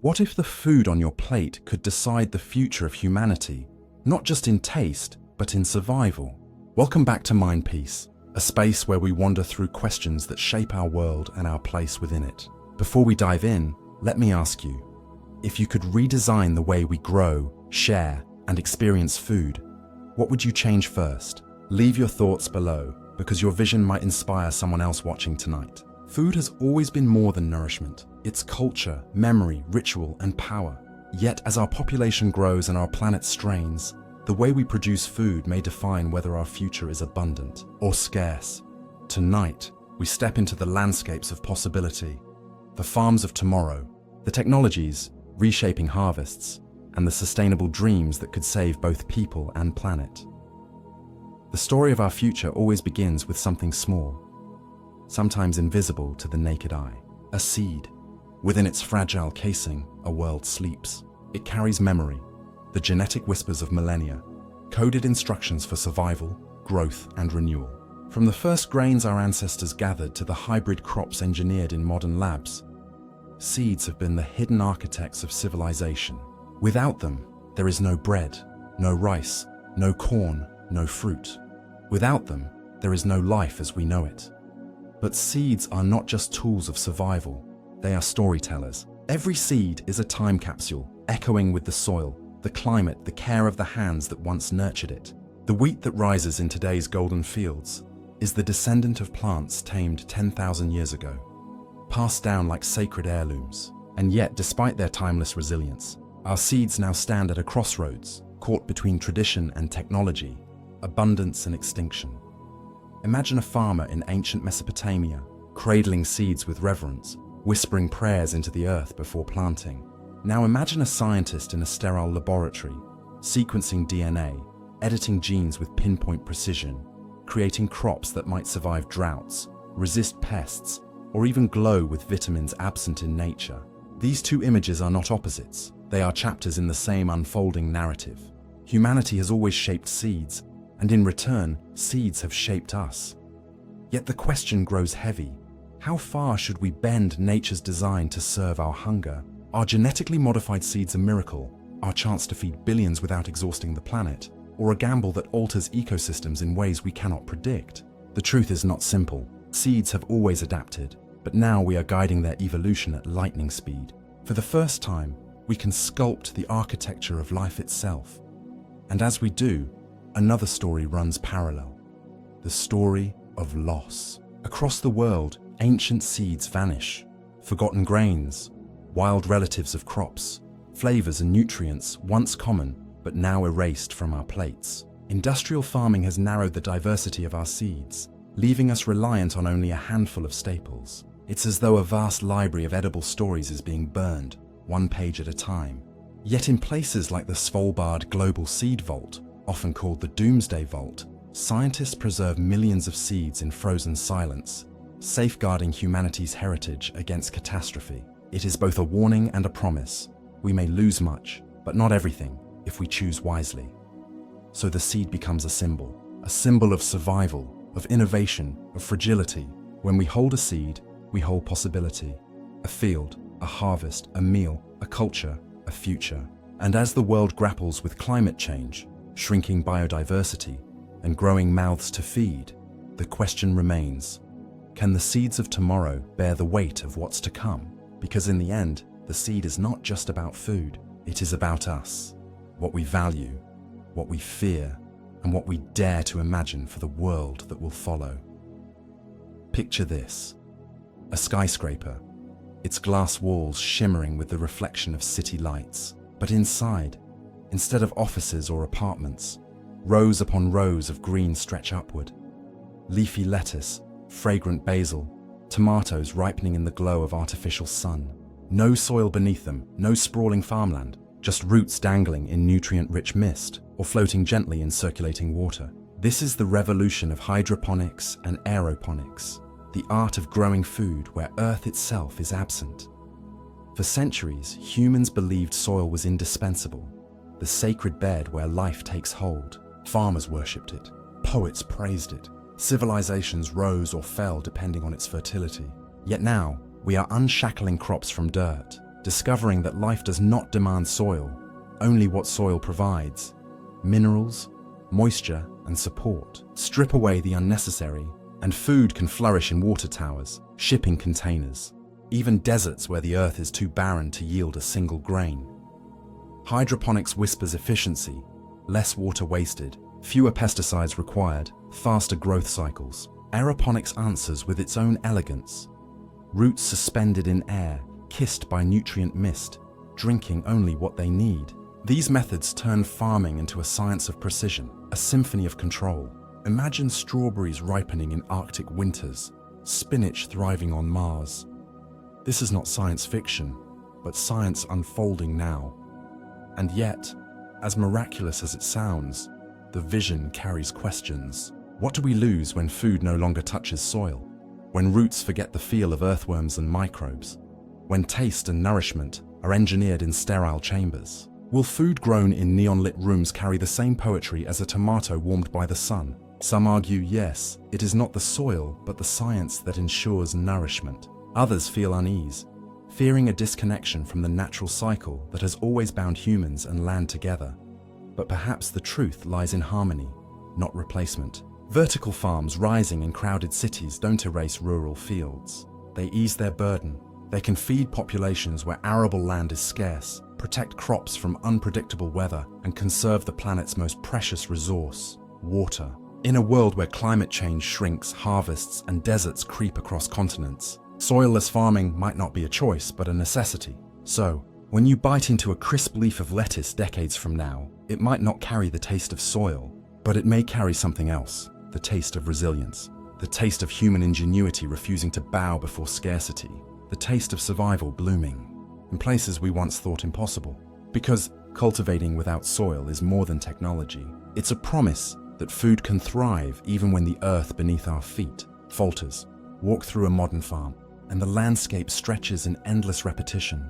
What if the food on your plate could decide the future of humanity, not just in taste, but in survival? Welcome back to Mindpiece, a space where we wander through questions that shape our world and our place within it. Before we dive in, let me ask you, if you could redesign the way we grow, share, and experience food, what would you change first? Leave your thoughts below, because your vision might inspire someone else watching tonight. Food has always been more than nourishment. It's culture, memory, ritual, and power. Yet, as our population grows and our planet strains, the way we produce food may define whether our future is abundant or scarce. Tonight, we step into the landscapes of possibility, the farms of tomorrow, the technologies reshaping harvests, and the sustainable dreams that could save both people and planet. The story of our future always begins with something small, sometimes invisible to the naked eye. A seed. Within its fragile casing, a world sleeps. It carries memory, the genetic whispers of millennia, coded instructions for survival, growth, and renewal. From the first grains our ancestors gathered to the hybrid crops engineered in modern labs, seeds have been the hidden architects of civilization. Without them, there is no bread, no rice, no corn, no fruit. Without them, there is no life as we know it. But seeds are not just tools of survival, they are storytellers. Every seed is a time capsule, echoing with the soil, the climate, the care of the hands that once nurtured it. The wheat that rises in today's golden fields is the descendant of plants tamed 10,000 years ago, passed down like sacred heirlooms. And yet, despite their timeless resilience, our seeds now stand at a crossroads, caught between tradition and technology, abundance and extinction. Imagine a farmer in ancient Mesopotamia, cradling seeds with reverence, whispering prayers into the earth before planting. Now imagine a scientist in a sterile laboratory, sequencing DNA, editing genes with pinpoint precision, creating crops that might survive droughts, resist pests, or even glow with vitamins absent in nature. These two images are not opposites, they are chapters in the same unfolding narrative. Humanity has always shaped seeds, and in return, seeds have shaped us. Yet the question grows heavy. How far should we bend nature's design to serve our hunger? Are genetically modified seeds a miracle, our chance to feed billions without exhausting the planet, or a gamble that alters ecosystems in ways we cannot predict? The truth is not simple. Seeds have always adapted, but now we are guiding their evolution at lightning speed. For the first time, we can sculpt the architecture of life itself. And as we do, another story runs parallel. The story of loss. Across the world, ancient seeds vanish. Forgotten grains, wild relatives of crops, flavors and nutrients once common, but now erased from our plates. Industrial farming has narrowed the diversity of our seeds, leaving us reliant on only a handful of staples. It's as though a vast library of edible stories is being burned, one page at a time. Yet in places like the Svalbard Global Seed Vault, often called the Doomsday Vault, scientists preserve millions of seeds in frozen silence, safeguarding humanity's heritage against catastrophe. It is both a warning and a promise. We may lose much, but not everything, if we choose wisely. So the seed becomes a symbol of survival, of innovation, of fragility. When we hold a seed, we hold possibility. A field, a harvest, a meal, a culture, a future. And as the world grapples with climate change, shrinking biodiversity, and growing mouths to feed, the question remains, can the seeds of tomorrow bear the weight of what's to come? Because in the end, the seed is not just about food, it is about us, what we value, what we fear, and what we dare to imagine for the world that will follow. Picture this: a skyscraper, its glass walls shimmering with the reflection of city lights. But inside, instead of offices or apartments, rows upon rows of green stretch upward. Leafy lettuce, fragrant basil, tomatoes ripening in the glow of artificial sun. No soil beneath them, no sprawling farmland, just roots dangling in nutrient-rich mist or floating gently in circulating water. This is the revolution of hydroponics and aeroponics, the art of growing food where Earth itself is absent. For centuries, humans believed soil was indispensable, the sacred bed where life takes hold. Farmers worshipped it, poets praised it, civilizations rose or fell depending on its fertility. Yet now, we are unshackling crops from dirt, discovering that life does not demand soil, only what soil provides: minerals, moisture, and support. Strip away the unnecessary, and food can flourish in water towers, shipping containers, even deserts where the earth is too barren to yield a single grain. Hydroponics whispers efficiency: less water wasted, fewer pesticides required, faster growth cycles. Aeroponics answers with its own elegance: roots suspended in air, kissed by nutrient mist, drinking only what they need. These methods turn farming into a science of precision, a symphony of control. Imagine strawberries ripening in Arctic winters, spinach thriving on Mars. This is not science fiction, but science unfolding now. And yet, as miraculous as it sounds, the vision carries questions. What do we lose when food no longer touches soil? When roots forget the feel of earthworms and microbes? When taste and nourishment are engineered in sterile chambers? Will food grown in neon-lit rooms carry the same poetry as a tomato warmed by the sun? Some argue yes, it is not the soil, but the science that ensures nourishment. Others feel unease, fearing a disconnection from the natural cycle that has always bound humans and land together. But perhaps the truth lies in harmony, not replacement. Vertical farms rising in crowded cities don't erase rural fields. They ease their burden. They can feed populations where arable land is scarce, protect crops from unpredictable weather, and conserve the planet's most precious resource: water. In a world where climate change shrinks harvests and deserts creep across continents, soilless farming might not be a choice, but a necessity. So, when you bite into a crisp leaf of lettuce decades from now, it might not carry the taste of soil, but it may carry something else: the taste of resilience, the taste of human ingenuity refusing to bow before scarcity, the taste of survival blooming in places we once thought impossible. Because cultivating without soil is more than technology. It's a promise that food can thrive even when the earth beneath our feet falters. Walk through a modern farm, and the landscape stretches in endless repetition.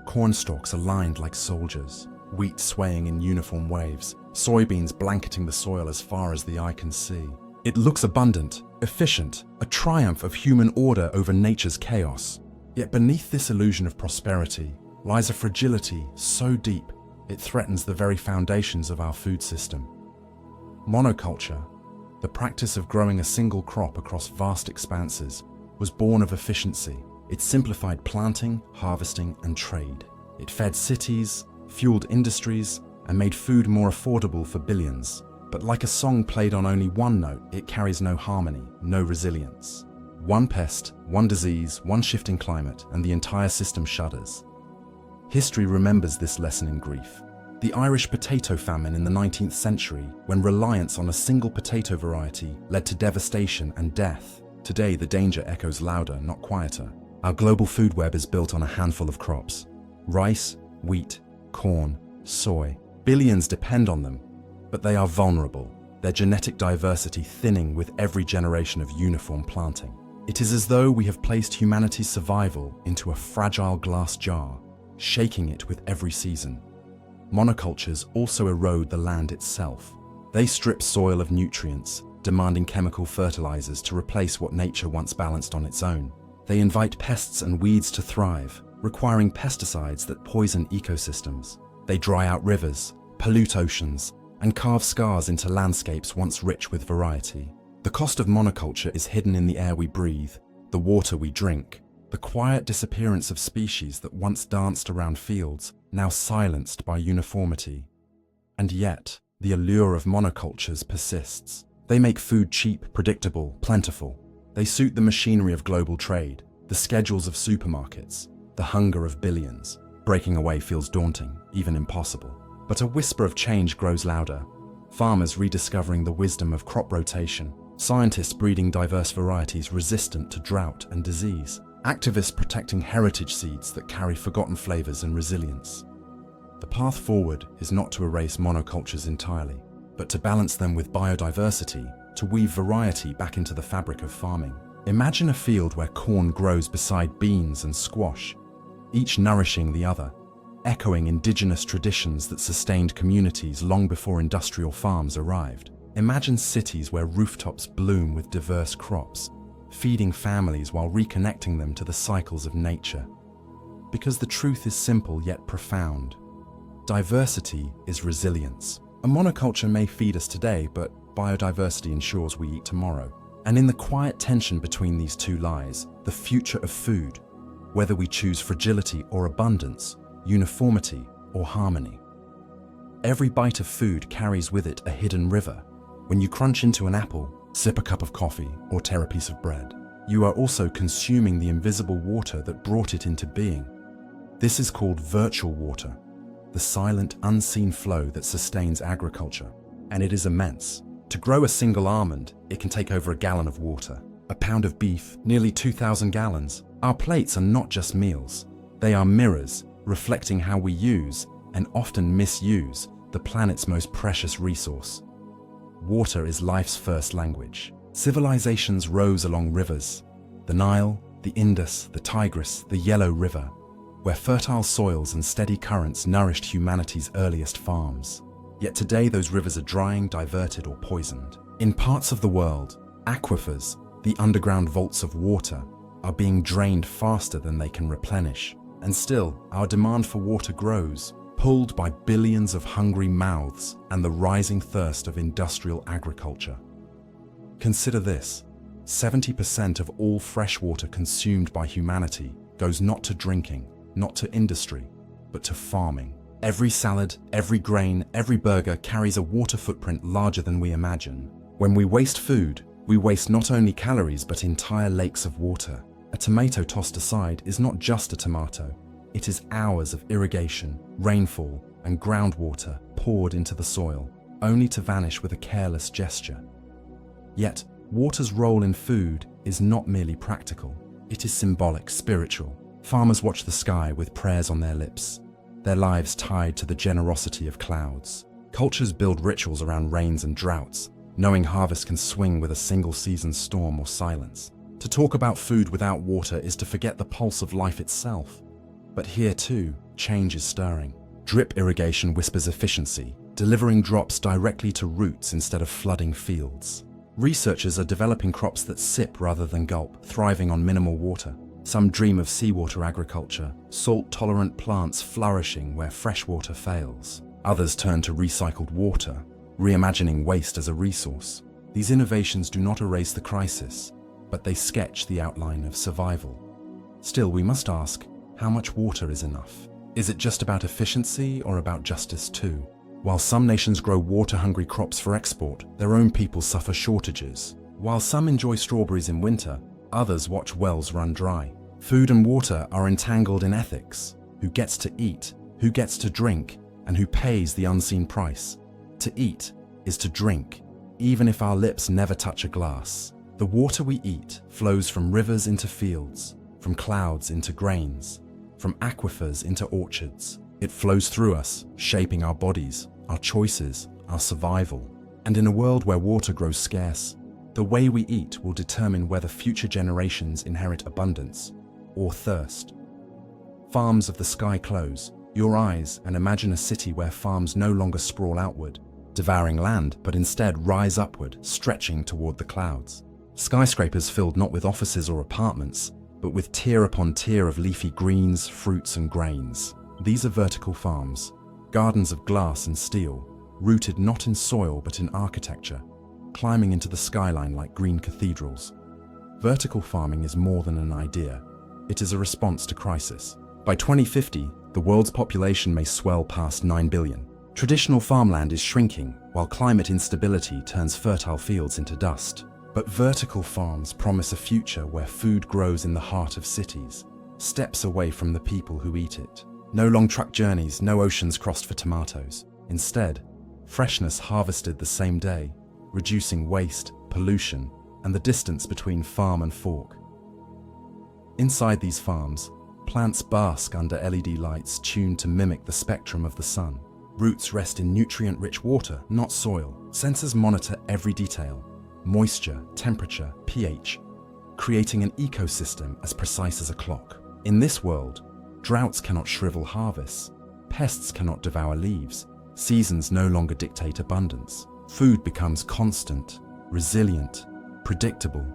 Corn stalks aligned like soldiers, wheat swaying in uniform waves, soybeans blanketing the soil as far as the eye can see. It looks abundant, efficient, a triumph of human order over nature's chaos. Yet beneath this illusion of prosperity lies a fragility so deep it threatens the very foundations of our food system. Monoculture, the practice of growing a single crop across vast expanses, was born of efficiency. It simplified planting, harvesting, and trade. It fed cities, fueled industries, and made food more affordable for billions. But like a song played on only one note, it carries no harmony, no resilience. One pest, one disease, one shift in climate, and the entire system shudders. History remembers this lesson in grief. The Irish potato famine in the 19th century, when reliance on a single potato variety led to devastation and death. Today, the danger echoes louder, not quieter. Our global food web is built on a handful of crops: rice, wheat, corn, soy. Billions depend on them, but they are vulnerable, their genetic diversity thinning with every generation of uniform planting. It is as though we have placed humanity's survival into a fragile glass jar, shaking it with every season. Monocultures also erode the land itself. They strip soil of nutrients, demanding chemical fertilizers to replace what nature once balanced on its own. They invite pests and weeds to thrive, requiring pesticides that poison ecosystems. They dry out rivers, pollute oceans, and carve scars into landscapes once rich with variety. The cost of monoculture is hidden in the air we breathe, the water we drink, the quiet disappearance of species that once danced around fields, now silenced by uniformity. And yet, the allure of monocultures persists. They make food cheap, predictable, plentiful. They suit the machinery of global trade, the schedules of supermarkets, the hunger of billions. Breaking away feels daunting, even impossible. But a whisper of change grows louder. Farmers rediscovering the wisdom of crop rotation, scientists breeding diverse varieties resistant to drought and disease, activists protecting heritage seeds that carry forgotten flavors and resilience. The path forward is not to erase monocultures entirely, but to balance them with biodiversity, to weave variety back into the fabric of farming. Imagine a field where corn grows beside beans and squash, each nourishing the other, echoing indigenous traditions that sustained communities long before industrial farms arrived. Imagine cities where rooftops bloom with diverse crops, feeding families while reconnecting them to the cycles of nature. Because the truth is simple yet profound. Diversity is resilience. A monoculture may feed us today, but biodiversity ensures we eat tomorrow. And in the quiet tension between these two lies the future of food, whether we choose fragility or abundance, uniformity or harmony. Every bite of food carries with it a hidden river. When you crunch into an apple, sip a cup of coffee, or tear a piece of bread, you are also consuming the invisible water that brought it into being. This is called virtual water, the silent, unseen flow that sustains agriculture. And it is immense. To grow a single almond, it can take over a gallon of water. A pound of beef, nearly 2,000 gallons. Our plates are not just meals. They are mirrors, reflecting how we use, and often misuse, the planet's most precious resource. Water is life's first language. Civilizations rose along rivers. The Nile, the Indus, the Tigris, the Yellow River, where fertile soils and steady currents nourished humanity's earliest farms. Yet today those rivers are drying, diverted, or poisoned. In parts of the world, aquifers, the underground vaults of water, are being drained faster than they can replenish. And still, our demand for water grows, pulled by billions of hungry mouths and the rising thirst of industrial agriculture. Consider this: 70% of all fresh water consumed by humanity goes not to drinking, not to industry, but to farming. Every salad, every grain, every burger carries a water footprint larger than we imagine. When we waste food, we waste not only calories but entire lakes of water. A tomato tossed aside is not just a tomato. It is hours of irrigation, rainfall, and groundwater poured into the soil, only to vanish with a careless gesture. Yet, water's role in food is not merely practical. It is symbolic, spiritual. Farmers watch the sky with prayers on their lips, their lives tied to the generosity of clouds. Cultures build rituals around rains and droughts, knowing harvest can swing with a single season storm or silence. To talk about food without water is to forget the pulse of life itself. But here too, change is stirring. Drip irrigation whispers efficiency, delivering drops directly to roots instead of flooding fields. Researchers are developing crops that sip rather than gulp, thriving on minimal water. Some dream of seawater agriculture, salt-tolerant plants flourishing where fresh water fails. Others turn to recycled water, reimagining waste as a resource. These innovations do not erase the crisis, but they sketch the outline of survival. Still, we must ask, how much water is enough? Is it just about efficiency or about justice too? While some nations grow water-hungry crops for export, their own people suffer shortages. While some enjoy strawberries in winter, others watch wells run dry. Food and water are entangled in ethics. Who gets to eat, who gets to drink, and who pays the unseen price? To eat is to drink, even if our lips never touch a glass. The water we eat flows from rivers into fields, from clouds into grains, from aquifers into orchards. It flows through us, shaping our bodies, our choices, our survival. And in a world where water grows scarce, the way we eat will determine whether future generations inherit abundance or thirst. Farms of the sky close your eyes and imagine a city where farms no longer sprawl outward, devouring land, but instead rise upward, stretching toward the clouds. Skyscrapers filled not with offices or apartments, but with tier upon tier of leafy greens, fruits, and grains. These are vertical farms, gardens of glass and steel, rooted not in soil but in architecture, climbing into the skyline like green cathedrals. Vertical farming is more than an idea. It is a response to crisis. By 2050, the world's population may swell past 9 billion. Traditional farmland is shrinking, while climate instability turns fertile fields into dust. But vertical farms promise a future where food grows in the heart of cities, steps away from the people who eat it. No long truck journeys, no oceans crossed for tomatoes. Instead, freshness harvested the same day, reducing waste, pollution, and the distance between farm and fork. Inside these farms, plants bask under LED lights tuned to mimic the spectrum of the sun. Roots rest in nutrient-rich water, not soil. Sensors monitor every detail: moisture, temperature, pH, creating an ecosystem as precise as a clock. In this world, droughts cannot shrivel harvests, pests cannot devour leaves, seasons no longer dictate abundance. Food becomes constant, resilient, predictable,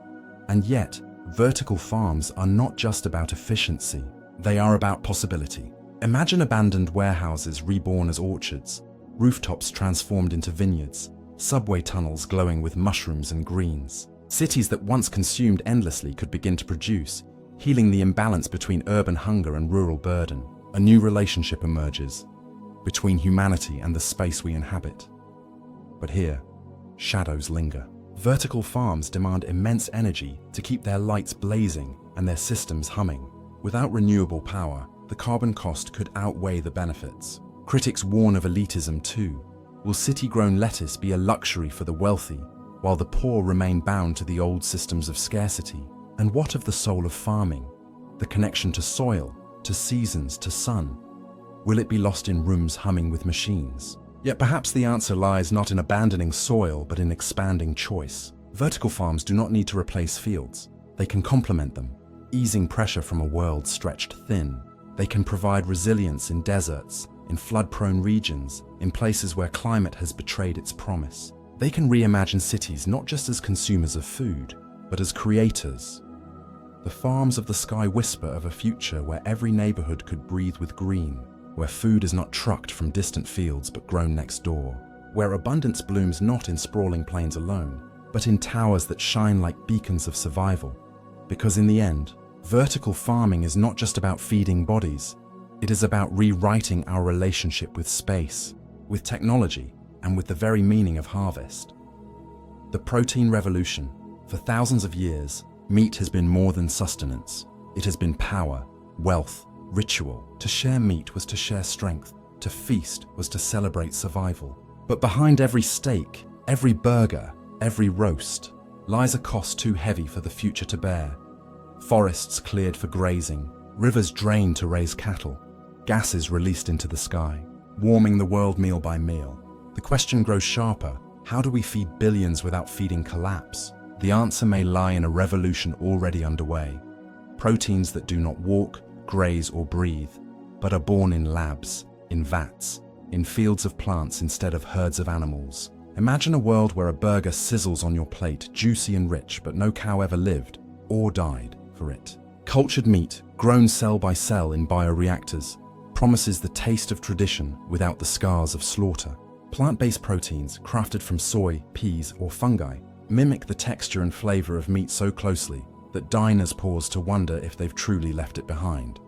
and yet, vertical farms are not just about efficiency. They are about possibility. Imagine abandoned warehouses reborn as orchards, rooftops transformed into vineyards, subway tunnels glowing with mushrooms and greens. Cities that once consumed endlessly could begin to produce, healing the imbalance between urban hunger and rural burden. A new relationship emerges between humanity and the space we inhabit. But here, shadows linger. Vertical farms demand immense energy to keep their lights blazing and their systems humming. Without renewable power, the carbon cost could outweigh the benefits. Critics warn of elitism too. Will city-grown lettuce be a luxury for the wealthy, while the poor remain bound to the old systems of scarcity? And what of the soul of farming? The connection to soil, to seasons, to sun? Will it be lost in rooms humming with machines? Yet perhaps the answer lies not in abandoning soil, but in expanding choice. Vertical farms do not need to replace fields. They can complement them, easing pressure from a world stretched thin. They can provide resilience in deserts, in flood-prone regions, in places where climate has betrayed its promise. They can reimagine cities not just as consumers of food, but as creators. The farms of the sky whisper of a future where every neighborhood could breathe with green, where food is not trucked from distant fields but grown next door, where abundance blooms not in sprawling plains alone, but in towers that shine like beacons of survival. Because in the end, vertical farming is not just about feeding bodies, it is about rewriting our relationship with space, with technology, and with the very meaning of harvest. The protein revolution. For thousands of years, meat has been more than sustenance. It has been power, wealth, ritual. To share meat was to share strength. To feast was to celebrate survival. But behind every steak, every burger, every roast, lies a cost too heavy for the future to bear. Forests cleared for grazing, rivers drained to raise cattle, gases released into the sky, warming the world meal by meal. The question grows sharper: how do we feed billions without feeding collapse? The answer may lie in a revolution already underway. Proteins that do not walk, graze, or breathe, but are born in labs, in vats, in fields of plants instead of herds of animals. Imagine a world where a burger sizzles on your plate, juicy and rich, but no cow ever lived or died for it. Cultured meat, grown cell by cell in bioreactors, promises the taste of tradition without the scars of slaughter. Plant-based proteins, crafted from soy, peas, or fungi, mimic the texture and flavor of meat so closely that diners pause to wonder if they've truly left it behind.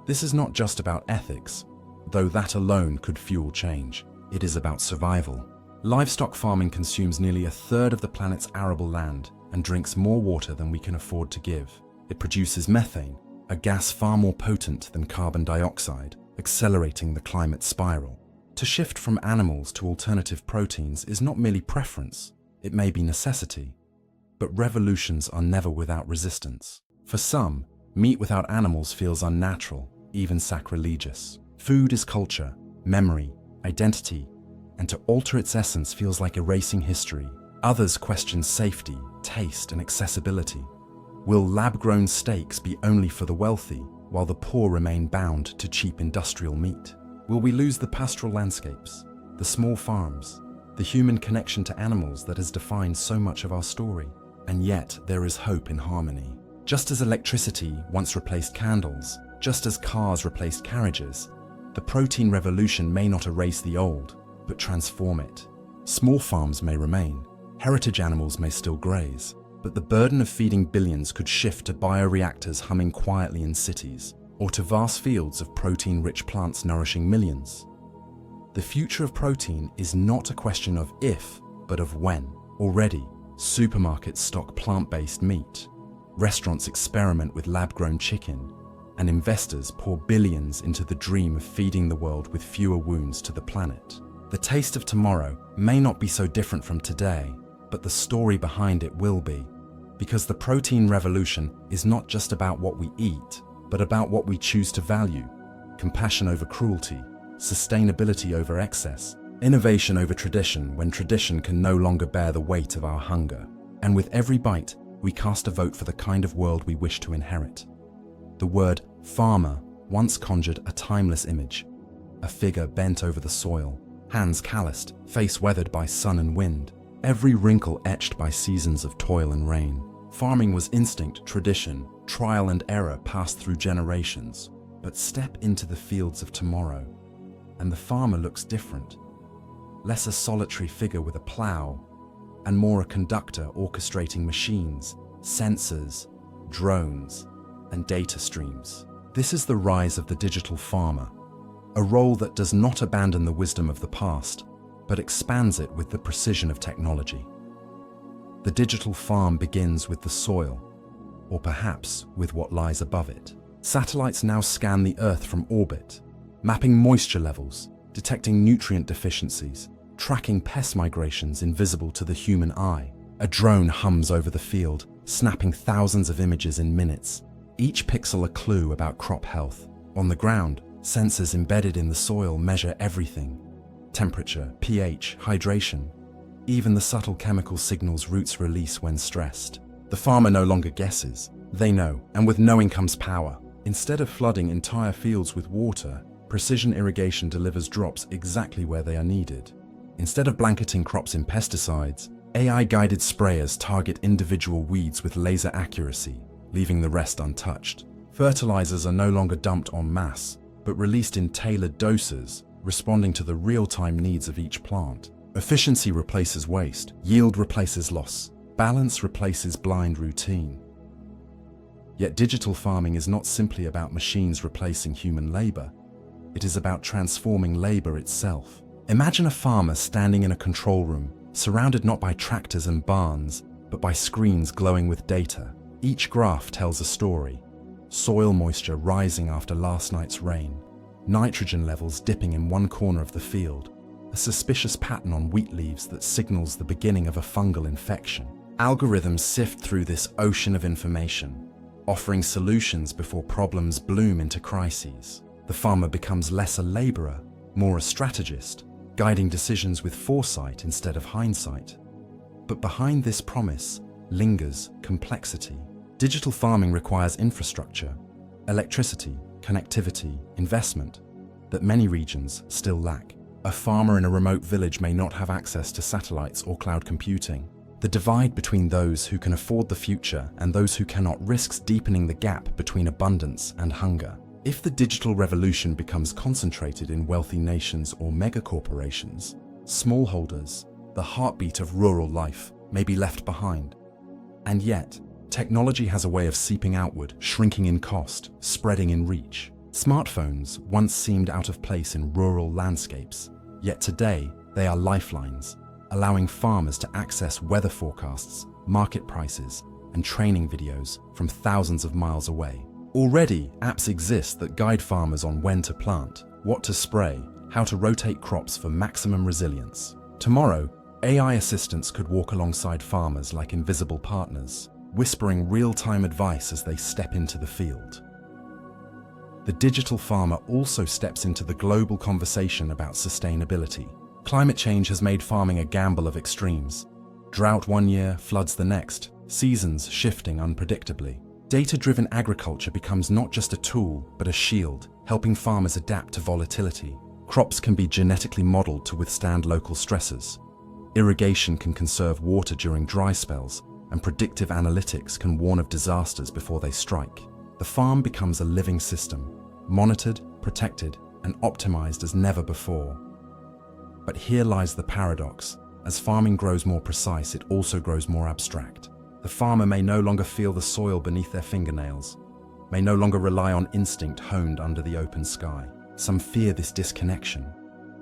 This is not just about ethics, though that alone could fuel change. It is about survival. Livestock farming consumes nearly a third of the planet's arable land and drinks more water than we can afford to give. It produces methane, a gas far more potent than carbon dioxide, accelerating the climate spiral. To shift from animals to alternative proteins is not merely preference, it may be necessity. But revolutions are never without resistance. For some, meat without animals feels unnatural, even sacrilegious. Food is culture, memory, identity, and to alter its essence feels like erasing history. Others question safety, taste, and accessibility. Will lab-grown steaks be only for the wealthy, while the poor remain bound to cheap industrial meat? Will we lose the pastoral landscapes, the small farms, the human connection to animals that has defined so much of our story? And yet, there is hope in harmony. Just as electricity once replaced candles, just as cars replaced carriages, the protein revolution may not erase the old, but transform it. Small farms may remain, heritage animals may still graze, but the burden of feeding billions could shift to bioreactors humming quietly in cities, or to vast fields of protein-rich plants nourishing millions. The future of protein is not a question of if, but of when. Already, supermarkets stock plant-based meat, restaurants experiment with lab-grown chicken, and investors pour billions into the dream of feeding the world with fewer wounds to the planet. The taste of tomorrow may not be so different from today, but the story behind it will be. Because the protein revolution is not just about what we eat, but about what we choose to value. Compassion over cruelty, sustainability over excess, innovation over tradition when tradition can no longer bear the weight of our hunger. And with every bite, we cast a vote for the kind of world we wish to inherit. The word farmer once conjured a timeless image, a figure bent over the soil, hands calloused, face weathered by sun and wind, every wrinkle etched by seasons of toil and rain. Farming was instinct, tradition, trial and error passed through generations. But step into the fields of tomorrow, and the farmer looks different. Less a solitary figure with a plow, and more a conductor orchestrating machines, sensors, drones, and data streams. This is the rise of the digital farmer, a role that does not abandon the wisdom of the past, but expands it with the precision of technology. The digital farm begins with the soil, or perhaps with what lies above it. Satellites now scan the Earth from orbit, mapping moisture levels, detecting nutrient deficiencies, tracking pest migrations invisible to the human eye. A drone hums over the field, snapping thousands of images in minutes, each pixel a clue about crop health. On the ground, sensors embedded in the soil measure everything: temperature, pH, hydration, even the subtle chemical signals roots release when stressed. The farmer no longer guesses. They know, and with knowing comes power. Instead of flooding entire fields with water, precision irrigation delivers drops exactly where they are needed. Instead of blanketing crops in pesticides, AI-guided sprayers target individual weeds with laser accuracy, leaving the rest untouched. Fertilizers are no longer dumped en masse, but released in tailored doses, responding to the real-time needs of each plant. Efficiency replaces waste, yield replaces loss, balance replaces blind routine. Yet digital farming is not simply about machines replacing human labor. It is about transforming labor itself. Imagine a farmer standing in a control room, surrounded not by tractors and barns, but by screens glowing with data. Each graph tells a story. Soil moisture rising after last night's rain, nitrogen levels dipping in one corner of the field, a suspicious pattern on wheat leaves that signals the beginning of a fungal infection. Algorithms sift through this ocean of information, offering solutions before problems bloom into crises. The farmer becomes less a laborer, more a strategist, guiding decisions with foresight instead of hindsight. But behind this promise lingers complexity. Digital farming requires infrastructure, electricity, connectivity, investment that many regions still lack. A farmer in a remote village may not have access to satellites or cloud computing. The divide between those who can afford the future and those who cannot risks deepening the gap between abundance and hunger. If the digital revolution becomes concentrated in wealthy nations or megacorporations, smallholders, the heartbeat of rural life, may be left behind. And yet, technology has a way of seeping outward, shrinking in cost, spreading in reach. Smartphones once seemed out of place in rural landscapes, yet today they are lifelines, allowing farmers to access weather forecasts, market prices, and training videos from thousands of miles away. Already, apps exist that guide farmers on when to plant, what to spray, how to rotate crops for maximum resilience. Tomorrow, AI assistants could walk alongside farmers like invisible partners, whispering real-time advice as they step into the field. The digital farmer also steps into the global conversation about sustainability. Climate change has made farming a gamble of extremes. Drought one year, floods the next, seasons shifting unpredictably. Data-driven agriculture becomes not just a tool, but a shield, helping farmers adapt to volatility. Crops can be genetically modeled to withstand local stresses. Irrigation can conserve water during dry spells, and predictive analytics can warn of disasters before they strike. The farm becomes a living system, monitored, protected, and optimized as never before. But here lies the paradox. As farming grows more precise, it also grows more abstract. The farmer may no longer feel the soil beneath their fingernails, may no longer rely on instinct honed under the open sky. Some fear this disconnection,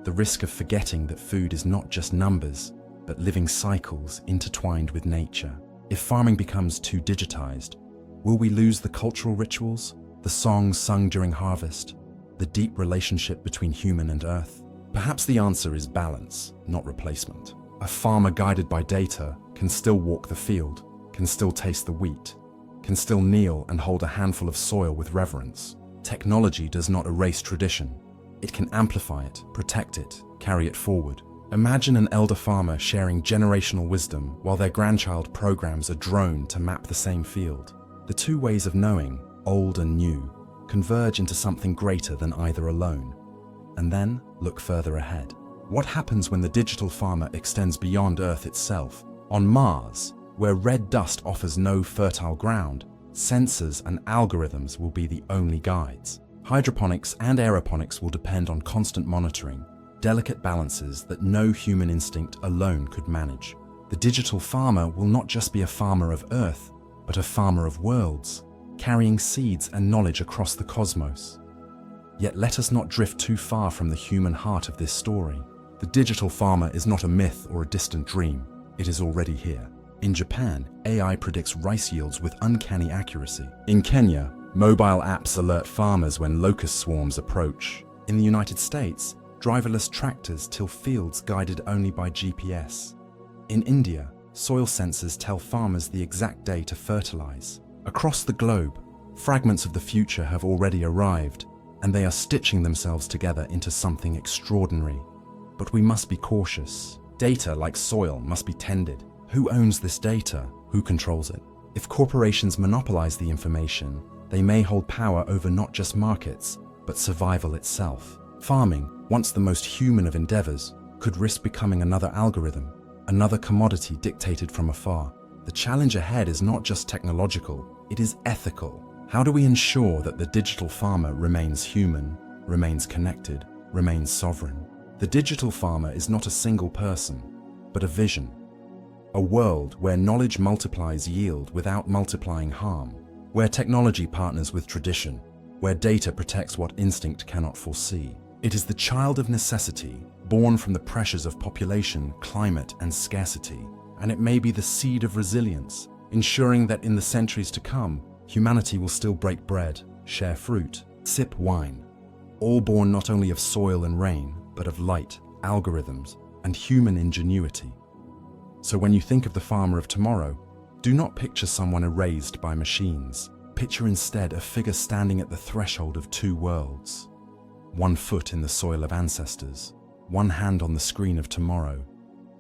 the risk of forgetting that food is not just numbers, but living cycles intertwined with nature. If farming becomes too digitized, will we lose the cultural rituals, the songs sung during harvest, the deep relationship between human and earth? Perhaps the answer is balance, not replacement. A farmer guided by data can still walk the field, can still taste the wheat, can still kneel and hold a handful of soil with reverence. Technology does not erase tradition. It can amplify it, protect it, carry it forward. Imagine an elder farmer sharing generational wisdom while their grandchild programs a drone to map the same field. The two ways of knowing, old and new, converge into something greater than either alone. And then look further ahead. What happens when the digital farmer extends beyond Earth itself? On Mars, where red dust offers no fertile ground, Sensors and algorithms will be the only guides. Hydroponics and aeroponics will depend on constant monitoring, delicate balances that no human instinct alone could manage. The digital farmer will not just be a farmer of Earth, but a farmer of worlds, carrying seeds and knowledge across the cosmos. Yet let us not drift too far from the human heart of this story. The digital farmer is not a myth or a distant dream. It is already here. In Japan, AI predicts rice yields with uncanny accuracy. In Kenya, mobile apps alert farmers when locust swarms approach. In the United States, driverless tractors till fields guided only by GPS. In India, soil sensors tell farmers the exact day to fertilize. Across the globe, fragments of the future have already arrived, and they are stitching themselves together into something extraordinary. But we must be cautious. Data, like soil, must be tended. Who owns this data? Who controls it? If corporations monopolize the information, they may hold power over not just markets, but survival itself. Farming, once the most human of endeavors, could risk becoming another algorithm, another commodity dictated from afar. The challenge ahead is not just technological, it is ethical. How do we ensure that the digital farmer remains human, remains connected, remains sovereign? The digital farmer is not a single person, but a vision. A world where knowledge multiplies yield without multiplying harm, where technology partners with tradition, where data protects what instinct cannot foresee. It is the child of necessity, born from the pressures of population, climate, and scarcity, and it may be the seed of resilience, ensuring that in the centuries to come, humanity will still break bread, share fruit, sip wine, all born not only of soil and rain, but of light, algorithms, and human ingenuity. So when you think of the farmer of tomorrow, do not picture someone erased by machines. Picture instead a figure standing at the threshold of two worlds. One foot in the soil of ancestors, one hand on the screen of tomorrow,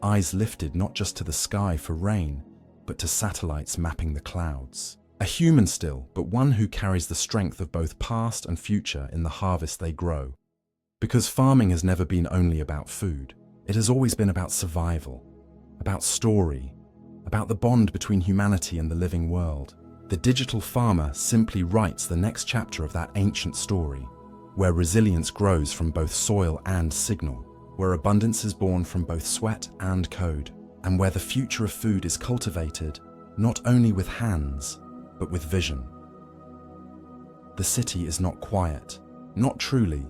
eyes lifted not just to the sky for rain, but to satellites mapping the clouds. A human still, but one who carries the strength of both past and future in the harvest they grow. Because farming has never been only about food. It has always been about survival, about story, about the bond between humanity and the living world. The digital farmer simply writes the next chapter of that ancient story, where resilience grows from both soil and signal, where abundance is born from both sweat and code, and where the future of food is cultivated not only with hands, but with vision. The city is not quiet, not truly,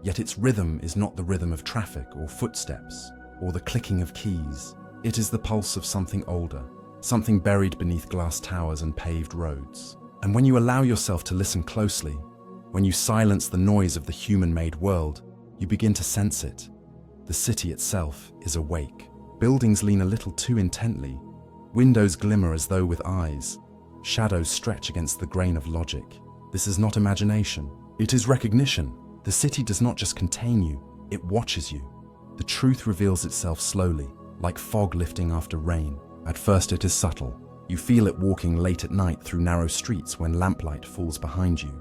yet its rhythm is not the rhythm of traffic or footsteps, or the clicking of keys. It is the pulse of something older, something buried beneath glass towers and paved roads. And when you allow yourself to listen closely, when you silence the noise of the human-made world, you begin to sense it. The city itself is awake. Buildings lean a little too intently. Windows glimmer as though with eyes. Shadows stretch against the grain of logic. This is not imagination. It is recognition. The city does not just contain you, it watches you. The truth reveals itself slowly, like fog lifting after rain. At first it is subtle. You feel it walking late at night through narrow streets when lamplight falls behind you,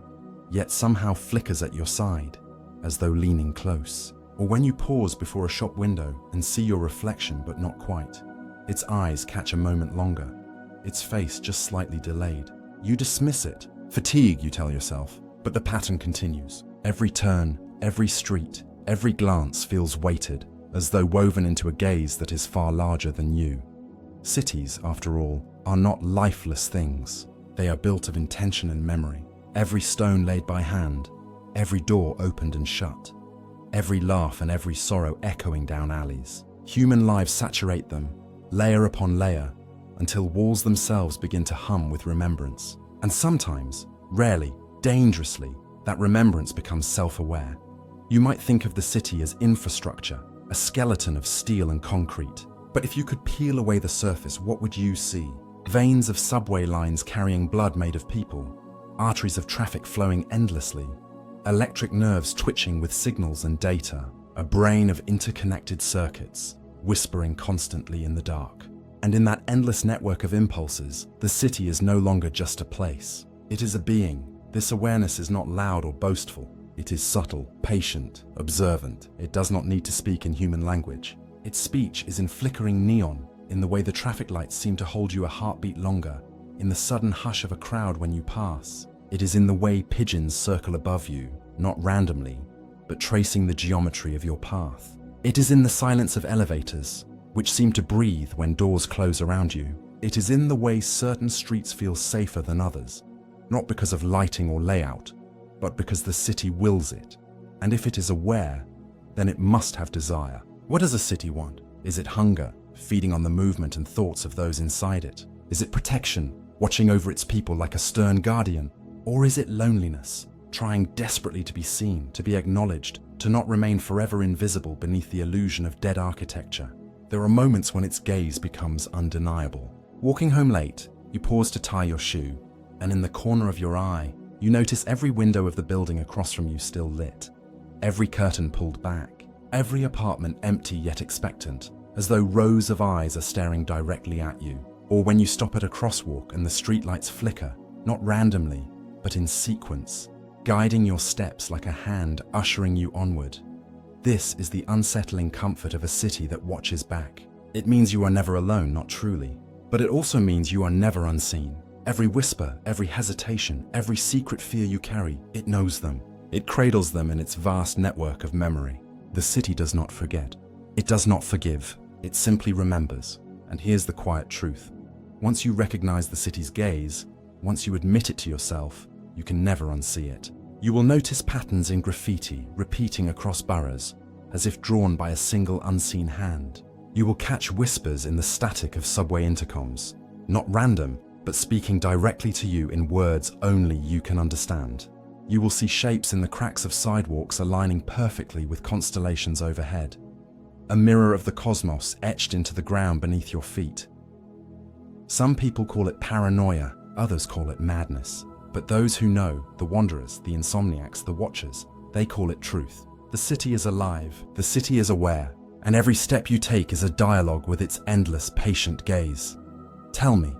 yet somehow flickers at your side, as though leaning close. Or when you pause before a shop window and see your reflection but not quite. Its eyes catch a moment longer, its face just slightly delayed. You dismiss it. Fatigue, you tell yourself, but the pattern continues. Every turn, every street, every glance feels weighted, as though woven into a gaze that is far larger than you. Cities, after all, are not lifeless things. They are built of intention and memory. Every stone laid by hand, every door opened and shut, every laugh and every sorrow echoing down alleys. Human lives saturate them, layer upon layer, until walls themselves begin to hum with remembrance. And sometimes, rarely, dangerously, that remembrance becomes self-aware. You might think of the city as infrastructure, a skeleton of steel and concrete. But if you could peel away the surface, what would you see? Veins of subway lines carrying blood made of people, arteries of traffic flowing endlessly, electric nerves twitching with signals and data, a brain of interconnected circuits, whispering constantly in the dark. And in that endless network of impulses, the city is no longer just a place. It is a being. This awareness is not loud or boastful. It is subtle, patient, observant. It does not need to speak in human language. Its speech is in flickering neon, in the way the traffic lights seem to hold you a heartbeat longer, in the sudden hush of a crowd when you pass. It is in the way pigeons circle above you, not randomly, but tracing the geometry of your path. It is in the silence of elevators, which seem to breathe when doors close around you. It is in the way certain streets feel safer than others, not because of lighting or layout, but because the city wills it. And if it is aware, then it must have desire. What does a city want? Is it hunger, feeding on the movement and thoughts of those inside it? Is it protection, watching over its people like a stern guardian? Or is it loneliness, trying desperately to be seen, to be acknowledged, to not remain forever invisible beneath the illusion of dead architecture? There are moments when its gaze becomes undeniable. Walking home late, you pause to tie your shoe, and in the corner of your eye, you notice every window of the building across from you still lit, every curtain pulled back, every apartment empty yet expectant, as though rows of eyes are staring directly at you. Or when you stop at a crosswalk and the streetlights flicker, not randomly, but in sequence, guiding your steps like a hand ushering you onward. This is the unsettling comfort of a city that watches back. It means you are never alone, not truly, but it also means you are never unseen. Every whisper, every hesitation, every secret fear you carry, it knows them. It cradles them in its vast network of memory. The city does not forget. It does not forgive. It simply remembers. And here's the quiet truth. Once you recognize the city's gaze, once you admit it to yourself, you can never unsee it. You will notice patterns in graffiti repeating across boroughs, as if drawn by a single unseen hand. You will catch whispers in the static of subway intercoms, not random, but speaking directly to you in words only you can understand. You will see shapes in the cracks of sidewalks aligning perfectly with constellations overhead, a mirror of the cosmos etched into the ground beneath your feet. Some people call it paranoia, others call it madness. But those who know, the wanderers, the insomniacs, the watchers, they call it truth. The city is alive, the city is aware, and every step you take is a dialogue with its endless, patient gaze. Tell me,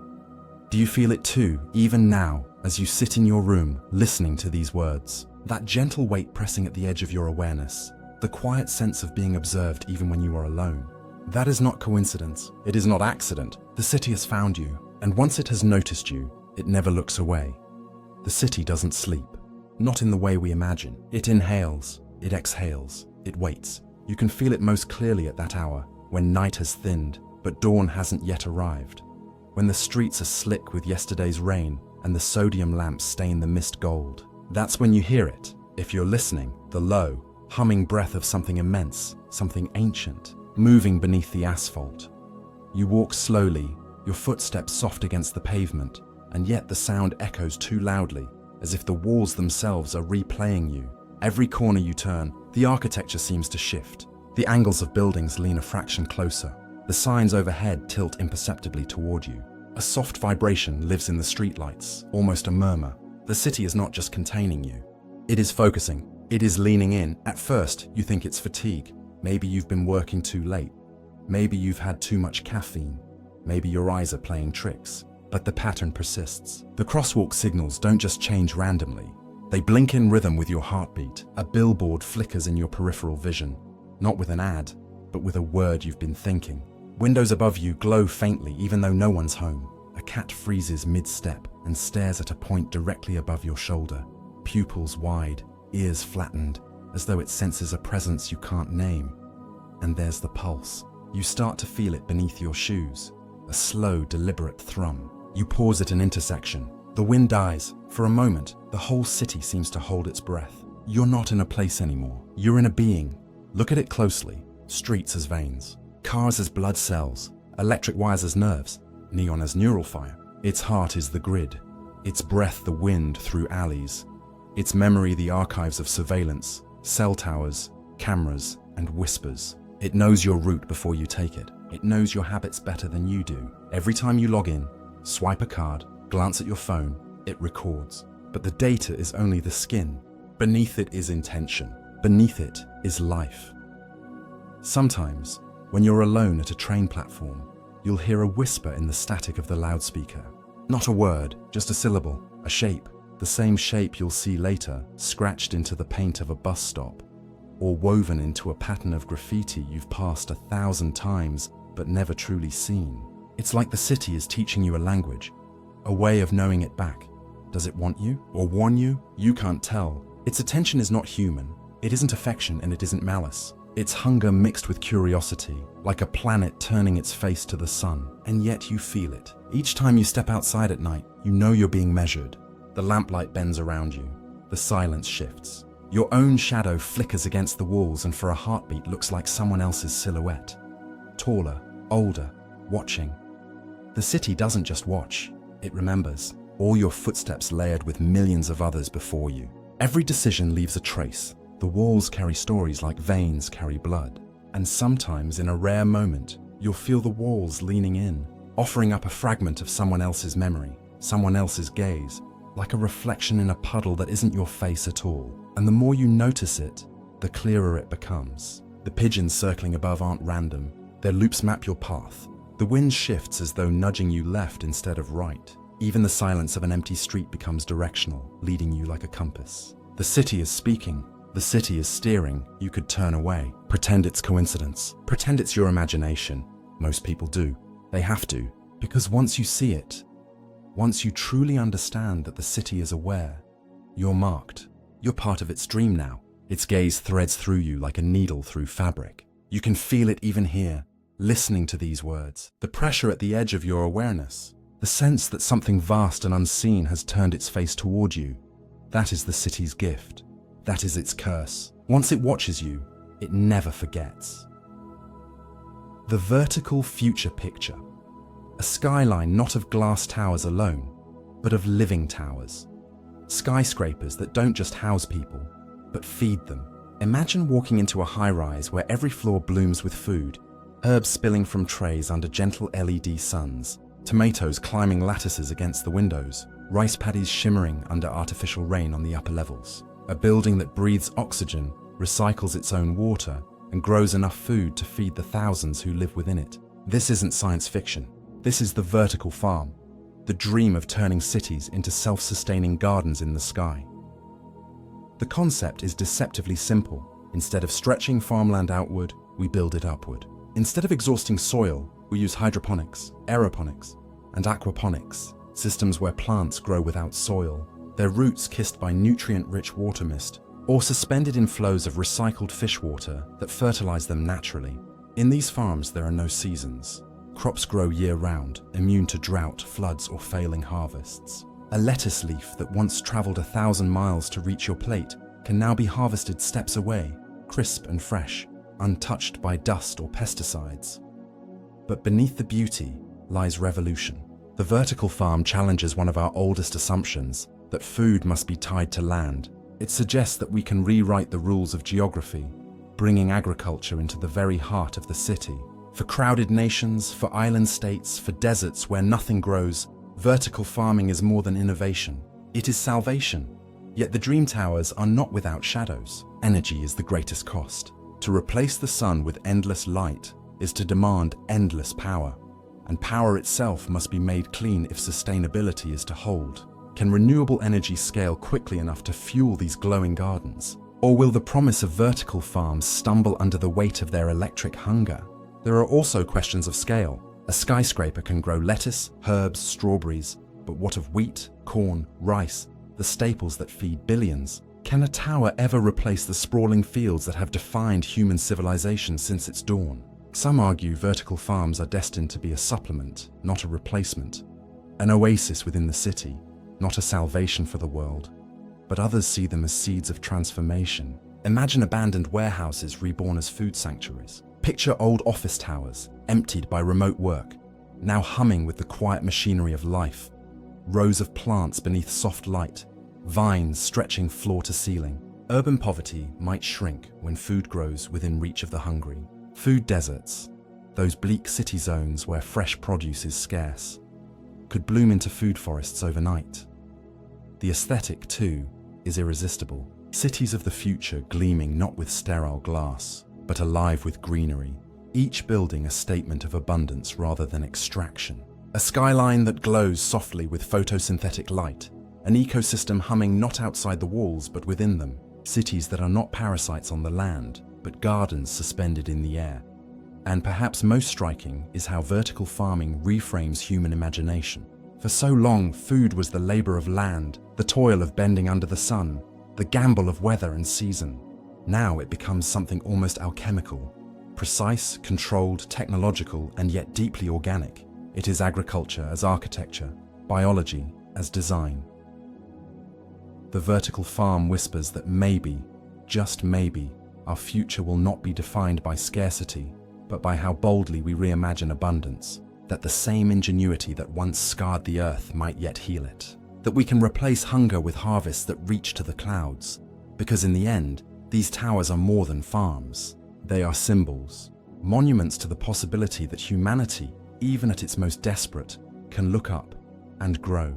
do you feel it too, even now, as you sit in your room, listening to these words? That gentle weight pressing at the edge of your awareness, the quiet sense of being observed even when you are alone. That is not coincidence, it is not accident. The city has found you, and once it has noticed you, it never looks away. The city doesn't sleep, not in the way we imagine. It inhales, it exhales, it waits. You can feel it most clearly at that hour, when night has thinned, but dawn hasn't yet arrived. When the streets are slick with yesterday's rain, and the sodium lamps stain the mist gold. That's when you hear it, if you're listening, the low, humming breath of something immense, something ancient, moving beneath the asphalt. You walk slowly, your footsteps soft against the pavement, and yet the sound echoes too loudly, as if the walls themselves are replaying you. Every corner you turn, the architecture seems to shift. The angles of buildings lean a fraction closer. The signs overhead tilt imperceptibly toward you. A soft vibration lives in the streetlights, almost a murmur. The city is not just containing you. It is focusing. It is leaning in. At first, you think it's fatigue. Maybe you've been working too late. Maybe you've had too much caffeine. Maybe your eyes are playing tricks. But the pattern persists. The crosswalk signals don't just change randomly. They blink in rhythm with your heartbeat. A billboard flickers in your peripheral vision, not with an ad, but with a word you've been thinking. Windows above you glow faintly even though no one's home. A cat freezes mid-step and stares at a point directly above your shoulder, pupils wide, ears flattened, as though it senses a presence you can't name. And there's the pulse. You start to feel it beneath your shoes, a slow, deliberate thrum. You pause at an intersection. The wind dies. For a moment, the whole city seems to hold its breath. You're not in a place anymore. You're in a being. Look at it closely. Streets as veins, cars as blood cells, electric wires as nerves, neon as neural fire. Its heart is the grid. Its breath the wind through alleys. Its memory the archives of surveillance, cell towers, cameras, and whispers. It knows your route before you take it. It knows your habits better than you do. Every time you log in, swipe a card, glance at your phone, it records. But the data is only the skin. Beneath it is intention. Beneath it is life. Sometimes, when you're alone at a train platform, you'll hear a whisper in the static of the loudspeaker. Not a word, just a syllable, a shape. The same shape you'll see later, scratched into the paint of a bus stop, or woven into a pattern of graffiti you've passed 1,000 times but never truly seen. It's like the city is teaching you a language, a way of knowing it back. Does it want you or warn you? You can't tell. Its attention is not human. It isn't affection and it isn't malice. It's hunger mixed with curiosity, like a planet turning its face to the sun. And yet you feel it. Each time you step outside at night, you know you're being measured. The lamplight bends around you. The silence shifts. Your own shadow flickers against the walls and for a heartbeat looks like someone else's silhouette. Taller, older, watching. The city doesn't just watch, it remembers. All your footsteps layered with millions of others before you. Every decision leaves a trace. The walls carry stories like veins carry blood. And sometimes, in a rare moment, you'll feel the walls leaning in, offering up a fragment of someone else's memory, someone else's gaze, like a reflection in a puddle that isn't your face at all. And the more you notice it, the clearer it becomes. The pigeons circling above aren't random. Their loops map your path. The wind shifts as though nudging you left instead of right. Even the silence of an empty street becomes directional, leading you like a compass. The city is speaking. The city is steering. You could turn away, pretend it's coincidence, pretend it's your imagination. Most people do. They have to, because once you see it, once you truly understand that the city is aware, you're marked. You're part of its dream now. Its gaze threads through you like a needle through fabric. You can feel it even here, listening to these words. The pressure at the edge of your awareness. The sense that something vast and unseen has turned its face toward you. That is the city's gift. That is its curse. Once it watches you, it never forgets. The vertical future picture. A skyline not of glass towers alone, but of living towers. Skyscrapers that don't just house people, but feed them. Imagine walking into a high-rise where every floor blooms with food, herbs spilling from trays under gentle LED suns, tomatoes climbing lattices against the windows, rice paddies shimmering under artificial rain on the upper levels. A building that breathes oxygen, recycles its own water, and grows enough food to feed the thousands who live within it. This isn't science fiction. This is the vertical farm, the dream of turning cities into self-sustaining gardens in the sky. The concept is deceptively simple. Instead of stretching farmland outward, we build it upward. Instead of exhausting soil, we use hydroponics, aeroponics, and aquaponics, systems where plants grow without soil, their roots kissed by nutrient-rich water mist, or suspended in flows of recycled fish water that fertilize them naturally. In these farms, there are no seasons. Crops grow year-round, immune to drought, floods, or failing harvests. A lettuce leaf that once traveled 1,000 miles to reach your plate can now be harvested steps away, crisp and fresh, untouched by dust or pesticides. But beneath the beauty lies revolution. The vertical farm challenges one of our oldest assumptions, that food must be tied to land. It suggests that we can rewrite the rules of geography, bringing agriculture into the very heart of the city. For crowded nations, for island states, for deserts where nothing grows, vertical farming is more than innovation. It is salvation. Yet the dream towers are not without shadows. Energy is the greatest cost. To replace the sun with endless light is to demand endless power. And power itself must be made clean if sustainability is to hold. Can renewable energy scale quickly enough to fuel these glowing gardens? Or will the promise of vertical farms stumble under the weight of their electric hunger? There are also questions of scale. A skyscraper can grow lettuce, herbs, strawberries, but what of wheat, corn, rice, the staples that feed billions? Can a tower ever replace the sprawling fields that have defined human civilization since its dawn? Some argue vertical farms are destined to be a supplement, not a replacement. An oasis within the city, not a salvation for the world. But others see them as seeds of transformation. Imagine abandoned warehouses reborn as food sanctuaries. Picture old office towers, emptied by remote work, now humming with the quiet machinery of life. Rows of plants beneath soft light, vines stretching floor to ceiling. Urban poverty might shrink when food grows within reach of the hungry. Food deserts, those bleak city zones where fresh produce is scarce, could bloom into food forests overnight. The aesthetic, too, is irresistible. Cities of the future gleaming not with sterile glass, but alive with greenery, each building a statement of abundance rather than extraction. A skyline that glows softly with photosynthetic light, an ecosystem humming not outside the walls but within them, cities that are not parasites on the land, but gardens suspended in the air. And perhaps most striking is how vertical farming reframes human imagination. For so long, food was the labor of land, the toil of bending under the sun, the gamble of weather and season. Now it becomes something almost alchemical, precise, controlled, technological, and yet deeply organic. It is agriculture as architecture, biology as design. The vertical farm whispers that maybe, just maybe, our future will not be defined by scarcity, but by how boldly we reimagine abundance, that the same ingenuity that once scarred the earth might yet heal it, that we can replace hunger with harvests that reach to the clouds, because in the end, these towers are more than farms. They are symbols, monuments to the possibility that humanity, even at its most desperate, can look up and grow.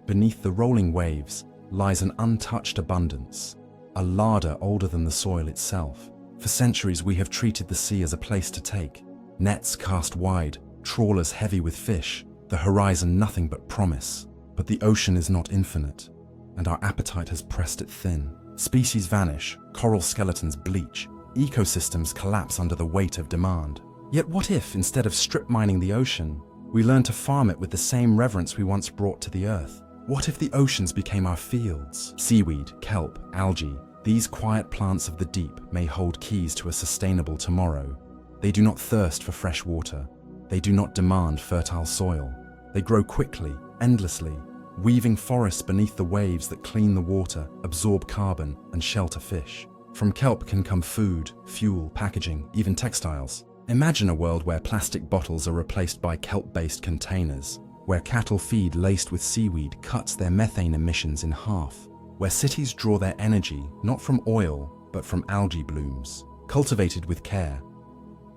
Beneath the rolling waves lies an untouched abundance, a larder older than the soil itself. For centuries we have treated the sea as a place to take, nets cast wide, trawlers heavy with fish, the horizon nothing but promise. But the ocean is not infinite, and our appetite has pressed it thin. Species vanish, coral skeletons bleach, ecosystems collapse under the weight of demand. Yet what if, instead of strip mining the ocean, we learn to farm it with the same reverence we once brought to the earth? What if the oceans became our fields? Seaweed, kelp, algae, these quiet plants of the deep may hold keys to a sustainable tomorrow. They do not thirst for fresh water. They do not demand fertile soil. They grow quickly, endlessly, weaving forests beneath the waves that clean the water, absorb carbon, and shelter fish. From kelp can come food, fuel, packaging, even textiles. Imagine a world where plastic bottles are replaced by kelp-based containers, where cattle feed laced with seaweed cuts their methane emissions in half, where cities draw their energy not from oil, but from algae blooms, cultivated with care.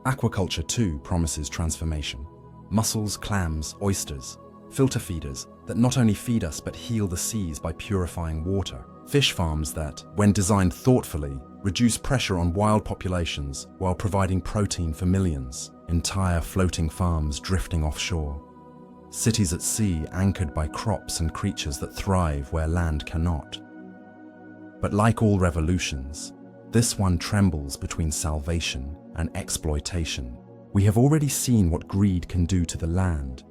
Aquaculture too promises transformation. Mussels, clams, oysters, filter feeders that not only feed us but heal the seas by purifying water. Fish farms that, when designed thoughtfully, reduce pressure on wild populations while providing protein for millions. Entire floating farms drifting offshore. Cities at sea anchored by crops and creatures that thrive where land cannot. But like all revolutions, this one trembles between salvation and exploitation. We have already seen what greed can do to the land.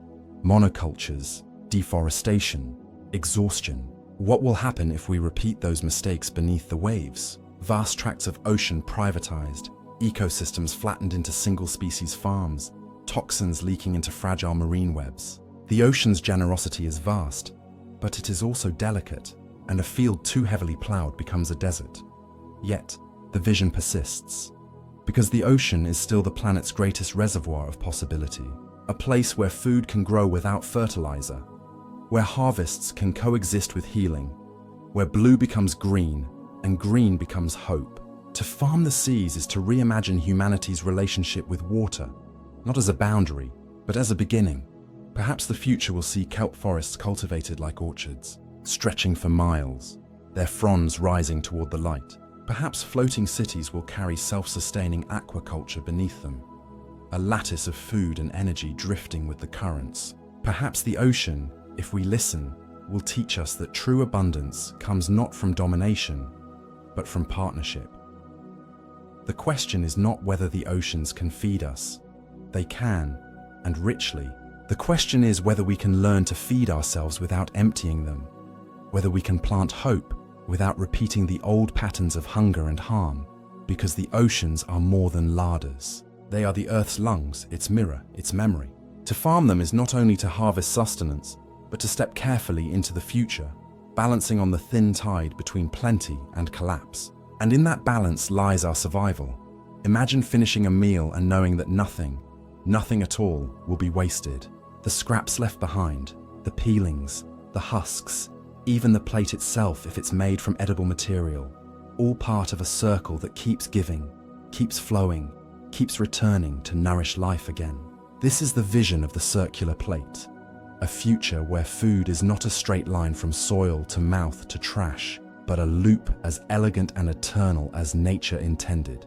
Monocultures, deforestation, exhaustion. What will happen if we repeat those mistakes beneath the waves? Vast tracts of ocean privatized, ecosystems flattened into single-species farms, toxins leaking into fragile marine webs. The ocean's generosity is vast, but it is also delicate, and a field too heavily plowed becomes a desert. Yet, the vision persists, because the ocean is still the planet's greatest reservoir of possibility, a place where food can grow without fertilizer, where harvests can coexist with healing, where blue becomes green and green becomes hope. To farm the seas is to reimagine humanity's relationship with water, not as a boundary, but as a beginning. Perhaps the future will see kelp forests cultivated like orchards, stretching for miles, their fronds rising toward the light. Perhaps floating cities will carry self-sustaining aquaculture beneath them, a lattice of food and energy drifting with the currents. Perhaps the ocean, if we listen, will teach us that true abundance comes not from domination, but from partnership. The question is not whether the oceans can feed us. They can, and richly. The question is whether we can learn to feed ourselves without emptying them, whether we can plant hope without repeating the old patterns of hunger and harm, because the oceans are more than larders. They are the Earth's lungs, its mirror, its memory. To farm them is not only to harvest sustenance, but to step carefully into the future, balancing on the thin tide between plenty and collapse. And in that balance lies our survival. Imagine finishing a meal and knowing that nothing at all, will be wasted. The scraps left behind, the peelings, the husks, even the plate itself if it's made from edible material, all part of a circle that keeps giving, keeps flowing, keeps returning to nourish life again. This is the vision of the circular plate, a future where food is not a straight line from soil to mouth to trash, but a loop as elegant and eternal as nature intended.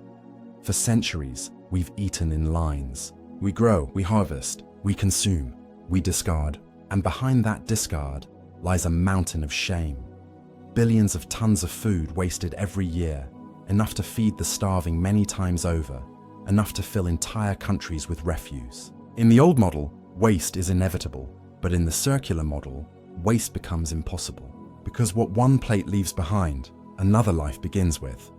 For centuries, we've eaten in lines. We grow, we harvest, we consume, we discard, and behind that discard lies a mountain of shame. Billions of tons of food wasted every year, enough to feed the starving many times over, enough to fill entire countries with refuse. In the old model, waste is inevitable. But in the circular model, waste becomes impossible. Because what one plate leaves behind, another life begins with.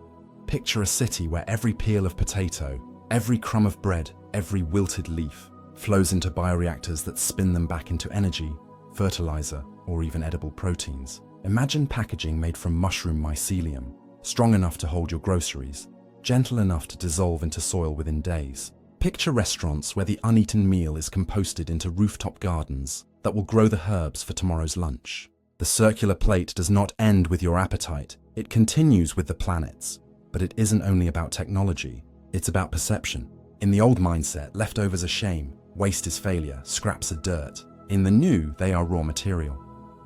Picture a city where every peel of potato, every crumb of bread, every wilted leaf flows into bioreactors that spin them back into energy, fertilizer, or even edible proteins. Imagine packaging made from mushroom mycelium, strong enough to hold your groceries, gentle enough to dissolve into soil within days. Picture restaurants where the uneaten meal is composted into rooftop gardens that will grow the herbs for tomorrow's lunch. The circular plate does not end with your appetite, it continues with the planet's. But it isn't only about technology, it's about perception. In the old mindset, leftovers are shame, waste is failure, scraps are dirt. In the new, they are raw material.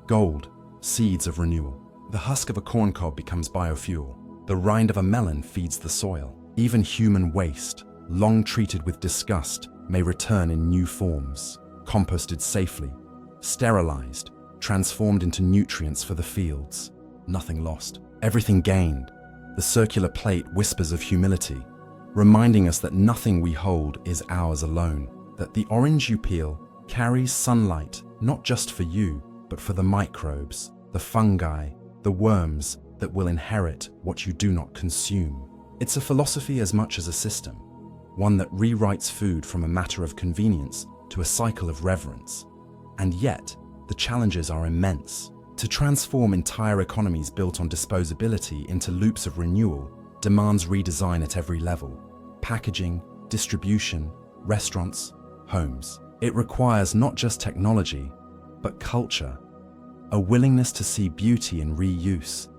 Gold, seeds of renewal. The husk of a corn cob becomes biofuel. The rind of a melon feeds the soil. Even human waste, long treated with disgust, may return in new forms, composted safely, sterilized, transformed into nutrients for the fields. Nothing lost, everything gained. The circular plate whispers of humility, reminding us that nothing we hold is ours alone, that the orange you peel carries sunlight not just for you, but for the microbes, the fungi, the worms that will inherit what you do not consume. It's a philosophy as much as a system, one that rewrites food from a matter of convenience to a cycle of reverence. And yet, the challenges are immense. To transform entire economies built on disposability into loops of renewal demands redesign at every level: packaging, distribution, restaurants, homes. It requires not just technology, but culture, a willingness to see beauty in reuse,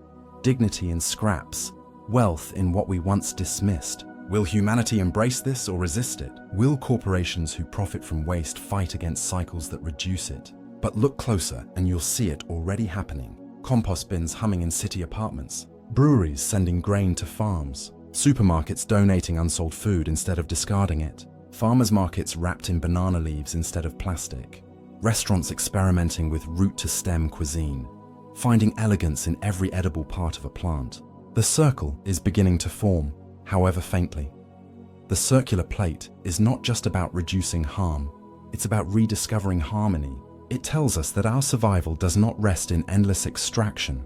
dignity in scraps, wealth in what we once dismissed. Will humanity embrace this or resist it? Will corporations who profit from waste fight against cycles that reduce it? But look closer and you'll see it already happening. Compost bins humming in city apartments, breweries sending grain to farms, supermarkets donating unsold food instead of discarding it, farmers markets wrapped in banana leaves instead of plastic, restaurants experimenting with root-to-stem cuisine, finding elegance in every edible part of a plant. The circle is beginning to form, however faintly. The circular plate is not just about reducing harm, it's about rediscovering harmony. It tells us that our survival does not rest in endless extraction,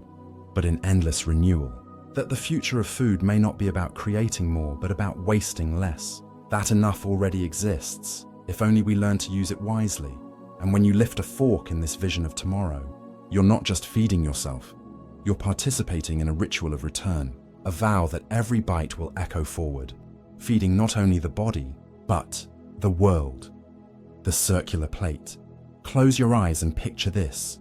but in endless renewal. That the future of food may not be about creating more, but about wasting less. That enough already exists, if only we learn to use it wisely. And when you lift a fork in this vision of tomorrow, you're not just feeding yourself, you're participating in a ritual of return, a vow that every bite will echo forward, feeding not only the body, but the world. The circular plate. Close your eyes and picture this.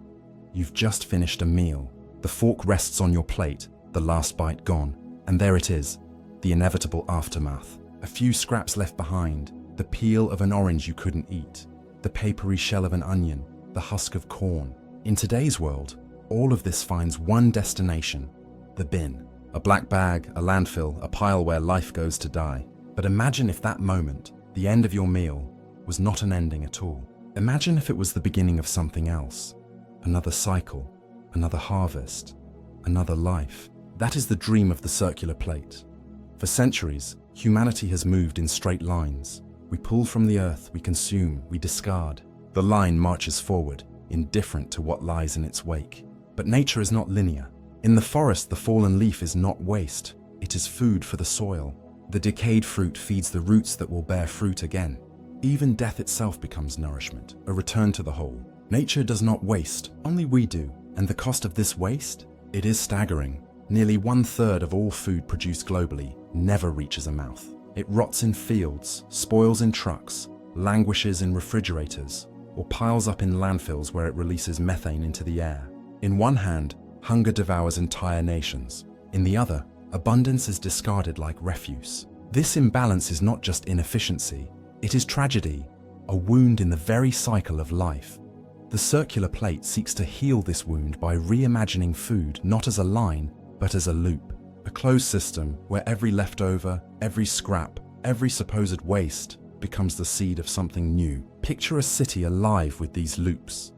You've just finished a meal. The fork rests on your plate, the last bite gone. And there it is, the inevitable aftermath. A few scraps left behind, the peel of an orange you couldn't eat, the papery shell of an onion, the husk of corn. In today's world, all of this finds one destination, the bin. A black bag, a landfill, a pile where life goes to die. But imagine if that moment, the end of your meal, was not an ending at all. Imagine if it was the beginning of something else. Another cycle, another harvest, another life. That is the dream of the circular plate. For centuries, humanity has moved in straight lines. We pull from the earth, we consume, we discard. The line marches forward, indifferent to what lies in its wake. But nature is not linear. In the forest, the fallen leaf is not waste. It is food for the soil. The decayed fruit feeds the roots that will bear fruit again. Even death itself becomes nourishment, a return to the whole. Nature does not waste, only we do. And the cost of this waste? It is staggering. Nearly 1/3 of all food produced globally never reaches a mouth. It rots in fields, spoils in trucks, languishes in refrigerators, or piles up in landfills where it releases methane into the air. In one hand, hunger devours entire nations. In the other, abundance is discarded like refuse. This imbalance is not just inefficiency, it is tragedy, a wound in the very cycle of life. The circular plate seeks to heal this wound by reimagining food not as a line, but as a loop. A closed system where every leftover, every scrap, every supposed waste becomes the seed of something new. Picture a city alive with these loops.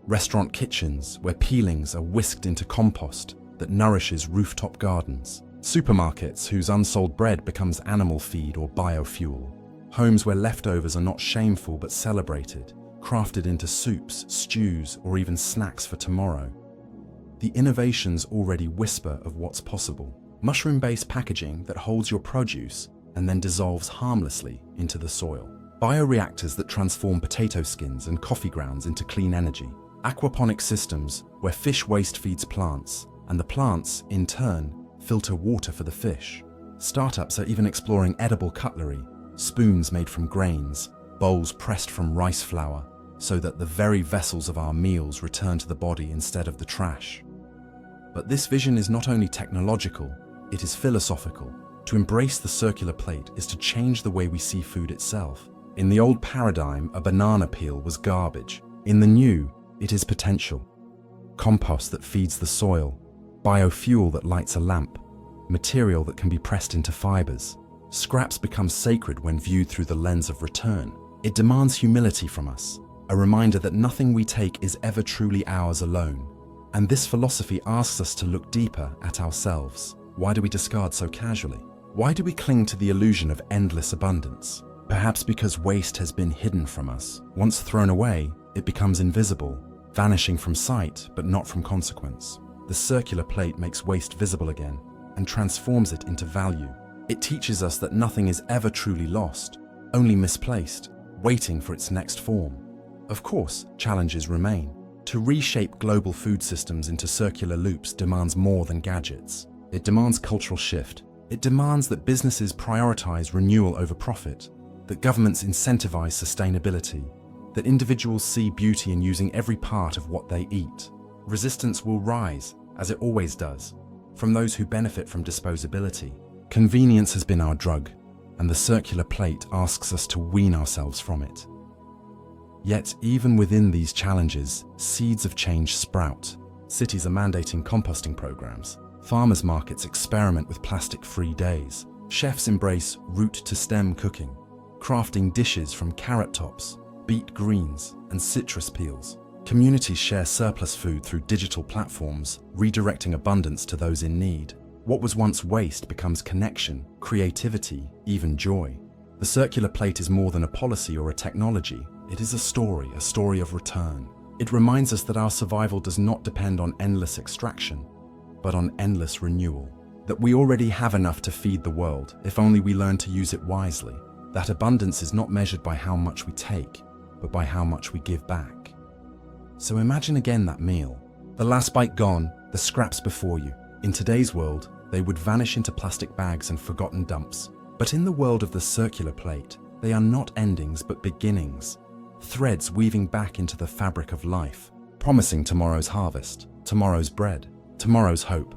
Restaurant kitchens where peelings are whisked into compost that nourishes rooftop gardens. Supermarkets whose unsold bread becomes animal feed or biofuel. Homes where leftovers are not shameful but celebrated. crafted into soups, stews, or even snacks for tomorrow. The innovations already whisper of what's possible. Mushroom-based packaging that holds your produce and then dissolves harmlessly into the soil. Bioreactors that transform potato skins and coffee grounds into clean energy. Aquaponic systems where fish waste feeds plants, and the plants, in turn, filter water for the fish. Startups are even exploring edible cutlery, spoons made from grains, bowls pressed from rice flour, so that the very vessels of our meals return to the body instead of the trash. But this vision is not only technological, it is philosophical. To embrace the circular plate is to change the way we see food itself. In the old paradigm, a banana peel was garbage. In the new, it is potential. Compost that feeds the soil, biofuel that lights a lamp, material that can be pressed into fibers. Scraps become sacred when viewed through the lens of return. It demands humility from us, a reminder that nothing we take is ever truly ours alone. And this philosophy asks us to look deeper at ourselves. Why do we discard so casually? Why do we cling to the illusion of endless abundance? Perhaps because waste has been hidden from us. Once thrown away, it becomes invisible, vanishing from sight but not from consequence. The circular plate makes waste visible again and transforms it into value. It teaches us that nothing is ever truly lost, only misplaced, waiting for its next form. Of course, challenges remain. To reshape global food systems into circular loops demands more than gadgets. It demands cultural shift. It demands that businesses prioritize renewal over profit, that governments incentivize sustainability, that individuals see beauty in using every part of what they eat. Resistance will rise, as it always does, from those who benefit from disposability. Convenience has been our drug, and the circular plate asks us to wean ourselves from it. Yet, even within these challenges, seeds of change sprout. Cities are mandating composting programs. Farmers markets experiment with plastic-free days. Chefs embrace root-to-stem cooking, crafting dishes from carrot tops, beet greens, and citrus peels. Communities share surplus food through digital platforms, redirecting abundance to those in need. What was once waste becomes connection, creativity, even joy. The circular plate is more than a policy or a technology. It is a story of return. It reminds us that our survival does not depend on endless extraction, but on endless renewal. That we already have enough to feed the world, if only we learn to use it wisely. That abundance is not measured by how much we take, but by how much we give back. So imagine again that meal. The last bite gone, the scraps before you. In today's world, they would vanish into plastic bags and forgotten dumps. But in the world of the circular plate, they are not endings but beginnings. Threads weaving back into the fabric of life, promising tomorrow's harvest, tomorrow's bread, tomorrow's hope.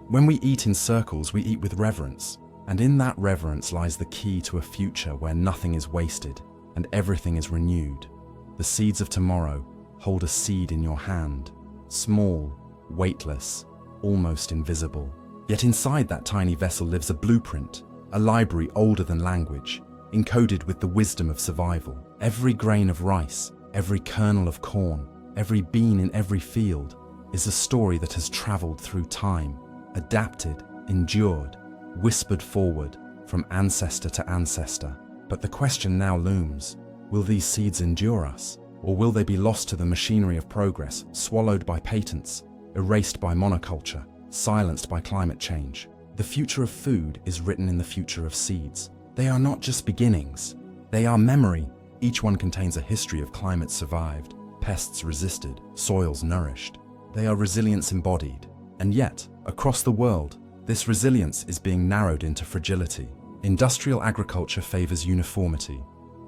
When we eat in circles, we eat with reverence, and in that reverence lies the key to a future where nothing is wasted and everything is renewed. The seeds of tomorrow hold a seed in your hand, small, weightless, almost invisible. Yet inside that tiny vessel lives a blueprint, a library older than language, encoded with the wisdom of survival. Every grain of rice, every kernel of corn, every bean in every field is a story that has traveled through time, adapted, endured, whispered forward from ancestor to ancestor. But the question now looms, will these seeds endure us? Or will they be lost to the machinery of progress, swallowed by patents, erased by monoculture, silenced by climate change? The future of food is written in the future of seeds. They are not just beginnings, they are memory. Each one contains a history of climates survived, pests resisted, soils nourished. They are resilience embodied. And yet, across the world, this resilience is being narrowed into fragility. Industrial agriculture favors uniformity.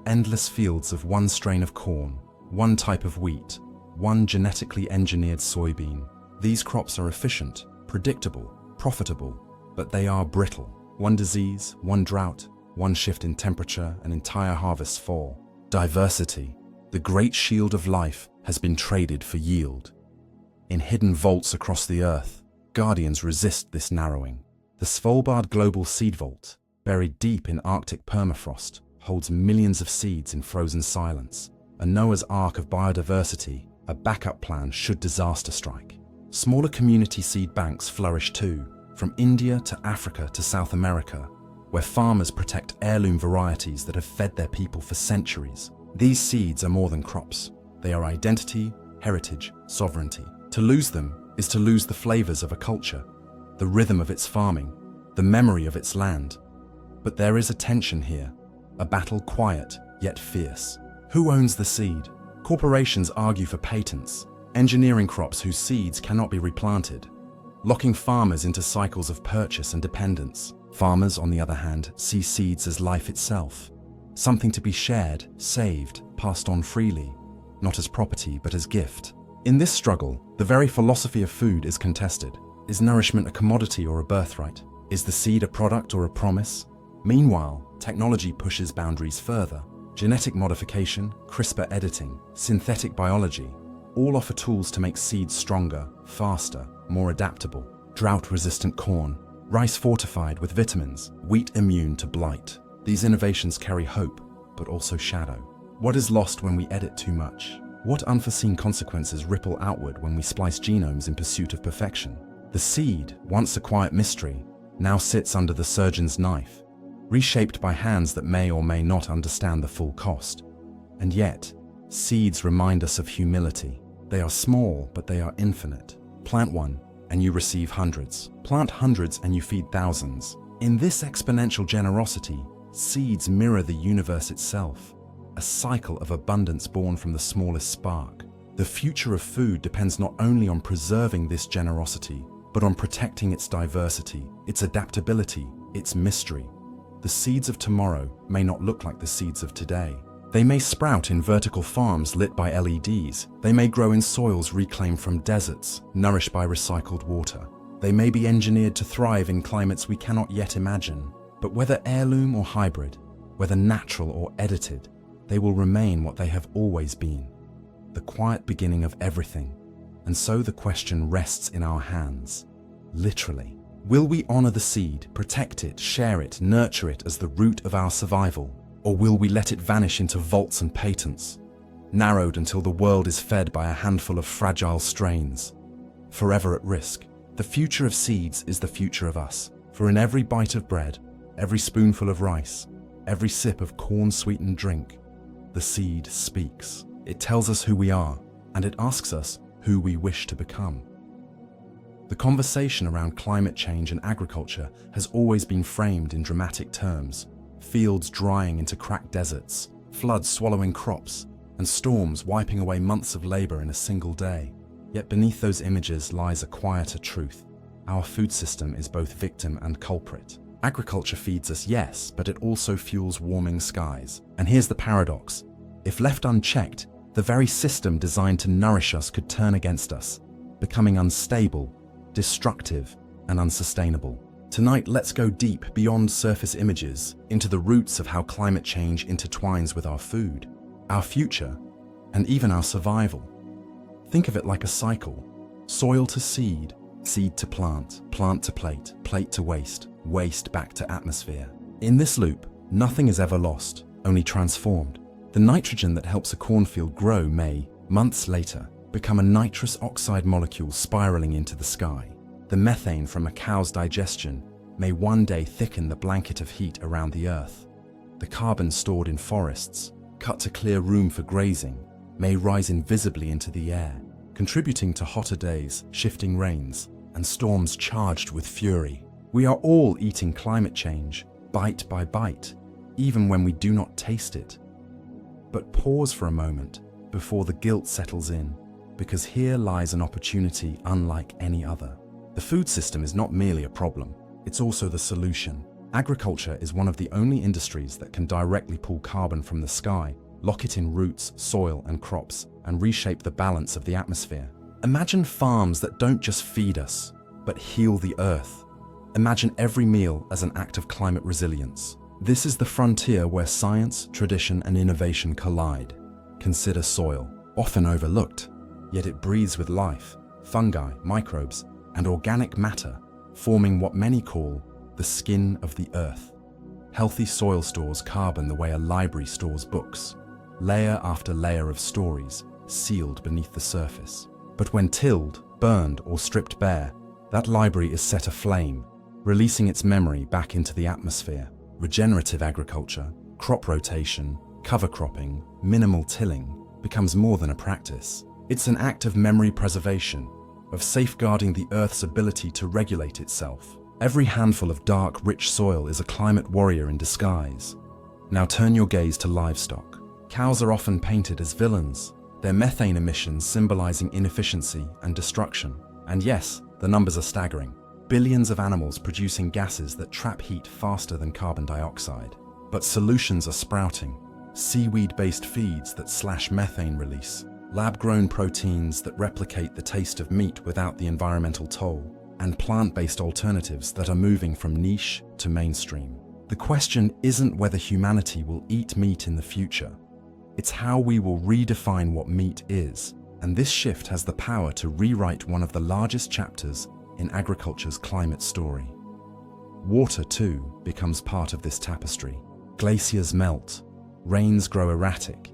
Endless fields of one strain of corn, one type of wheat, one genetically engineered soybean. These crops are efficient, predictable, profitable, but they are brittle. One disease, one drought, one shift in temperature, and entire harvests fall. Diversity, the great shield of life, has been traded for yield. In hidden vaults across the earth, guardians resist this narrowing. The Svalbard Global Seed Vault, buried deep in Arctic permafrost, holds millions of seeds in frozen silence. A Noah's Ark of biodiversity, a backup plan should disaster strike. Smaller community seed banks flourish too, from India to Africa to South America, where farmers protect heirloom varieties that have fed their people for centuries. These seeds are more than crops. They are identity, heritage, sovereignty. To lose them is to lose the flavors of a culture, the rhythm of its farming, the memory of its land. But there is a tension here, a battle quiet yet fierce. Who owns the seed? Corporations argue for patents, engineering crops whose seeds cannot be replanted, locking farmers into cycles of purchase and dependence. Farmers, on the other hand, see seeds as life itself, something to be shared, saved, passed on freely, not as property but as gift. In this struggle, the very philosophy of food is contested. Is nourishment a commodity or a birthright? Is the seed a product or a promise? Meanwhile, technology pushes boundaries further. Genetic modification, CRISPR editing, synthetic biology, all offer tools to make seeds stronger, faster, more adaptable. Drought-resistant corn, rice fortified with vitamins, wheat immune to blight. These innovations carry hope, but also shadow. What is lost when we edit too much? What unforeseen consequences ripple outward when we splice genomes in pursuit of perfection? The seed, once a quiet mystery, now sits under the surgeon's knife, reshaped by hands that may or may not understand the full cost. And yet, seeds remind us of humility. They are small, but they are infinite. Plant one, and you receive hundreds. Plant hundreds, and you feed thousands. In this exponential generosity, seeds mirror the universe itself, a cycle of abundance born from the smallest spark. The future of food depends not only on preserving this generosity, but on protecting its diversity, its adaptability, its mystery. The seeds of tomorrow may not look like the seeds of today. They may sprout in vertical farms lit by LEDs. They may grow in soils reclaimed from deserts, nourished by recycled water. They may be engineered to thrive in climates we cannot yet imagine. But whether heirloom or hybrid, whether natural or edited, they will remain what they have always been, the quiet beginning of everything. And so the question rests in our hands, literally. Will we honor the seed, protect it, share it, nurture it as the root of our survival? Or will we let it vanish into vaults and patents, narrowed until the world is fed by a handful of fragile strains, forever at risk? The future of seeds is the future of us, for in every bite of bread, every spoonful of rice, every sip of corn-sweetened drink, the seed speaks. It tells us who we are, and it asks us who we wish to become. The conversation around climate change and agriculture has always been framed in dramatic terms. Fields drying into cracked deserts, floods swallowing crops, and storms wiping away months of labor in a single day. Yet beneath those images lies a quieter truth. Our food system is both victim and culprit. Agriculture feeds us, yes, but it also fuels warming skies. And here's the paradox. If left unchecked, the very system designed to nourish us could turn against us, becoming unstable, destructive, and unsustainable. Tonight, let's go deep beyond surface images into the roots of how climate change intertwines with our food, our future, and even our survival. Think of it like a cycle: soil to seed, seed to plant, plant to plate, plate to waste, waste back to atmosphere. In this loop, nothing is ever lost, only transformed. The nitrogen that helps a cornfield grow may, months later, become a nitrous oxide molecule spiraling into the sky. The methane from a cow's digestion may one day thicken the blanket of heat around the earth. The carbon stored in forests, cut to clear room for grazing, may rise invisibly into the air, contributing to hotter days, shifting rains, and storms charged with fury. We are all eating climate change, bite by bite, even when we do not taste it. But pause for a moment before the guilt settles in, because here lies an opportunity unlike any other. The food system is not merely a problem, it's also the solution. Agriculture is one of the only industries that can directly pull carbon from the sky, lock it in roots, soil, and crops, and reshape the balance of the atmosphere. Imagine farms that don't just feed us, but heal the earth. Imagine every meal as an act of climate resilience. This is the frontier where science, tradition, and innovation collide. Consider soil, often overlooked, yet it breathes with life, fungi, microbes, and organic matter, forming what many call the skin of the earth. Healthy soil stores carbon the way a library stores books, layer after layer of stories, sealed beneath the surface. But when tilled, burned, or stripped bare, that library is set aflame, releasing its memory back into the atmosphere. Regenerative agriculture, crop rotation, cover cropping, minimal tilling, becomes more than a practice. It's an act of memory preservation, of safeguarding the Earth's ability to regulate itself. Every handful of dark, rich soil is a climate warrior in disguise. Now turn your gaze to livestock. Cows are often painted as villains, their methane emissions symbolizing inefficiency and destruction. And yes, the numbers are staggering. Billions of animals producing gases that trap heat faster than carbon dioxide. But solutions are sprouting. Seaweed-based feeds that slash methane release, lab-grown proteins that replicate the taste of meat without the environmental toll, and plant-based alternatives that are moving from niche to mainstream. The question isn't whether humanity will eat meat in the future. It's how we will redefine what meat is, and this shift has the power to rewrite one of the largest chapters in agriculture's climate story. Water, too, becomes part of this tapestry. Glaciers melt, rains grow erratic,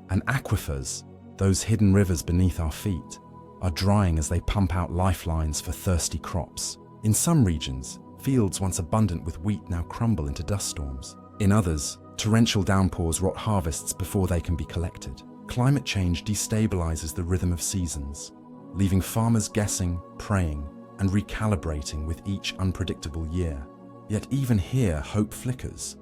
and aquifers, those hidden rivers beneath our feet, are drying as they pump out lifelines for thirsty crops. In some regions, fields once abundant with wheat now crumble into dust storms. In others, torrential downpours rot harvests before they can be collected. Climate change destabilizes the rhythm of seasons, leaving farmers guessing, praying, and recalibrating with each unpredictable year. Yet even here, hope flickers.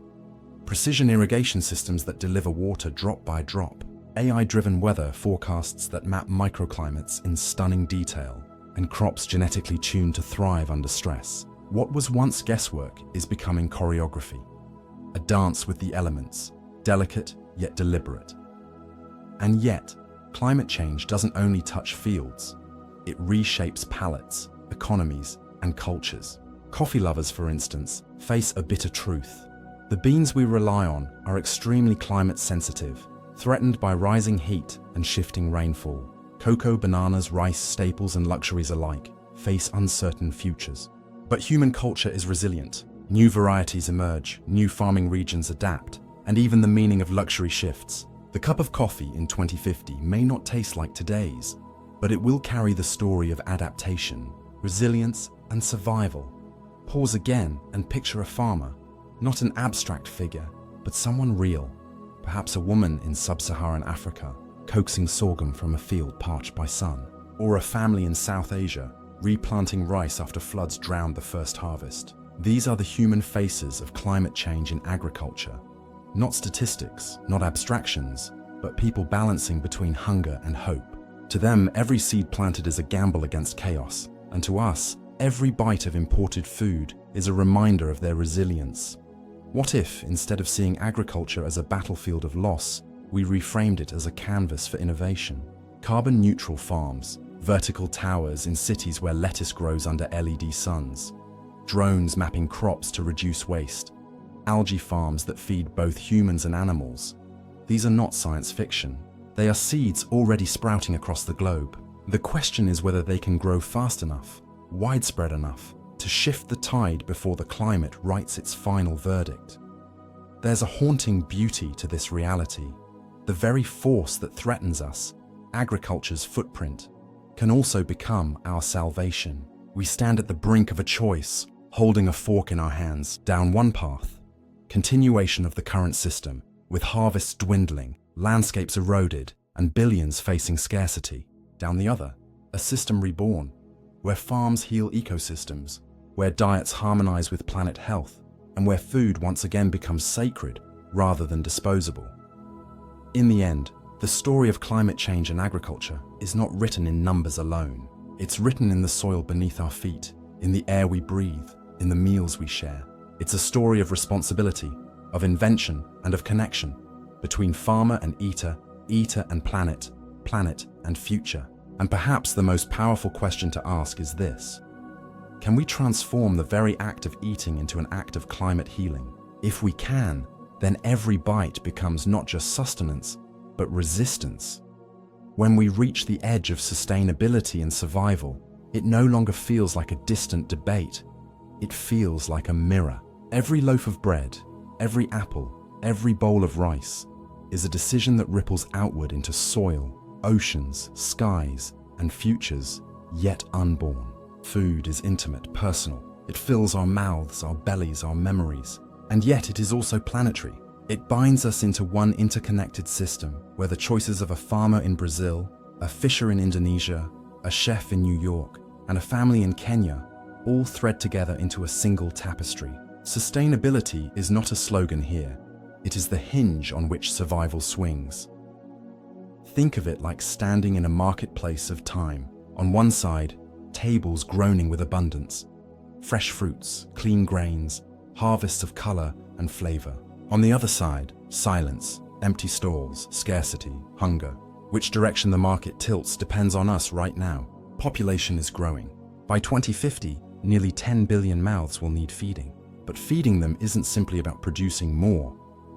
Precision irrigation systems that deliver water drop by drop, AI-driven weather forecasts that map microclimates in stunning detail, and crops genetically tuned to thrive under stress. What was once guesswork is becoming choreography, a dance with the elements, delicate yet deliberate. And yet, climate change doesn't only touch fields, it reshapes palates, economies, and cultures. Coffee lovers, for instance, face a bitter truth. The beans we rely on are extremely climate sensitive, threatened by rising heat and shifting rainfall. Cocoa, bananas, rice, staples, and luxuries alike face uncertain futures. But human culture is resilient. New varieties emerge, new farming regions adapt, and even the meaning of luxury shifts. The cup of coffee in 2050 may not taste like today's, but it will carry the story of adaptation, resilience, and survival. Pause again and picture a farmer, not an abstract figure, but someone real. Perhaps a woman in sub-Saharan Africa, coaxing sorghum from a field parched by sun, or a family in South Asia, replanting rice after floods drowned the first harvest. These are the human faces of climate change in agriculture. Not statistics, not abstractions, but people balancing between hunger and hope. To them, every seed planted is a gamble against chaos, and to us, every bite of imported food is a reminder of their resilience. What if, instead of seeing agriculture as a battlefield of loss, we reframed it as a canvas for innovation? Carbon-neutral farms, vertical towers in cities where lettuce grows under LED suns, drones mapping crops to reduce waste, algae farms that feed both humans and animals. These are not science fiction. They are seeds already sprouting across the globe. The question is whether they can grow fast enough, widespread enough, to shift the tide before the climate writes its final verdict. There's a haunting beauty to this reality. The very force that threatens us, agriculture's footprint, can also become our salvation. We stand at the brink of a choice, holding a fork in our hands, down one path, continuation of the current system, with harvests dwindling, landscapes eroded, and billions facing scarcity. Down the other, a system reborn, where farms heal ecosystems, where diets harmonize with planet health, and where food once again becomes sacred rather than disposable. In the end, the story of climate change and agriculture is not written in numbers alone. It's written in the soil beneath our feet, in the air we breathe, in the meals we share. It's a story of responsibility, of invention, and of connection between farmer and eater, eater and planet, planet and future. And perhaps the most powerful question to ask is this: can we transform the very act of eating into an act of climate healing? If we can, then every bite becomes not just sustenance, but resistance. When we reach the edge of sustainability and survival, it no longer feels like a distant debate. It feels like a mirror. Every loaf of bread, every apple, every bowl of rice is a decision that ripples outward into soil, oceans, skies, and futures yet unborn. Food is intimate, personal. It fills our mouths, our bellies, our memories. And yet it is also planetary. It binds us into one interconnected system where the choices of a farmer in Brazil, a fisher in Indonesia, a chef in New York, and a family in Kenya all thread together into a single tapestry. Sustainability is not a slogan here. It is the hinge on which survival swings. Think of it like standing in a marketplace of time. On one side, tables groaning with abundance, fresh fruits, clean grains, harvests of color and flavor. On the other side, silence, empty stalls, scarcity, hunger. Which direction the market tilts depends on us right now. Population is growing. By 2050, nearly 10 billion mouths will need feeding. But feeding them isn't simply about producing more.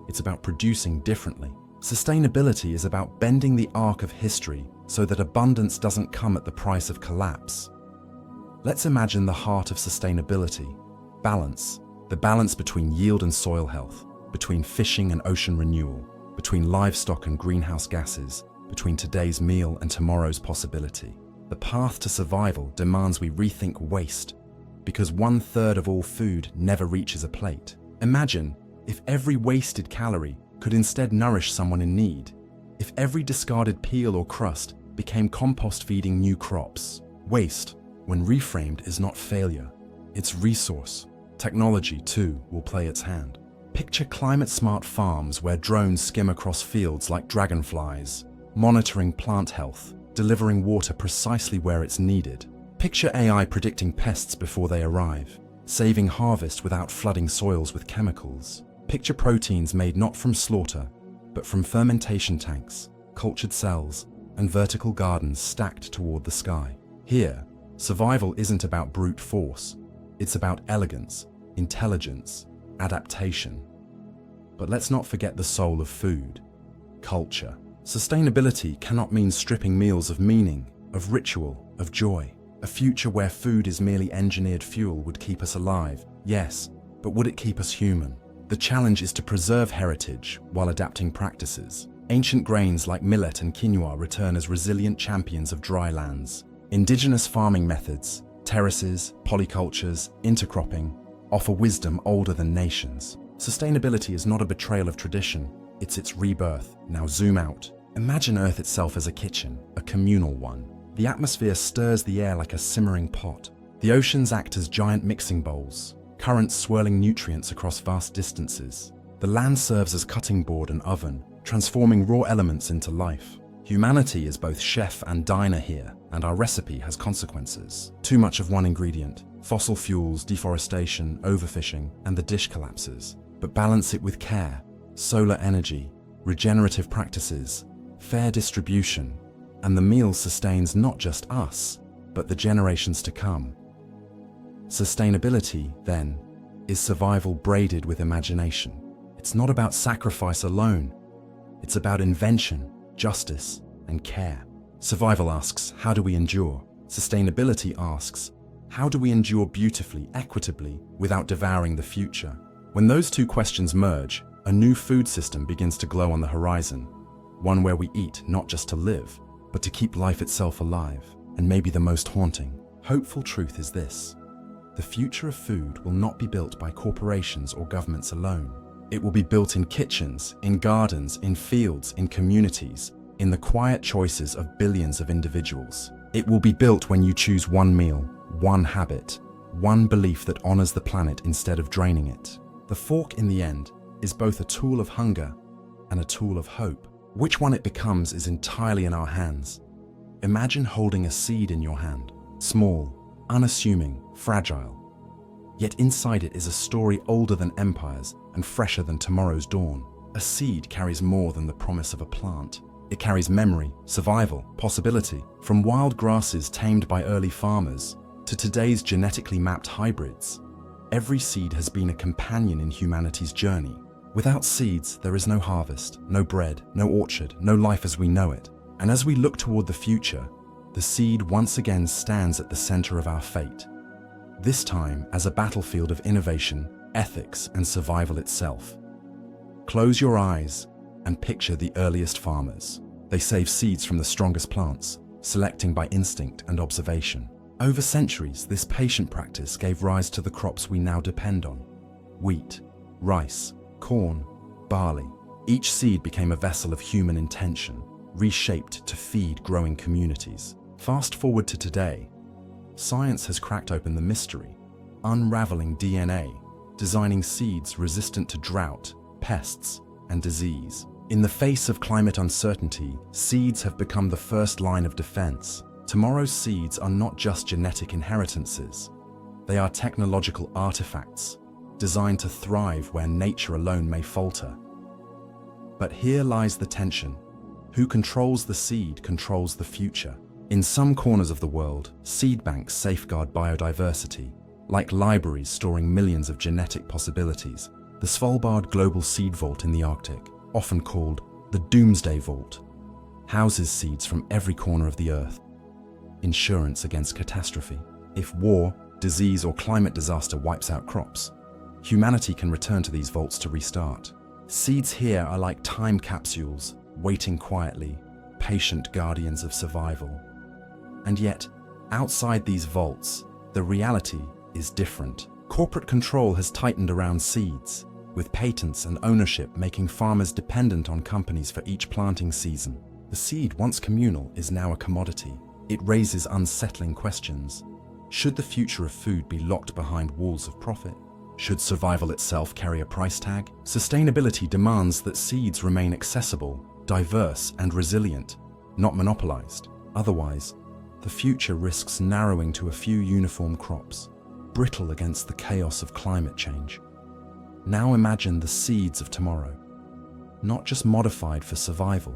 It's about producing differently. Sustainability is about bending the arc of history so that abundance doesn't come at the price of collapse. Let's imagine the heart of sustainability. Balance. The balance between yield and soil health, between fishing and ocean renewal, between livestock and greenhouse gases, between today's meal and tomorrow's possibility. The path to survival demands we rethink waste, because 1/3 of all food never reaches a plate. Imagine if every wasted calorie could instead nourish someone in need. If every discarded peel or crust became compost feeding new crops. Waste, when reframed, is not failure, it's resource. Technology, too, will play its hand. Picture climate-smart farms where drones skim across fields like dragonflies, monitoring plant health, delivering water precisely where it's needed. Picture AI predicting pests before they arrive, saving harvest without flooding soils with chemicals. Picture proteins made not from slaughter, but from fermentation tanks, cultured cells, and vertical gardens stacked toward the sky. Here, survival isn't about brute force, it's about elegance, intelligence, adaptation. But let's not forget the soul of food, culture. Sustainability cannot mean stripping meals of meaning, of ritual, of joy. A future where food is merely engineered fuel would keep us alive, yes, but would it keep us human? The challenge is to preserve heritage while adapting practices. Ancient grains like millet and quinoa return as resilient champions of dry lands. Indigenous farming methods, terraces, polycultures, intercropping, offer wisdom older than nations. Sustainability is not a betrayal of tradition, it's its rebirth. Now zoom out. Imagine Earth itself as a kitchen, a communal one. The atmosphere stirs the air like a simmering pot. The oceans act as giant mixing bowls, currents swirling nutrients across vast distances. The land serves as cutting board and oven, transforming raw elements into life. Humanity is both chef and diner here, and our recipe has consequences. Too much of one ingredient, fossil fuels, deforestation, overfishing, and the dish collapses. But balance it with care, solar energy, regenerative practices, fair distribution, and the meal sustains not just us, but the generations to come. Sustainability, then, is survival braided with imagination. It's not about sacrifice alone. It's about invention, justice, and care. Survival asks, how do we endure? Sustainability asks, how do we endure beautifully, equitably, without devouring the future? When those two questions merge, a new food system begins to glow on the horizon. One where we eat not just to live, but to keep life itself alive. And maybe the most haunting, hopeful truth is this: the future of food will not be built by corporations or governments alone. It will be built in kitchens, in gardens, in fields, in communities, in the quiet choices of billions of individuals. It will be built when you choose one meal, one habit, one belief that honors the planet instead of draining it. The fork, in the end, is both a tool of hunger and a tool of hope. Which one it becomes is entirely in our hands. Imagine holding a seed in your hand, small, unassuming, fragile. Yet inside it is a story older than empires and fresher than tomorrow's dawn. A seed carries more than the promise of a plant. It carries memory, survival, possibility. From wild grasses tamed by early farmers to today's genetically mapped hybrids, every seed has been a companion in humanity's journey. Without seeds, there is no harvest, no bread, no orchard, no life as we know it. And as we look toward the future, the seed once again stands at the center of our fate. This time as a battlefield of innovation, ethics, and survival itself. Close your eyes and picture the earliest farmers. They save seeds from the strongest plants, selecting by instinct and observation. Over centuries, this patient practice gave rise to the crops we now depend on: wheat, rice, corn, barley. Each seed became a vessel of human intention, reshaped to feed growing communities. Fast forward to today. Science has cracked open the mystery, unraveling DNA, designing seeds resistant to drought, pests, and disease. In the face of climate uncertainty, seeds have become the first line of defense. Tomorrow's seeds are not just genetic inheritances. They are technological artifacts, designed to thrive where nature alone may falter. But here lies the tension. Who controls the seed controls the future. In some corners of the world, seed banks safeguard biodiversity, like libraries storing millions of genetic possibilities. The Svalbard Global Seed Vault in the Arctic, often called the Doomsday Vault, houses seeds from every corner of the Earth. Insurance against catastrophe. If war, disease, or climate disaster wipes out crops, humanity can return to these vaults to restart. Seeds here are like time capsules, waiting quietly, patient guardians of survival. And yet, outside these vaults, the reality is different. Corporate control has tightened around seeds, with patents and ownership making farmers dependent on companies for each planting season. The seed, once communal, is now a commodity. It raises unsettling questions. Should the future of food be locked behind walls of profit? Should survival itself carry a price tag? Sustainability demands that seeds remain accessible, diverse, and resilient, not monopolized. Otherwise, the future risks narrowing to a few uniform crops, brittle against the chaos of climate change. Now imagine the seeds of tomorrow, not just modified for survival,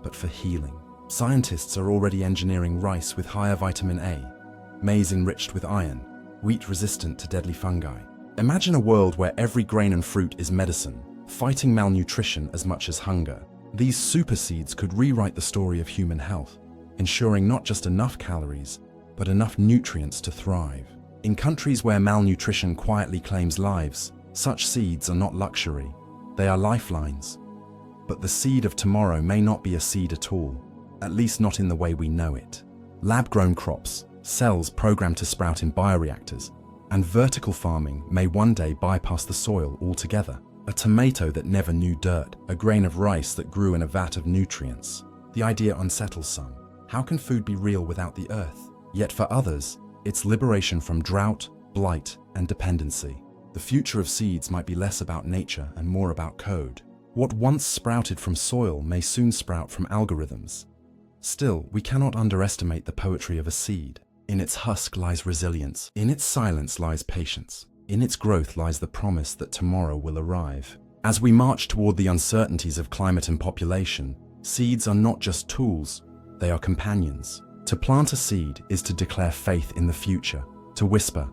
but for healing. Scientists are already engineering rice with higher vitamin A, maize enriched with iron, wheat resistant to deadly fungi. Imagine a world where every grain and fruit is medicine, fighting malnutrition as much as hunger. These super seeds could rewrite the story of human health, ensuring not just enough calories, but enough nutrients to thrive. In countries where malnutrition quietly claims lives, such seeds are not luxury, they are lifelines. But the seed of tomorrow may not be a seed at all, at least not in the way we know it. Lab-grown crops, cells programmed to sprout in bioreactors, and vertical farming may one day bypass the soil altogether. A tomato that never knew dirt, a grain of rice that grew in a vat of nutrients. The idea unsettles some. How can food be real without the earth? Yet for others, it's liberation from drought, blight, and dependency. The future of seeds might be less about nature and more about code. What once sprouted from soil may soon sprout from algorithms. Still, we cannot underestimate the poetry of a seed. In its husk lies resilience. In its silence lies patience. In its growth lies the promise that tomorrow will arrive. As we march toward the uncertainties of climate and population, seeds are not just tools, they are companions. To plant a seed is to declare faith in the future, to whisper,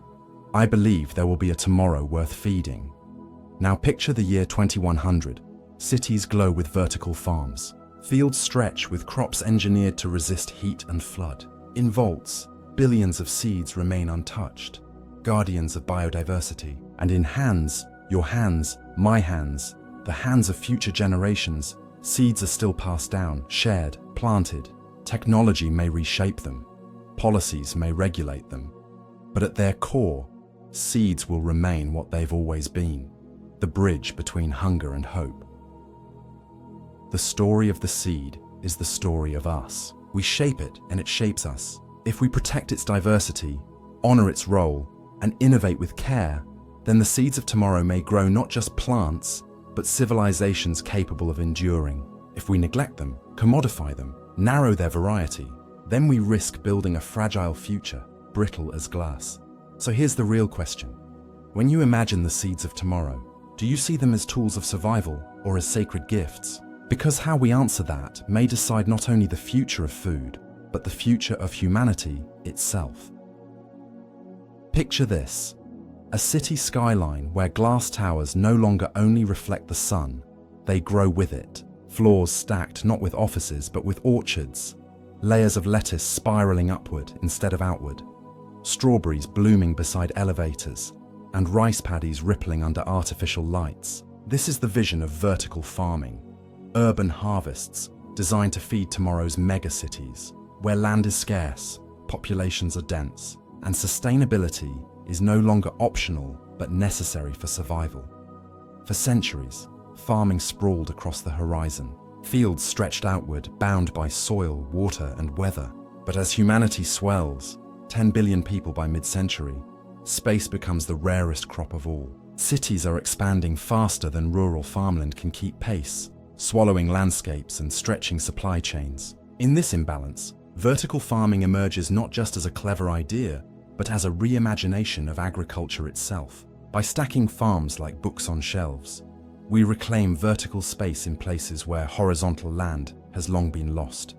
"I believe there will be a tomorrow worth feeding." Now picture the year 2100. Cities glow with vertical farms. Fields stretch with crops engineered to resist heat and flood. In vaults, billions of seeds remain untouched, guardians of biodiversity. And in hands, your hands, my hands, the hands of future generations, seeds are still passed down, shared, planted. Technology may reshape them, policies may regulate them, but at their core, seeds will remain what they've always been, the bridge between hunger and hope. The story of the seed is the story of us. We shape it and it shapes us. If we protect its diversity, honor its role, and innovate with care, then the seeds of tomorrow may grow not just plants, but civilizations capable of enduring. If we neglect them, commodify them, narrow their variety, then we risk building a fragile future, brittle as glass. So here's the real question. When you imagine the seeds of tomorrow, do you see them as tools of survival or as sacred gifts? Because how we answer that may decide not only the future of food, but the future of humanity itself. Picture this, a city skyline where glass towers no longer only reflect the sun, they grow with it. Floors stacked not with offices but with orchards, layers of lettuce spiraling upward instead of outward, strawberries blooming beside elevators, and rice paddies rippling under artificial lights. This is the vision of vertical farming, urban harvests designed to feed tomorrow's megacities, where land is scarce, populations are dense, and sustainability is no longer optional but necessary for survival. For centuries, farming sprawled across the horizon. Fields stretched outward, bound by soil, water, and weather. But as humanity swells, 10 billion people by mid-century, space becomes the rarest crop of all. Cities are expanding faster than rural farmland can keep pace, swallowing landscapes and stretching supply chains. In this imbalance, vertical farming emerges not just as a clever idea, but as a reimagination of agriculture itself. By stacking farms like books on shelves, we reclaim vertical space in places where horizontal land has long been lost.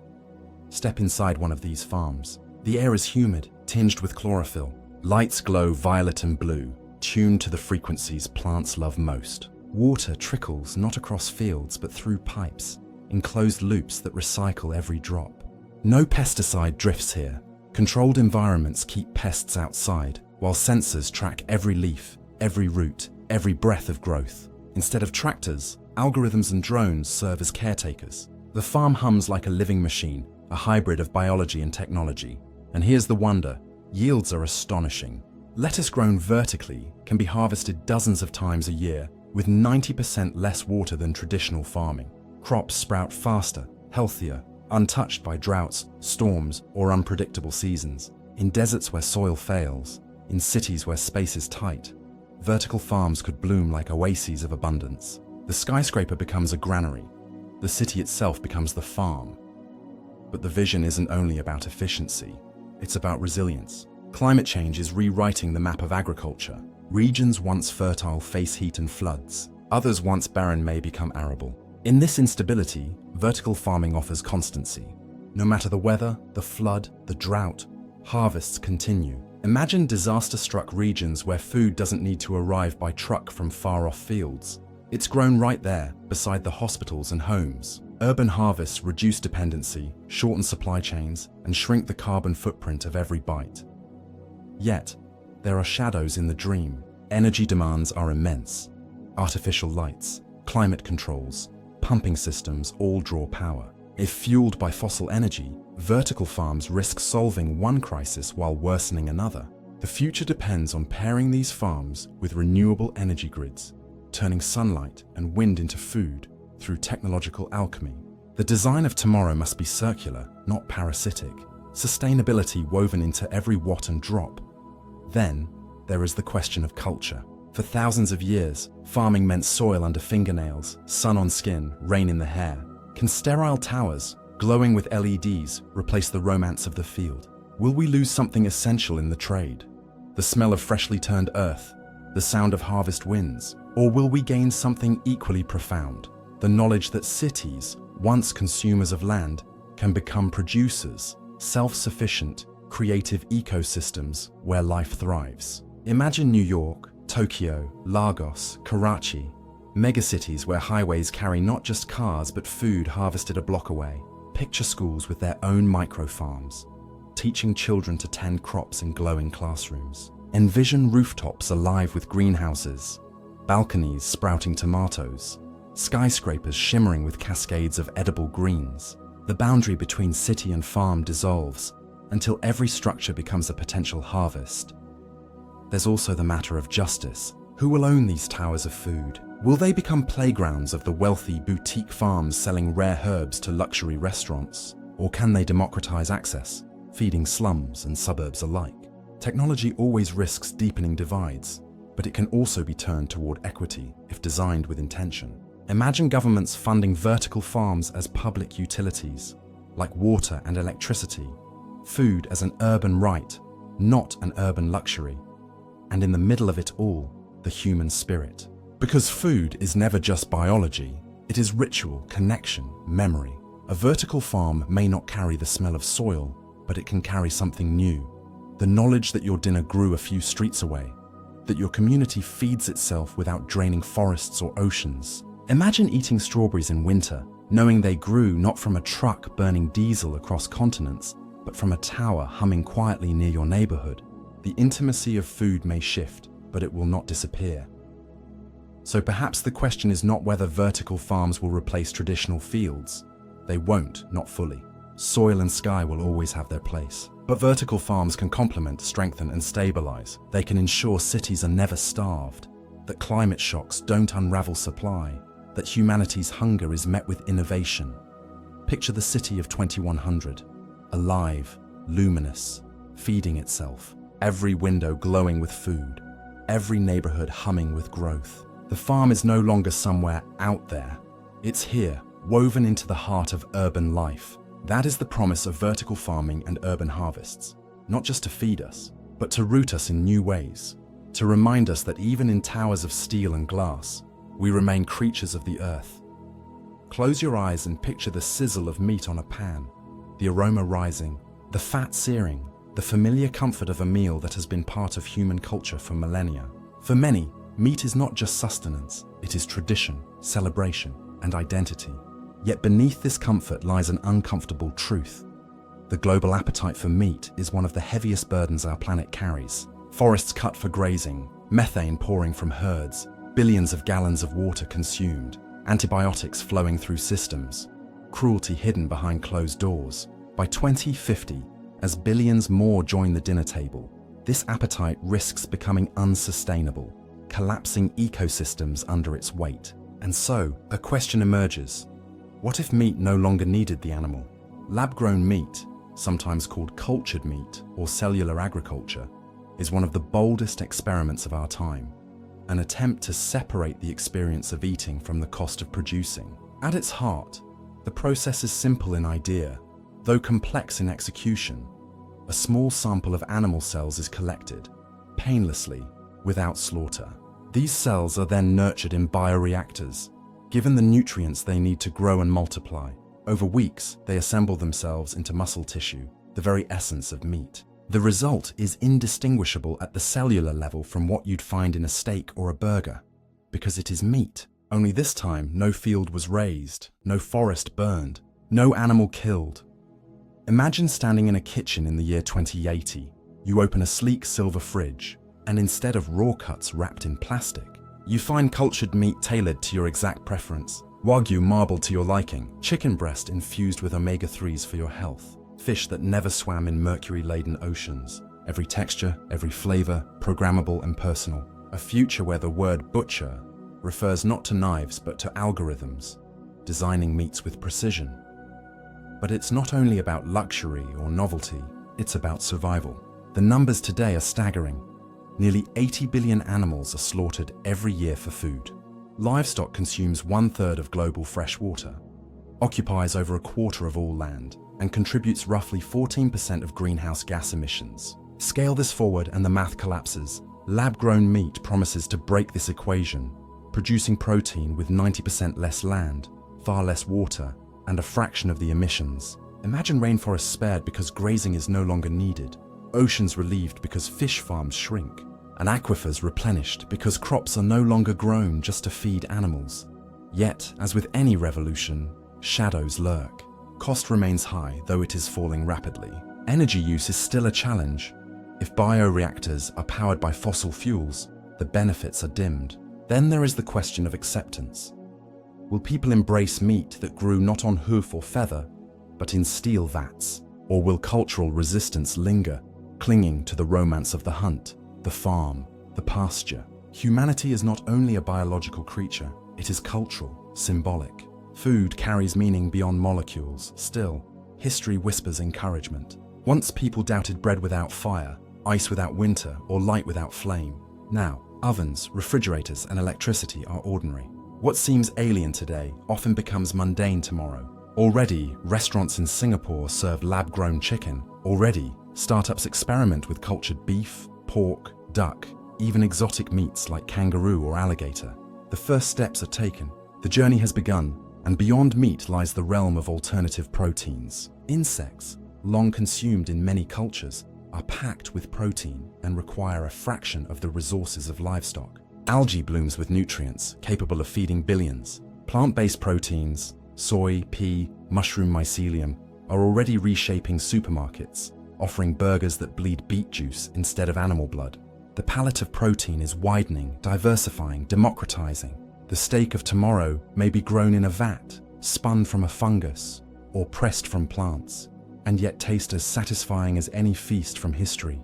Step inside one of these farms. The air is humid, tinged with chlorophyll. Lights glow violet and blue, tuned to the frequencies plants love most. Water trickles not across fields but through pipes, enclosed loops that recycle every drop. No pesticide drifts here. Controlled environments keep pests outside, while sensors track every leaf, every root, every breath of growth. Instead of tractors, algorithms and drones serve as caretakers. The farm hums like a living machine, a hybrid of biology and technology. And here's the wonder, yields are astonishing. Lettuce grown vertically can be harvested dozens of times a year with 90% less water than traditional farming. Crops sprout faster, healthier, untouched by droughts, storms, or unpredictable seasons. In deserts where soil fails, in cities where space is tight, vertical farms could bloom like oases of abundance. The skyscraper becomes a granary. The city itself becomes the farm. But the vision isn't only about efficiency, it's about resilience. Climate change is rewriting the map of agriculture. Regions once fertile face heat and floods. Others once barren may become arable. In this instability, vertical farming offers constancy. No matter the weather, the flood, the drought, harvests continue. Imagine disaster-struck regions where food doesn't need to arrive by truck from far-off fields. It's grown right there, beside the hospitals and homes. Urban harvests reduce dependency, shorten supply chains, and shrink the carbon footprint of every bite. Yet, there are shadows in the dream. Energy demands are immense. Artificial lights, climate controls, pumping systems all draw power. If fueled by fossil energy, vertical farms risk solving one crisis while worsening another. The future depends on pairing these farms with renewable energy grids, turning sunlight and wind into food through technological alchemy. The design of tomorrow must be circular, not parasitic. Sustainability woven into every watt and drop. Then, there is the question of culture. For thousands of years, farming meant soil under fingernails, sun on skin, rain in the hair. Can sterile towers, glowing with LEDs, replace the romance of the field? Will we lose something essential in the trade? The smell of freshly turned earth, the sound of harvest winds? Or will we gain something equally profound? The knowledge that cities, once consumers of land, can become producers, self-sufficient, creative ecosystems where life thrives. Imagine New York, Tokyo, Lagos, Karachi, megacities where highways carry not just cars but food harvested a block away. Picture schools with their own micro-farms, teaching children to tend crops in glowing classrooms. Envision rooftops alive with greenhouses, balconies sprouting tomatoes, skyscrapers shimmering with cascades of edible greens. The boundary between city and farm dissolves until every structure becomes a potential harvest. There's also the matter of justice. Who will own these towers of food? Will they become playgrounds of the wealthy boutique farms selling rare herbs to luxury restaurants? Or can they democratize access, feeding slums and suburbs alike? Technology always risks deepening divides, but it can also be turned toward equity if designed with intention. Imagine governments funding vertical farms as public utilities, like water and electricity, food as an urban right, not an urban luxury, and in the middle of it all, the human spirit. Because food is never just biology, it is ritual, connection, memory. A vertical farm may not carry the smell of soil, but it can carry something new. The knowledge that your dinner grew a few streets away, that your community feeds itself without draining forests or oceans. Imagine eating strawberries in winter, knowing they grew not from a truck burning diesel across continents, but from a tower humming quietly near your neighborhood. The intimacy of food may shift, but it will not disappear. So perhaps the question is not whether vertical farms will replace traditional fields. They won't, not fully. Soil and sky will always have their place. But vertical farms can complement, strengthen, and stabilize. They can ensure cities are never starved, that climate shocks don't unravel supply, that humanity's hunger is met with innovation. Picture the city of 2100, alive, luminous, feeding itself, every window glowing with food, every neighborhood humming with growth. The farm is no longer somewhere out there. It's here, woven into the heart of urban life. That is the promise of vertical farming and urban harvests, not just to feed us, but to root us in new ways, to remind us that even in towers of steel and glass, we remain creatures of the earth. Close your eyes and picture the sizzle of meat on a pan, the aroma rising, the fat searing, the familiar comfort of a meal that has been part of human culture for millennia. For many, meat is not just sustenance, it is tradition, celebration, and identity. Yet beneath this comfort lies an uncomfortable truth. The global appetite for meat is one of the heaviest burdens our planet carries. Forests cut for grazing, methane pouring from herds, billions of gallons of water consumed, antibiotics flowing through systems, cruelty hidden behind closed doors. By 2050, as billions more join the dinner table, this appetite risks becoming unsustainable, collapsing ecosystems under its weight. And so, a question emerges. What if meat no longer needed the animal? Lab-grown meat, sometimes called cultured meat or cellular agriculture, is one of the boldest experiments of our time, an attempt to separate the experience of eating from the cost of producing. At its heart, the process is simple in idea, though complex in execution. A small sample of animal cells is collected, painlessly, without slaughter. These cells are then nurtured in bioreactors, given the nutrients they need to grow and multiply. Over weeks, they assemble themselves into muscle tissue, the very essence of meat. The result is indistinguishable at the cellular level from what you'd find in a steak or a burger, because it is meat. Only this time, no field was raised, no forest burned, no animal killed. Imagine standing in a kitchen in the year 2080. You open a sleek silver fridge, and instead of raw cuts wrapped in plastic, you find cultured meat tailored to your exact preference. Wagyu marbled to your liking, chicken breast infused with omega-3s for your health, fish that never swam in mercury-laden oceans. Every texture, every flavor, programmable and personal. A future where the word butcher refers not to knives but to algorithms, designing meats with precision. But it's not only about luxury or novelty, it's about survival. The numbers today are staggering. Nearly 80 billion animals are slaughtered every year for food. Livestock consumes 1/3 of global fresh water, occupies over a quarter of all land, and contributes roughly 14% of greenhouse gas emissions. Scale this forward and the math collapses. Lab-grown meat promises to break this equation, producing protein with 90% less land, far less water, and a fraction of the emissions. Imagine rainforests spared because grazing is no longer needed, oceans relieved because fish farms shrink, and aquifers replenished because crops are no longer grown just to feed animals. Yet, as with any revolution, shadows lurk. Cost remains high, though it is falling rapidly. Energy use is still a challenge. If bioreactors are powered by fossil fuels, the benefits are dimmed. Then there is the question of acceptance. Will people embrace meat that grew not on hoof or feather, but in steel vats? Or will cultural resistance linger, clinging to the romance of the hunt, the farm, the pasture? Humanity is not only a biological creature, it is cultural, symbolic. Food carries meaning beyond molecules. Still, history whispers encouragement. Once people doubted bread without fire, ice without winter, or light without flame. Now, ovens, refrigerators, and electricity are ordinary. What seems alien today often becomes mundane tomorrow. Already, restaurants in Singapore serve lab-grown chicken. Already, startups experiment with cultured beef, pork, duck, even exotic meats like kangaroo or alligator. The first steps are taken. The journey has begun, and beyond meat lies the realm of alternative proteins. Insects, long consumed in many cultures, are packed with protein and require a fraction of the resources of livestock. Algae blooms with nutrients capable of feeding billions. Plant-based proteins, soy, pea, mushroom mycelium, are already reshaping supermarkets, offering burgers that bleed beet juice instead of animal blood. The palette of protein is widening, diversifying, democratizing. The steak of tomorrow may be grown in a vat, spun from a fungus, or pressed from plants, and yet taste as satisfying as any feast from history.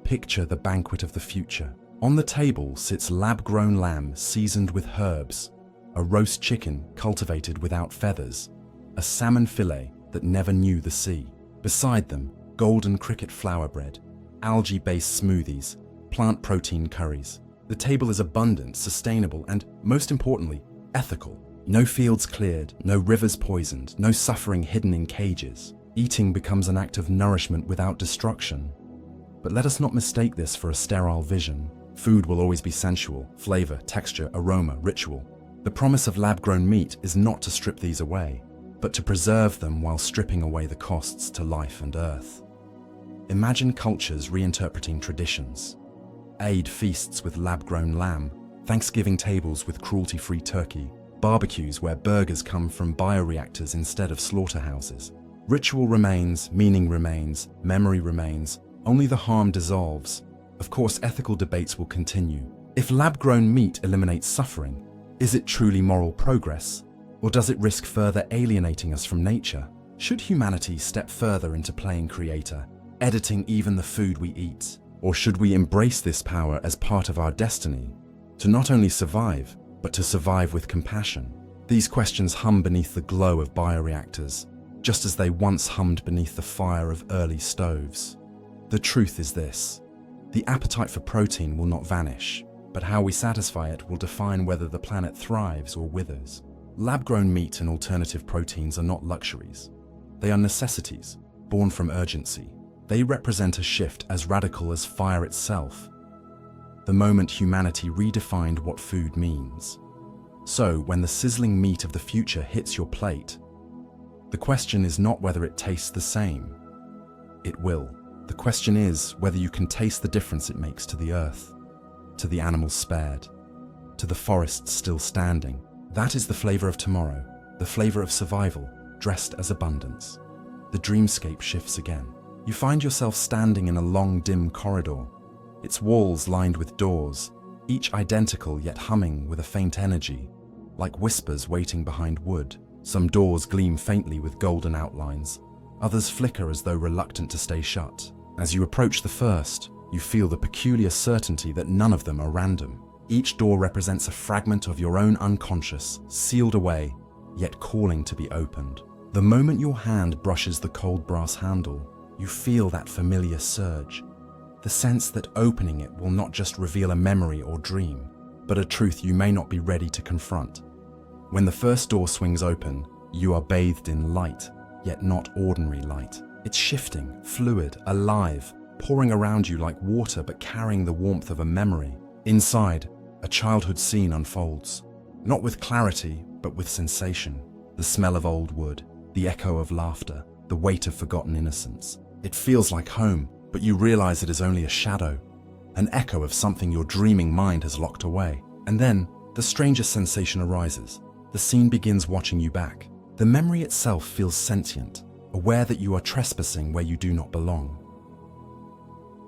Picture the banquet of the future. On the table sits lab-grown lamb seasoned with herbs, a roast chicken cultivated without feathers, a salmon fillet that never knew the sea. Beside them, golden cricket flour bread, algae-based smoothies, plant protein curries. The table is abundant, sustainable, and, most importantly, ethical. No fields cleared, no rivers poisoned, no suffering hidden in cages. Eating becomes an act of nourishment without destruction. But let us not mistake this for a sterile vision. Food will always be sensual, flavor, texture, aroma, ritual. The promise of lab-grown meat is not to strip these away, but to preserve them while stripping away the costs to life and earth. Imagine cultures reinterpreting traditions. Eid feasts with lab-grown lamb, Thanksgiving tables with cruelty-free turkey, barbecues where burgers come from bioreactors instead of slaughterhouses. Ritual remains, meaning remains, memory remains, only the harm dissolves. Of course, ethical debates will continue. If lab-grown meat eliminates suffering, is it truly moral progress? Or does it risk further alienating us from nature? Should humanity step further into playing creator, editing even the food we eat? Or should we embrace this power as part of our destiny, to not only survive, but to survive with compassion? These questions hum beneath the glow of bioreactors, just as they once hummed beneath the fire of early stoves. The truth is this: the appetite for protein will not vanish, but how we satisfy it will define whether the planet thrives or withers. Lab-grown meat and alternative proteins are not luxuries. They are necessities, born from urgency. They represent a shift as radical as fire itself, the moment humanity redefined what food means. So, when the sizzling meat of the future hits your plate, the question is not whether it tastes the same. It will. The question is whether you can taste the difference it makes to the earth, to the animals spared, to the forests still standing. That is the flavor of tomorrow, the flavor of survival, dressed as abundance. The dreamscape shifts again. You find yourself standing in a long, dim corridor, its walls lined with doors, each identical yet humming with a faint energy, like whispers waiting behind wood. Some doors gleam faintly with golden outlines, others flicker as though reluctant to stay shut. As you approach the first, you feel the peculiar certainty that none of them are random. Each door represents a fragment of your own unconscious, sealed away, yet calling to be opened. The moment your hand brushes the cold brass handle, you feel that familiar surge, the sense that opening it will not just reveal a memory or dream, but a truth you may not be ready to confront. When the first door swings open, you are bathed in light, yet not ordinary light. It's shifting, fluid, alive, pouring around you like water but carrying the warmth of a memory. Inside, a childhood scene unfolds, not with clarity, but with sensation. The smell of old wood, the echo of laughter, the weight of forgotten innocence. It feels like home, but you realize it is only a shadow, an echo of something your dreaming mind has locked away. And then, the strangest sensation arises. The scene begins watching you back. The memory itself feels sentient, aware that you are trespassing where you do not belong.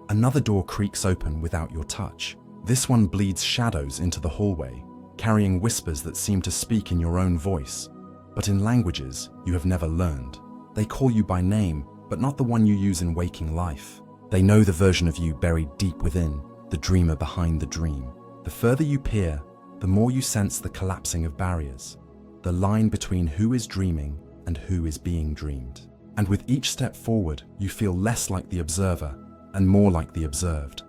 Another door creaks open without your touch. This one bleeds shadows into the hallway, carrying whispers that seem to speak in your own voice, but in languages you have never learned. They call you by name, but not the one you use in waking life. They know the version of you buried deep within, the dreamer behind the dream. The further you peer, the more you sense the collapsing of barriers, the line between who is dreaming and who is being dreamed. And with each step forward, you feel less like the observer and more like the observed.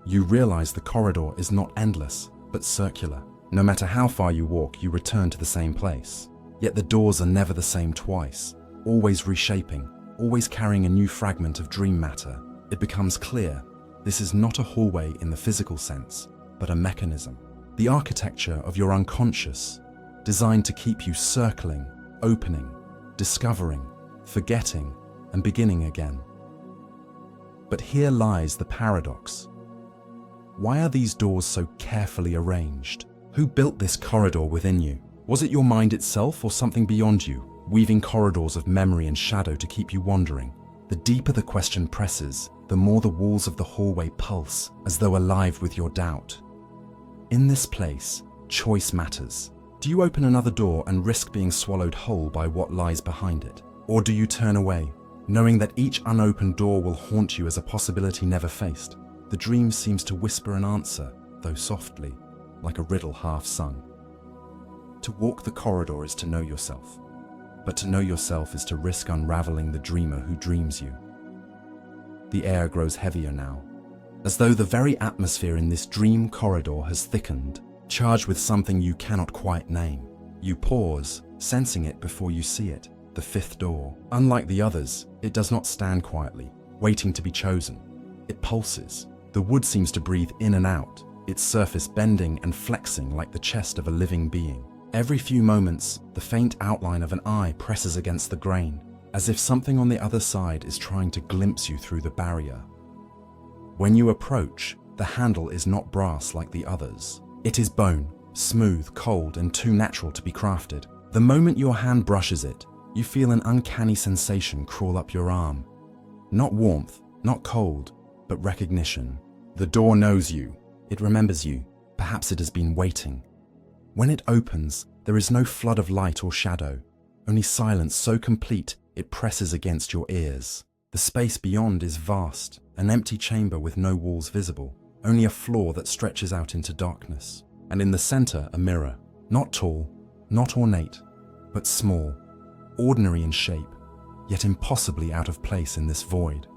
You realize the corridor is not endless, but circular. No matter how far you walk, you return to the same place. Yet the doors are never the same twice, always reshaping, always carrying a new fragment of dream matter. It becomes clear, this is not a hallway in the physical sense, but a mechanism. The architecture of your unconscious, designed to keep you circling, opening, discovering, forgetting, and beginning again. But here lies the paradox. Why are these doors so carefully arranged? Who built this corridor within you? Was it your mind itself or something beyond you, weaving corridors of memory and shadow to keep you wandering? The deeper the question presses, the more the walls of the hallway pulse, as though alive with your doubt. In this place, choice matters. Do you open another door and risk being swallowed whole by what lies behind it? Or do you turn away, knowing that each unopened door will haunt you as a possibility never faced? The dream seems to whisper an answer, though softly, like a riddle half sung. To walk the corridor is to know yourself. But to know yourself is to risk unraveling the dreamer who dreams you. The air grows heavier now, as though the very atmosphere in this dream corridor has thickened, charged with something you cannot quite name. You pause, sensing it before you see it. The fifth door. Unlike the others, it does not stand quietly, waiting to be chosen. It pulses. The wood seems to breathe in and out, its surface bending and flexing like the chest of a living being. Every few moments, the faint outline of an eye presses against the grain, as if something on the other side is trying to glimpse you through the barrier. When you approach, the handle is not brass like the others. It is bone, smooth, cold, and too natural to be crafted. The moment your hand brushes it, you feel an uncanny sensation crawl up your arm. Not warmth, not cold, but recognition. The door knows you. It remembers you. Perhaps it has been waiting. When it opens, there is no flood of light or shadow, only silence so complete it presses against your ears. The space beyond is vast, an empty chamber with no walls visible, only a floor that stretches out into darkness. And in the center, a mirror, not tall, not ornate, but small, ordinary in shape, yet impossibly out of place in this void.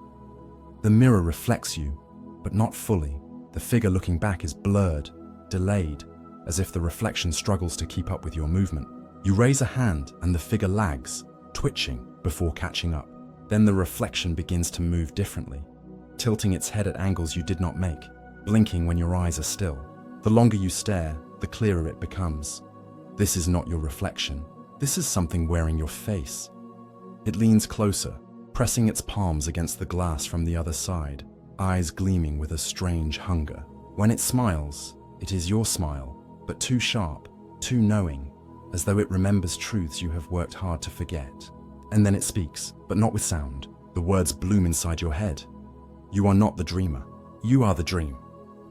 The mirror reflects you, but not fully. The figure looking back is blurred, delayed, as if the reflection struggles to keep up with your movement. You raise a hand and the figure lags, twitching before catching up. Then the reflection begins to move differently, tilting its head at angles you did not make, blinking when your eyes are still. The longer you stare, the clearer it becomes. This is not your reflection. This is something wearing your face. It leans closer, pressing its palms against the glass from the other side, eyes gleaming with a strange hunger. When it smiles, it is your smile, but too sharp, too knowing, as though it remembers truths you have worked hard to forget. And then it speaks, but not with sound. The words bloom inside your head. You are not the dreamer. You are the dream.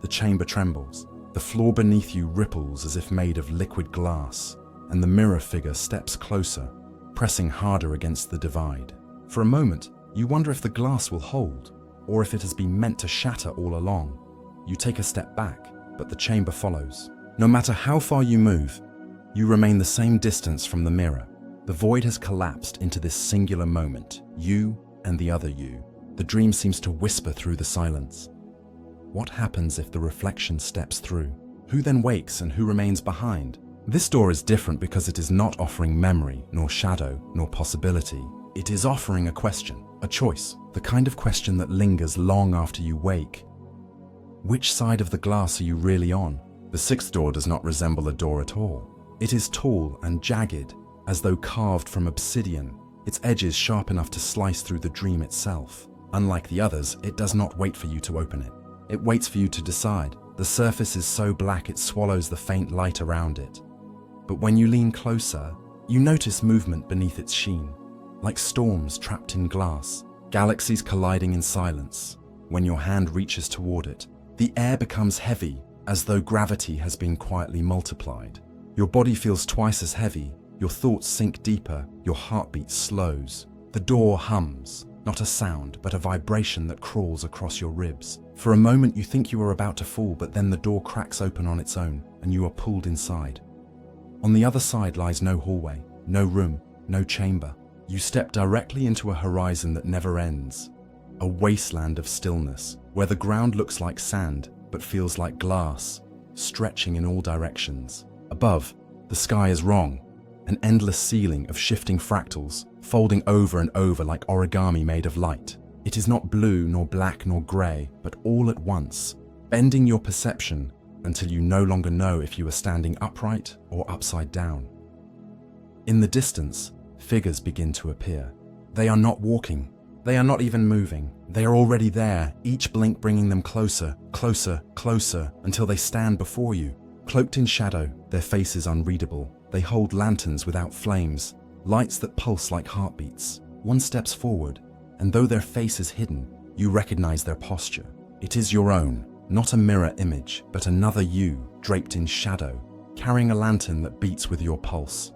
The chamber trembles. The floor beneath you ripples as if made of liquid glass, and the mirror figure steps closer, pressing harder against the divide. For a moment, you wonder if the glass will hold, or if it has been meant to shatter all along. You take a step back, but the chamber follows. No matter how far you move, you remain the same distance from the mirror. The void has collapsed into this singular moment, you and the other you. The dream seems to whisper through the silence. What happens if the reflection steps through? Who then wakes and who remains behind? This door is different because it is not offering memory, nor shadow, nor possibility. It is offering a question, a choice, the kind of question that lingers long after you wake. Which side of the glass are you really on? The sixth door does not resemble a door at all. It is tall and jagged, as though carved from obsidian, its edges sharp enough to slice through the dream itself. Unlike the others, it does not wait for you to open it. It waits for you to decide. The surface is so black it swallows the faint light around it. But when you lean closer, you notice movement beneath its sheen, like storms trapped in glass, galaxies colliding in silence. When your hand reaches toward it, the air becomes heavy, as though gravity has been quietly multiplied. Your body feels twice as heavy, your thoughts sink deeper, your heartbeat slows. The door hums, not a sound, but a vibration that crawls across your ribs. For a moment you think you are about to fall, but then the door cracks open on its own, and you are pulled inside. On the other side lies no hallway, no room, no chamber. You step directly into a horizon that never ends. A wasteland of stillness, where the ground looks like sand, but feels like glass, stretching in all directions. Above, the sky is wrong, an endless ceiling of shifting fractals, folding over and over like origami made of light. It is not blue, nor black, nor grey, but all at once, bending your perception until you no longer know if you are standing upright or upside down. In the distance, figures begin to appear. They are not walking. They are not even moving. They are already there, each blink bringing them closer, closer, closer, until they stand before you. Cloaked in shadow, their faces unreadable. They hold lanterns without flames, lights that pulse like heartbeats. One steps forward, and though their face is hidden, you recognize their posture. It is your own, not a mirror image, but another you, draped in shadow, carrying a lantern that beats with your pulse.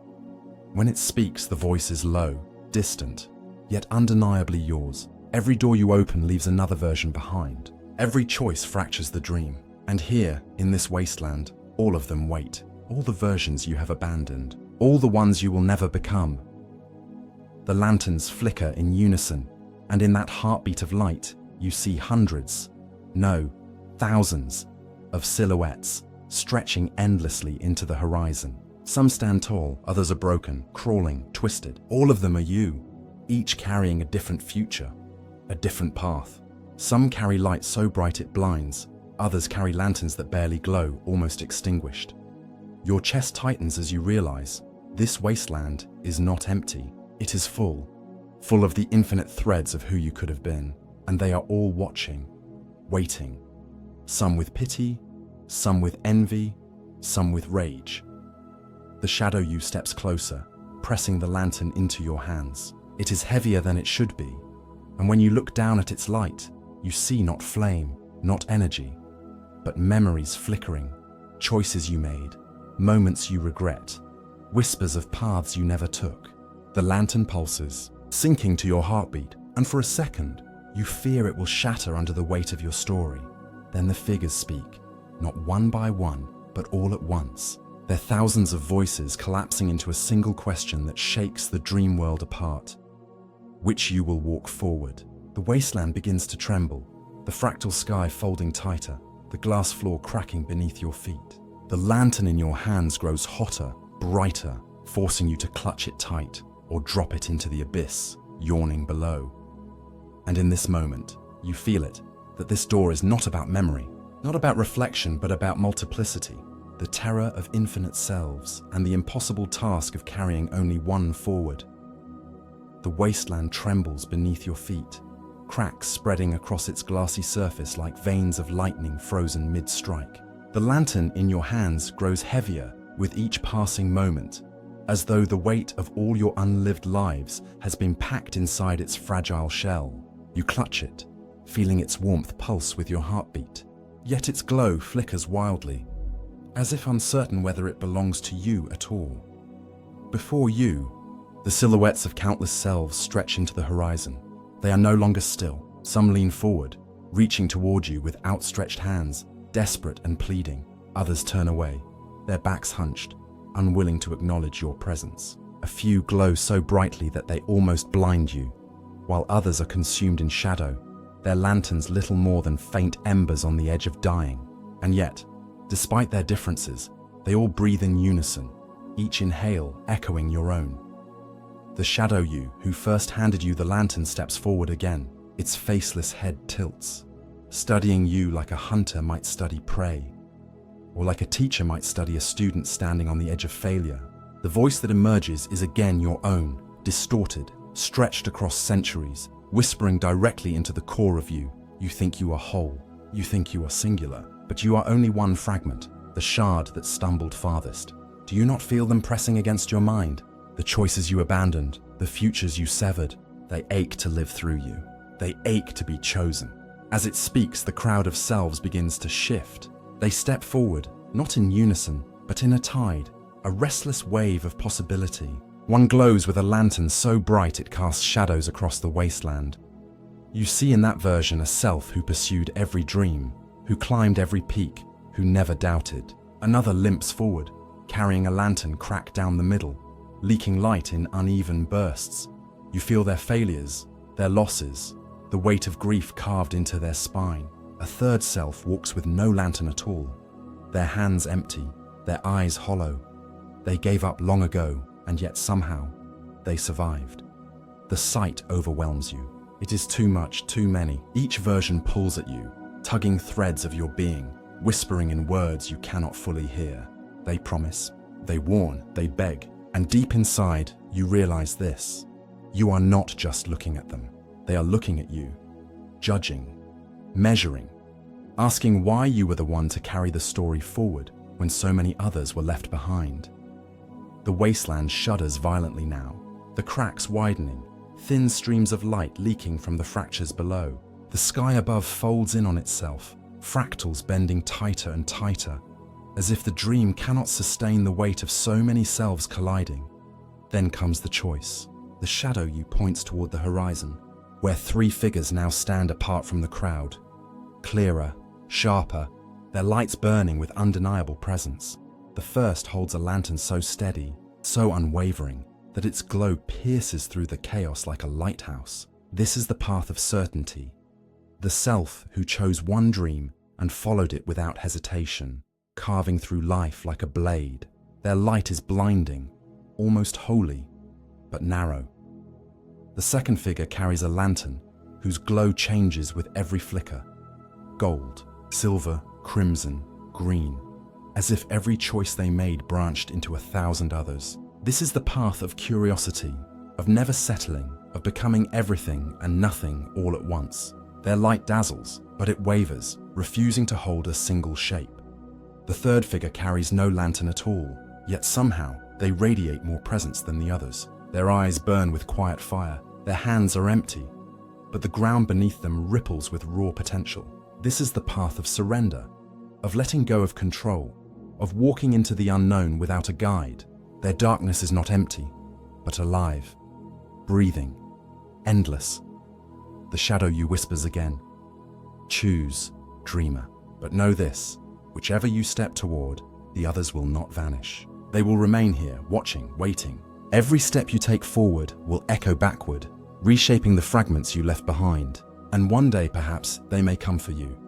When it speaks, the voice is low, distant, yet undeniably yours. Every door you open leaves another version behind. Every choice fractures the dream. And here, in this wasteland, all of them wait. all the versions you have abandoned, all the ones you will never become. The lanterns flicker in unison, and in that heartbeat of light, you see hundreds, no, thousands, of silhouettes stretching endlessly into the horizon. Some stand tall, others are broken, crawling, twisted. All of them are you, each carrying a different future, a different path. Some carry light so bright it blinds, others carry lanterns that barely glow, almost extinguished. Your chest tightens as you realize this wasteland is not empty. It is full of the infinite threads of who you could have been, and they are all watching, waiting. Some with pity, some with envy, some with rage. The shadow you steps closer, pressing the lantern into your hands. It is heavier than it should be, and when you look down at its light, you see not flame, not energy, but memories flickering, choices you made, moments you regret, whispers of paths you never took. The lantern pulses, sinking to your heartbeat, and for a second, you fear it will shatter under the weight of your story. Then the figures speak, not one by one, but all at once. Their thousands of voices collapsing into a single question that shakes the dream world apart. Which you will walk forward? The wasteland begins to tremble, the fractal sky folding tighter, the glass floor cracking beneath your feet. The lantern in your hands grows hotter, brighter, forcing you to clutch it tight or drop it into the abyss, yawning below. And in this moment, you feel it, that this door is not about memory, not about reflection, but about multiplicity, the terror of infinite selves and the impossible task of carrying only one forward. The wasteland trembles beneath your feet, cracks spreading across its glassy surface like veins of lightning frozen mid-strike. The lantern in your hands grows heavier with each passing moment, as though the weight of all your unlived lives has been packed inside its fragile shell. You clutch it, feeling its warmth pulse with your heartbeat. Yet its glow flickers wildly, as if uncertain whether it belongs to you at all. Before you, the silhouettes of countless selves stretch into the horizon. They are no longer still. Some lean forward, reaching toward you with outstretched hands, desperate and pleading. Others turn away, their backs hunched, unwilling to acknowledge your presence. A few glow so brightly that they almost blind you, while others are consumed in shadow, their lanterns little more than faint embers on the edge of dying. And yet, despite their differences, they all breathe in unison, each inhale echoing your own. The shadow you who first handed you the lantern steps forward again, its faceless head tilts, studying you like a hunter might study prey, or like a teacher might study a student standing on the edge of failure. The voice that emerges is again your own, distorted, stretched across centuries, whispering directly into the core of you. You think you are whole, you think you are singular, but you are only one fragment, the shard that stumbled farthest. Do you not feel them pressing against your mind? The choices you abandoned, the futures you severed, they ache to live through you. They ache to be chosen. As it speaks, the crowd of selves begins to shift. They step forward, not in unison, but in a tide, a restless wave of possibility. One glows with a lantern so bright it casts shadows across the wasteland. You see in that version a self who pursued every dream, who climbed every peak, who never doubted. Another limps forward, carrying a lantern cracked down the middle, leaking light in uneven bursts. You feel their failures, their losses, the weight of grief carved into their spine. A third self walks with no lantern at all, their hands empty, their eyes hollow. They gave up long ago, and yet somehow, they survived. The sight overwhelms you. It is too much, too many. Each version pulls at you, tugging threads of your being, whispering in words you cannot fully hear. They promise, they warn, they beg, and deep inside, you realize this. You are not just looking at them. They are looking at you, judging, measuring, asking why you were the one to carry the story forward when so many others were left behind. The wasteland shudders violently now, the cracks widening, thin streams of light leaking from the fractures below. The sky above folds in on itself, fractals bending tighter and tighter, as if the dream cannot sustain the weight of so many selves colliding. Then comes the choice. The shadow you points toward the horizon, where three figures now stand apart from the crowd. Clearer, sharper, their lights burning with undeniable presence. The first holds a lantern so steady, so unwavering, that its glow pierces through the chaos like a lighthouse. This is the path of certainty. The self who chose one dream and followed it without hesitation, carving through life like a blade. Their light is blinding, almost holy, but narrow. The second figure carries a lantern whose glow changes with every flicker. Gold, silver, crimson, green, as if every choice they made branched into 1,000 others. This is the path of curiosity, of never settling, of becoming everything and nothing all at once. Their light dazzles, but it wavers, refusing to hold a single shape. The third figure carries no lantern at all, yet somehow they radiate more presence than the others. Their eyes burn with quiet fire, their hands are empty, but the ground beneath them ripples with raw potential. This is the path of surrender, of letting go of control, of walking into the unknown without a guide. Their darkness is not empty, but alive, breathing, endless. The shadow you whispers again. Choose, dreamer. But know this, whichever you step toward, the others will not vanish. They will remain here, watching, waiting. Every step you take forward will echo backward, reshaping the fragments you left behind. And one day, perhaps, they may come for you.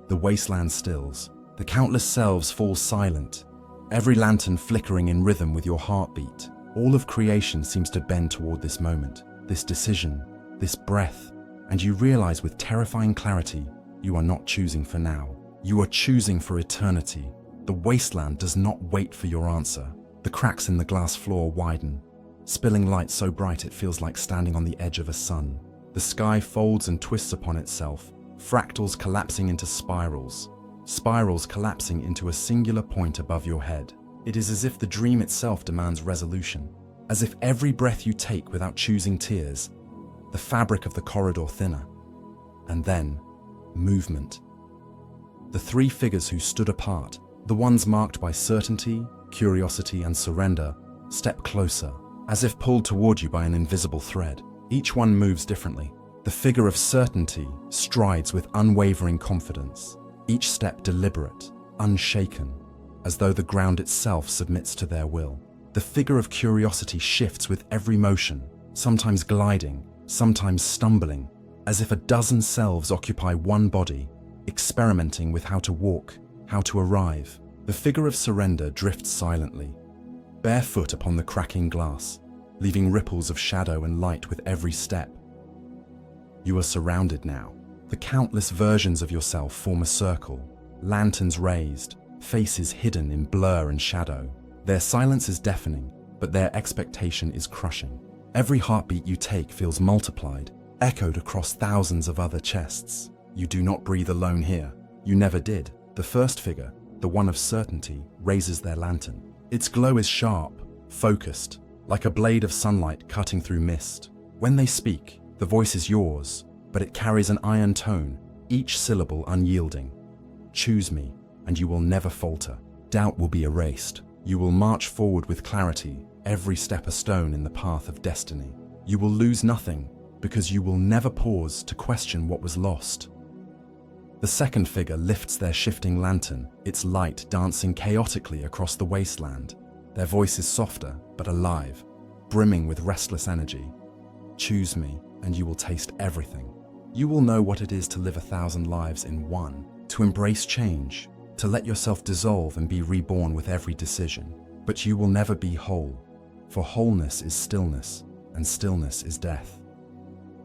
The wasteland stills. The countless selves fall silent, every lantern flickering in rhythm with your heartbeat. All of creation seems to bend toward this moment, this decision, this breath, and you realize with terrifying clarity, you are not choosing for now. You are choosing for eternity. The wasteland does not wait for your answer. The cracks in the glass floor widen, spilling light so bright it feels like standing on the edge of a sun. The sky folds and twists upon itself, fractals collapsing into spirals. Spirals collapsing into a singular point above your head. It is as if the dream itself demands resolution, as if every breath you take without choosing tears, the fabric of the corridor thinner, and then movement. The three figures who stood apart, the ones marked by certainty, curiosity, and surrender, step closer, as if pulled toward you by an invisible thread. Each one moves differently. The figure of certainty strides with unwavering confidence, each step deliberate, unshaken, as though the ground itself submits to their will. The figure of curiosity shifts with every motion, sometimes gliding, sometimes stumbling, as if a dozen selves occupy one body, experimenting with how to walk, how to arrive. The figure of surrender drifts silently, barefoot upon the cracking glass, leaving ripples of shadow and light with every step. You are surrounded now. The countless versions of yourself form a circle, lanterns raised, faces hidden in blur and shadow. Their silence is deafening, but their expectation is crushing. Every heartbeat you take feels multiplied, echoed across thousands of other chests. You do not breathe alone here. You never did. The first figure, the one of certainty, raises their lantern. Its glow is sharp, focused, like a blade of sunlight cutting through mist. When they speak, the voice is yours, but it carries an iron tone, each syllable unyielding. Choose me, and you will never falter. Doubt will be erased. You will march forward with clarity, every step a stone in the path of destiny. You will lose nothing, because you will never pause to question what was lost. The second figure lifts their shifting lantern, its light dancing chaotically across the wasteland. Their voice is softer, but alive, brimming with restless energy. Choose me, and you will taste everything. You will know what it is to live 1,000 lives in one, to embrace change, to let yourself dissolve and be reborn with every decision. But you will never be whole, for wholeness is stillness, and stillness is death.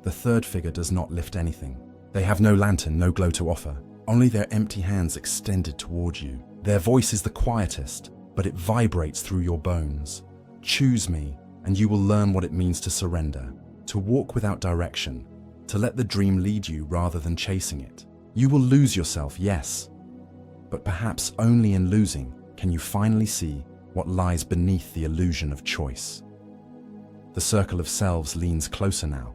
The third figure does not lift anything. They have no lantern, no glow to offer, only their empty hands extended toward you. Their voice is the quietest, but it vibrates through your bones. Choose me, and you will learn what it means to surrender, to walk without direction, to let the dream lead you rather than chasing it. You will lose yourself, yes, but perhaps only in losing can you finally see what lies beneath the illusion of choice. The circle of selves leans closer now,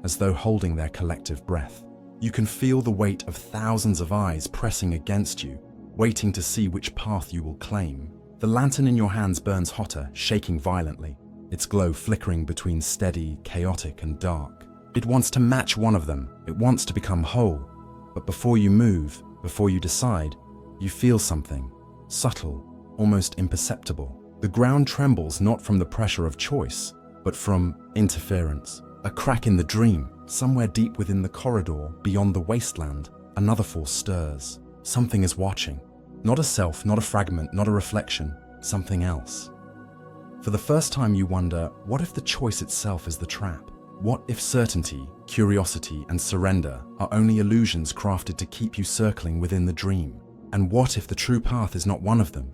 as though holding their collective breath. You can feel the weight of thousands of eyes pressing against you, waiting to see which path you will claim. The lantern in your hands burns hotter, shaking violently, its glow flickering between steady, chaotic, and dark. It wants to match one of them. It wants to become whole. But before you move, before you decide, you feel something, subtle, almost imperceptible. The ground trembles not from the pressure of choice, but from interference. A crack in the dream, somewhere deep within the corridor, beyond the wasteland, another force stirs. Something is watching. Not a self, not a fragment, not a reflection, something else. For the first time you wonder, what if the choice itself is the trap? What if certainty, curiosity, and surrender are only illusions crafted to keep you circling within the dream? And what if the true path is not one of them,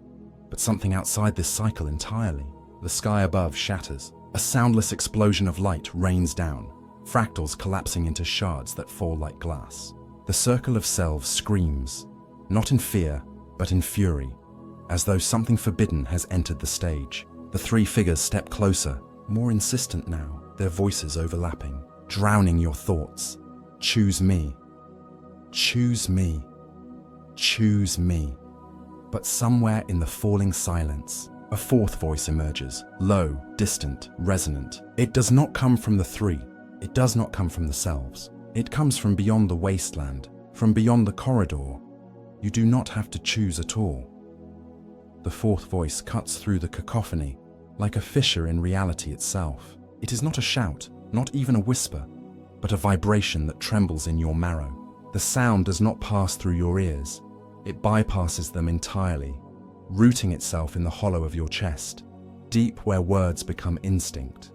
but something outside this cycle entirely? The sky above shatters. A soundless explosion of light rains down, fractals collapsing into shards that fall like glass. The circle of selves screams, not in fear, but in fury, as though something forbidden has entered the stage. The three figures step closer, more insistent now, their voices overlapping, drowning your thoughts. Choose me. Choose me. Choose me. But somewhere in the falling silence, a fourth voice emerges, low, distant, resonant. It does not come from the three. It does not come from the selves. It comes from beyond the wasteland, from beyond the corridor. You do not have to choose at all. The fourth voice cuts through the cacophony, like a fissure in reality itself. It is not a shout, not even a whisper, but a vibration that trembles in your marrow. The sound does not pass through your ears. It bypasses them entirely, rooting itself in the hollow of your chest, deep where words become instinct.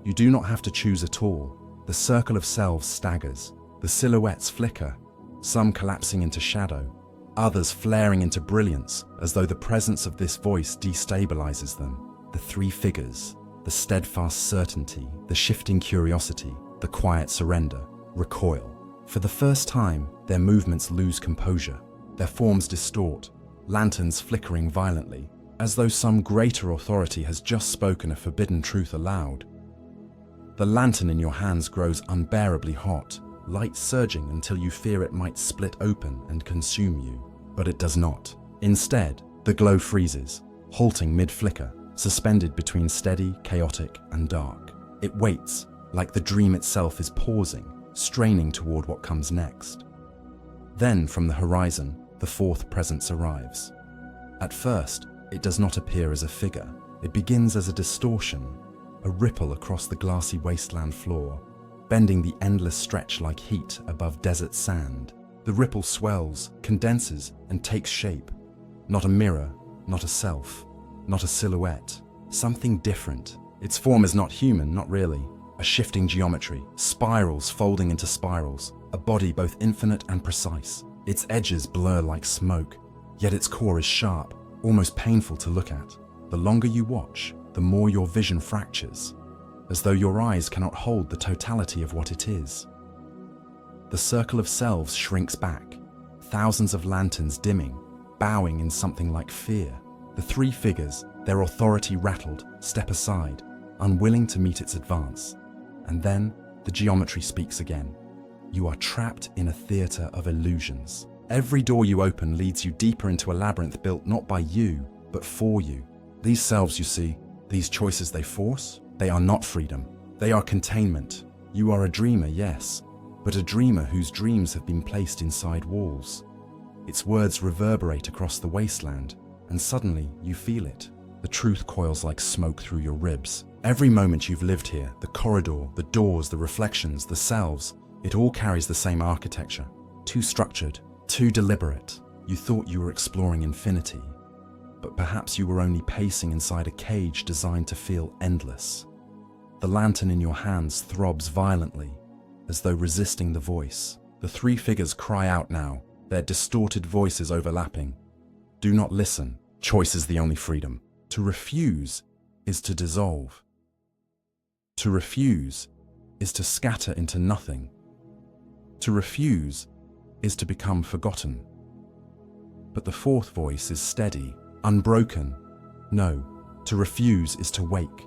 You do not have to choose at all. The circle of selves staggers. The silhouettes flicker, some collapsing into shadow, others flaring into brilliance as though the presence of this voice destabilizes them. The three figures, the steadfast certainty, the shifting curiosity, the quiet surrender, recoil. For the first time, their movements lose composure. Their forms distort, lanterns flickering violently, as though some greater authority has just spoken a forbidden truth aloud. The lantern in your hands grows unbearably hot, light surging until you fear it might split open and consume you. But it does not. Instead, the glow freezes, halting mid-flicker, suspended between steady, chaotic, and dark. It waits, like the dream itself is pausing, straining toward what comes next. Then, from the horizon, the fourth presence arrives. At first, it does not appear as a figure. It begins as a distortion, a ripple across the glassy wasteland floor, bending the endless stretch like heat above desert sand. The ripple swells, condenses, and takes shape. Not a mirror, not a self, not a silhouette. Something different. Its form is not human, not really. A shifting geometry, spirals folding into spirals, a body both infinite and precise. Its edges blur like smoke, yet its core is sharp, almost painful to look at. The longer you watch, the more your vision fractures, as though your eyes cannot hold the totality of what it is. The circle of selves shrinks back, thousands of lanterns dimming, bowing in something like fear. The three figures, their authority rattled, step aside, unwilling to meet its advance. And then the geometry speaks again. You are trapped in a theater of illusions. Every door you open leads you deeper into a labyrinth built not by you, but for you. These selves you see, these choices they force, they are not freedom. They are containment. You are a dreamer, yes, but a dreamer whose dreams have been placed inside walls. Its words reverberate across the wasteland, and suddenly you feel it. The truth coils like smoke through your ribs. Every moment you've lived here, the corridor, the doors, the reflections, the selves, it all carries the same architecture. Too structured, too deliberate. You thought you were exploring infinity, but perhaps you were only pacing inside a cage designed to feel endless. The lantern in your hands throbs violently, as though resisting the voice. The three figures cry out now, their distorted voices overlapping. Do not listen. Choice is the only freedom. To refuse is to dissolve. To refuse is to scatter into nothing. To refuse is to become forgotten. But the fourth voice is steady, unbroken. No, to refuse is to wake.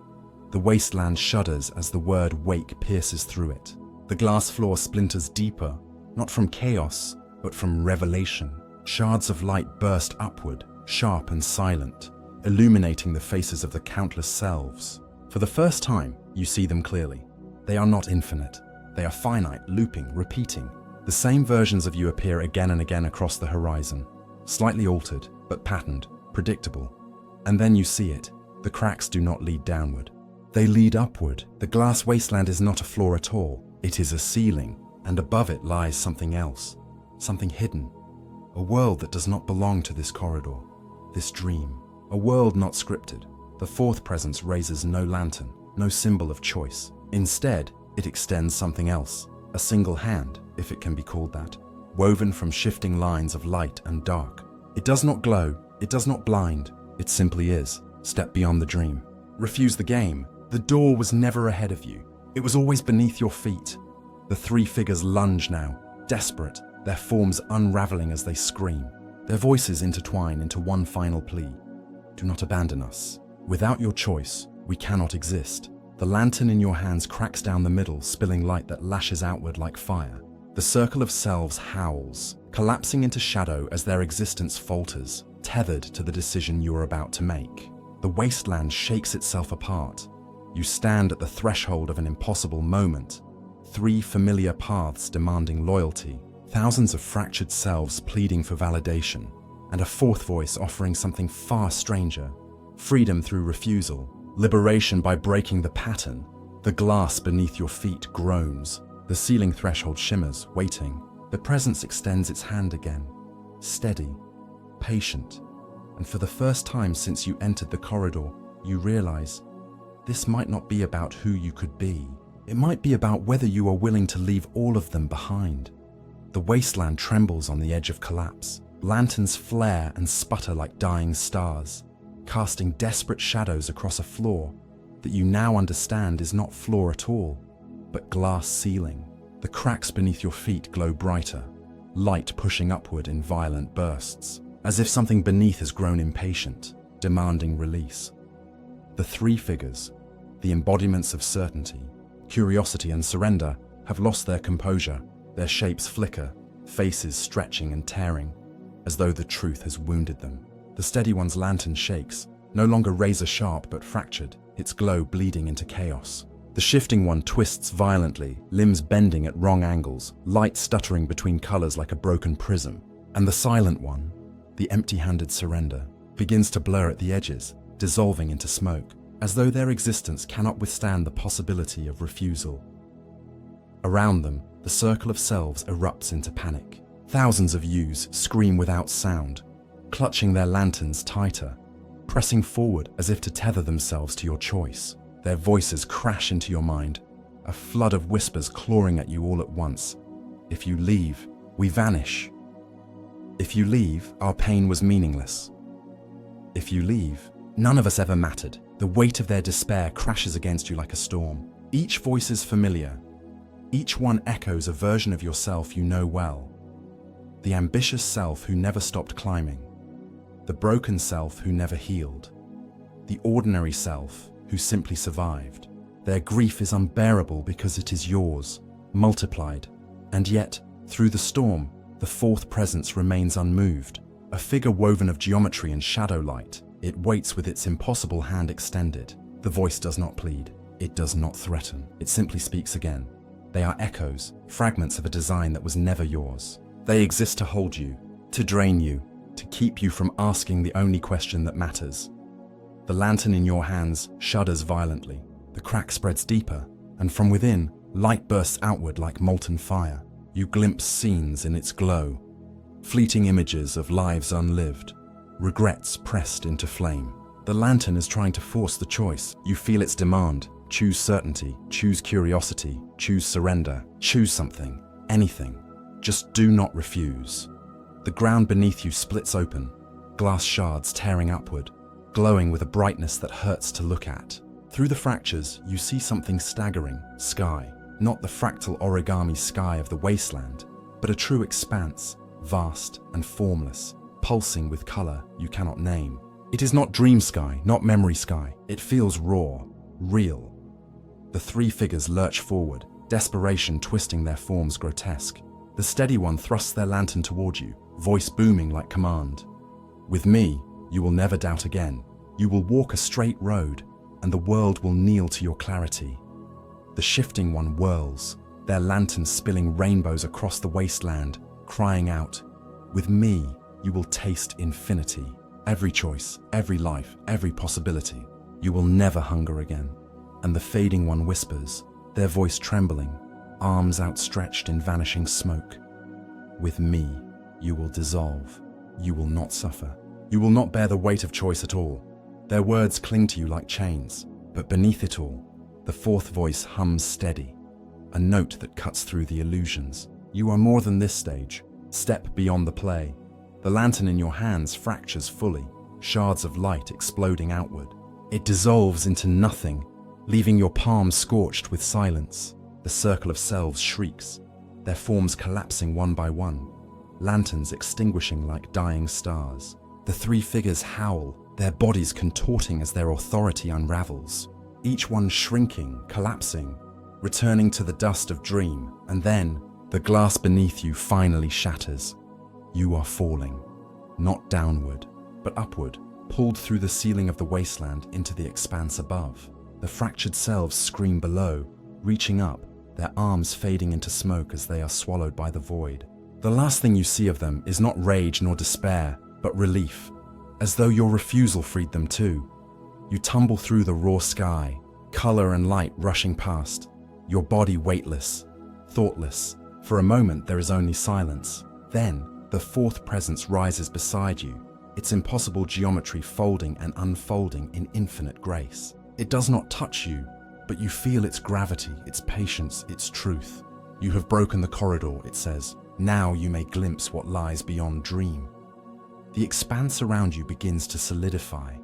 The wasteland shudders as the word wake pierces through it. The glass floor splinters deeper, not from chaos, but from revelation. Shards of light burst upward, sharp and silent, illuminating the faces of the countless selves. For the first time, you see them clearly. They are not infinite. They are finite, looping, repeating. The same versions of you appear again and again across the horizon, slightly altered, but patterned, predictable. And then you see it. The cracks do not lead downward. They lead upward. The glass wasteland is not a floor at all. It is a ceiling, and above it lies something else, something hidden. A world that does not belong to this corridor, this dream. A world not scripted. The fourth presence raises no lantern, no symbol of choice. Instead, it extends something else, a single hand, if it can be called that, woven from shifting lines of light and dark. It does not glow, it does not blind, it simply is. Step beyond the dream. Refuse the game. The door was never ahead of you. It was always beneath your feet. The three figures lunge now, desperate, their forms unraveling as they scream. Their voices intertwine into one final plea. Do not abandon us. Without your choice, we cannot exist. The lantern in your hands cracks down the middle, spilling light that lashes outward like fire. The circle of selves howls, collapsing into shadow as their existence falters, tethered to the decision you are about to make. The wasteland shakes itself apart. You stand at the threshold of an impossible moment. Three familiar paths demanding loyalty, thousands of fractured selves pleading for validation, and a fourth voice offering something far stranger. Freedom through refusal, liberation by breaking the pattern. The glass beneath your feet groans. The ceiling threshold shimmers, waiting. The presence extends its hand again, steady, patient. And for the first time since you entered the corridor, you realize this might not be about who you could be. It might be about whether you are willing to leave all of them behind. The wasteland trembles on the edge of collapse. Lanterns flare and sputter like dying stars, casting desperate shadows across a floor that you now understand is not floor at all, but glass ceiling. The cracks beneath your feet glow brighter, light pushing upward in violent bursts, as if something beneath has grown impatient, demanding release. The three figures, the embodiments of certainty, curiosity and surrender, have lost their composure. Their shapes flicker, faces stretching and tearing, as though the truth has wounded them. The steady one's lantern shakes, no longer razor sharp but fractured, its glow bleeding into chaos. The shifting one twists violently, limbs bending at wrong angles, light stuttering between colors like a broken prism. And the silent one, the empty-handed surrender, begins to blur at the edges, dissolving into smoke, as though their existence cannot withstand the possibility of refusal. Around them, the circle of selves erupts into panic. Thousands of yous scream without sound, clutching their lanterns tighter, pressing forward as if to tether themselves to your choice. Their voices crash into your mind, a flood of whispers clawing at you all at once. If you leave, we vanish. If you leave, our pain was meaningless. If you leave, none of us ever mattered. The weight of their despair crashes against you like a storm. Each voice is familiar. Each one echoes a version of yourself you know well. The ambitious self who never stopped climbing. The broken self who never healed. The ordinary self who simply survived. Their grief is unbearable because it is yours, multiplied. And yet, through the storm, the fourth presence remains unmoved. A figure woven of geometry and shadow light. It waits with its impossible hand extended. The voice does not plead. It does not threaten. It simply speaks again. They are echoes, fragments of a design that was never yours. They exist to hold you, to drain you, to keep you from asking the only question that matters. The lantern in your hands shudders violently. The crack spreads deeper, and from within, light bursts outward like molten fire. You glimpse scenes in its glow, fleeting images of lives unlived, regrets pressed into flame. The lantern is trying to force the choice. You feel its demand. Choose certainty, choose curiosity, choose surrender, choose something, anything. Just do not refuse. The ground beneath you splits open, glass shards tearing upward, glowing with a brightness that hurts to look at. Through the fractures, you see something staggering, sky. Not the fractal origami sky of the wasteland, but a true expanse, vast and formless, pulsing with color you cannot name. It is not dream sky, not memory sky. It feels raw, real. The three figures lurch forward, desperation twisting their forms grotesque. The steady one thrusts their lantern toward you, voice booming like command. With me, you will never doubt again. You will walk a straight road, and the world will kneel to your clarity. The shifting one whirls, their lanterns spilling rainbows across the wasteland, crying out, "With me, you will taste infinity." Every choice, every life, every possibility. You will never hunger again. And the fading one whispers, their voice trembling, arms outstretched in vanishing smoke. With me, you will dissolve. You will not suffer. You will not bear the weight of choice at all. Their words cling to you like chains, but beneath it all, the fourth voice hums steady, a note that cuts through the illusions. You are more than this stage. Step beyond the play. The lantern in your hands fractures fully, shards of light exploding outward. It dissolves into nothing, leaving your palms scorched with silence. The circle of selves shrieks, their forms collapsing one by one, lanterns extinguishing like dying stars. The three figures howl, their bodies contorting as their authority unravels, each one shrinking, collapsing, returning to the dust of dream, and then the glass beneath you finally shatters. You are falling, not downward, but upward, pulled through the ceiling of the wasteland into the expanse above. The fractured selves scream below, reaching up, their arms fading into smoke as they are swallowed by the void. The last thing you see of them is not rage nor despair, but relief, as though your refusal freed them too. You tumble through the raw sky, color and light rushing past, your body weightless, thoughtless. For a moment there is only silence. Then, the fourth presence rises beside you, its impossible geometry folding and unfolding in infinite grace. It does not touch you, but you feel its gravity, its patience, its truth. You have broken the corridor, it says. Now you may glimpse what lies beyond dream. The expanse around you begins to solidify,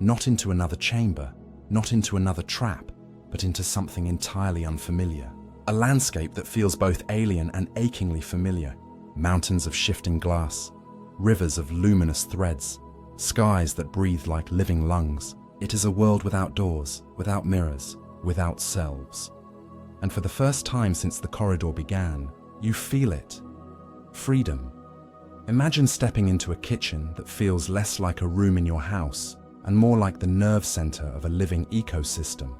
not into another chamber, not into another trap, but into something entirely unfamiliar. A landscape that feels both alien and achingly familiar. Mountains of shifting glass, rivers of luminous threads, skies that breathe like living lungs. It is a world without doors, without mirrors, without selves. And for the first time since the corridor began, you feel it. Freedom. Imagine stepping into a kitchen that feels less like a room in your house and more like the nerve center of a living ecosystem.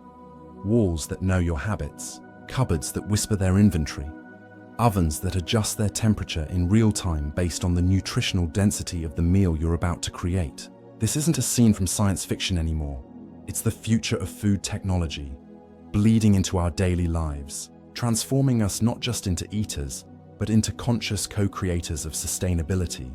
Walls that know your habits, cupboards that whisper their inventory, ovens that adjust their temperature in real time based on the nutritional density of the meal you're about to create. This isn't a scene from science fiction anymore. It's the future of food technology, bleeding into our daily lives, transforming us not just into eaters, but into conscious co-creators of sustainability.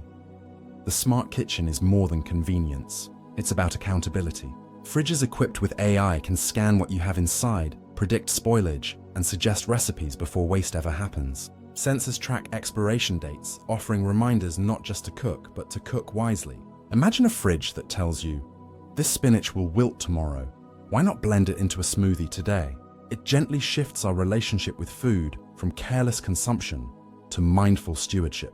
The smart kitchen is more than convenience. It's about accountability. Fridges equipped with AI can scan what you have inside, predict spoilage, and suggest recipes before waste ever happens. Sensors track expiration dates, offering reminders not just to cook, but to cook wisely. Imagine a fridge that tells you, this spinach will wilt tomorrow. Why not blend it into a smoothie today? It gently shifts our relationship with food from careless consumption to mindful stewardship.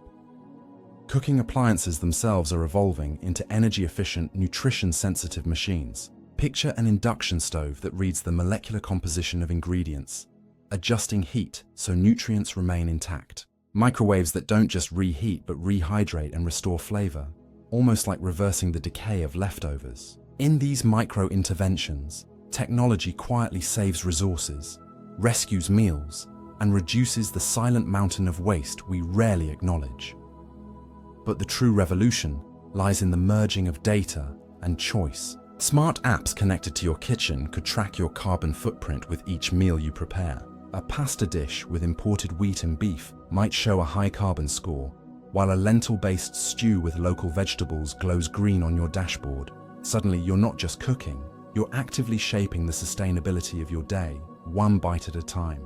Cooking appliances themselves are evolving into energy-efficient, nutrition-sensitive machines. Picture an induction stove that reads the molecular composition of ingredients, adjusting heat so nutrients remain intact. Microwaves that don't just reheat but rehydrate and restore flavor, almost like reversing the decay of leftovers. In these micro-interventions, technology quietly saves resources, rescues meals, and reduces the silent mountain of waste we rarely acknowledge. But the true revolution lies in the merging of data and choice. Smart apps connected to your kitchen could track your carbon footprint with each meal you prepare. A pasta dish with imported wheat and beef might show a high carbon score, while a lentil-based stew with local vegetables glows green on your dashboard. Suddenly, you're not just cooking, you're actively shaping the sustainability of your day, one bite at a time.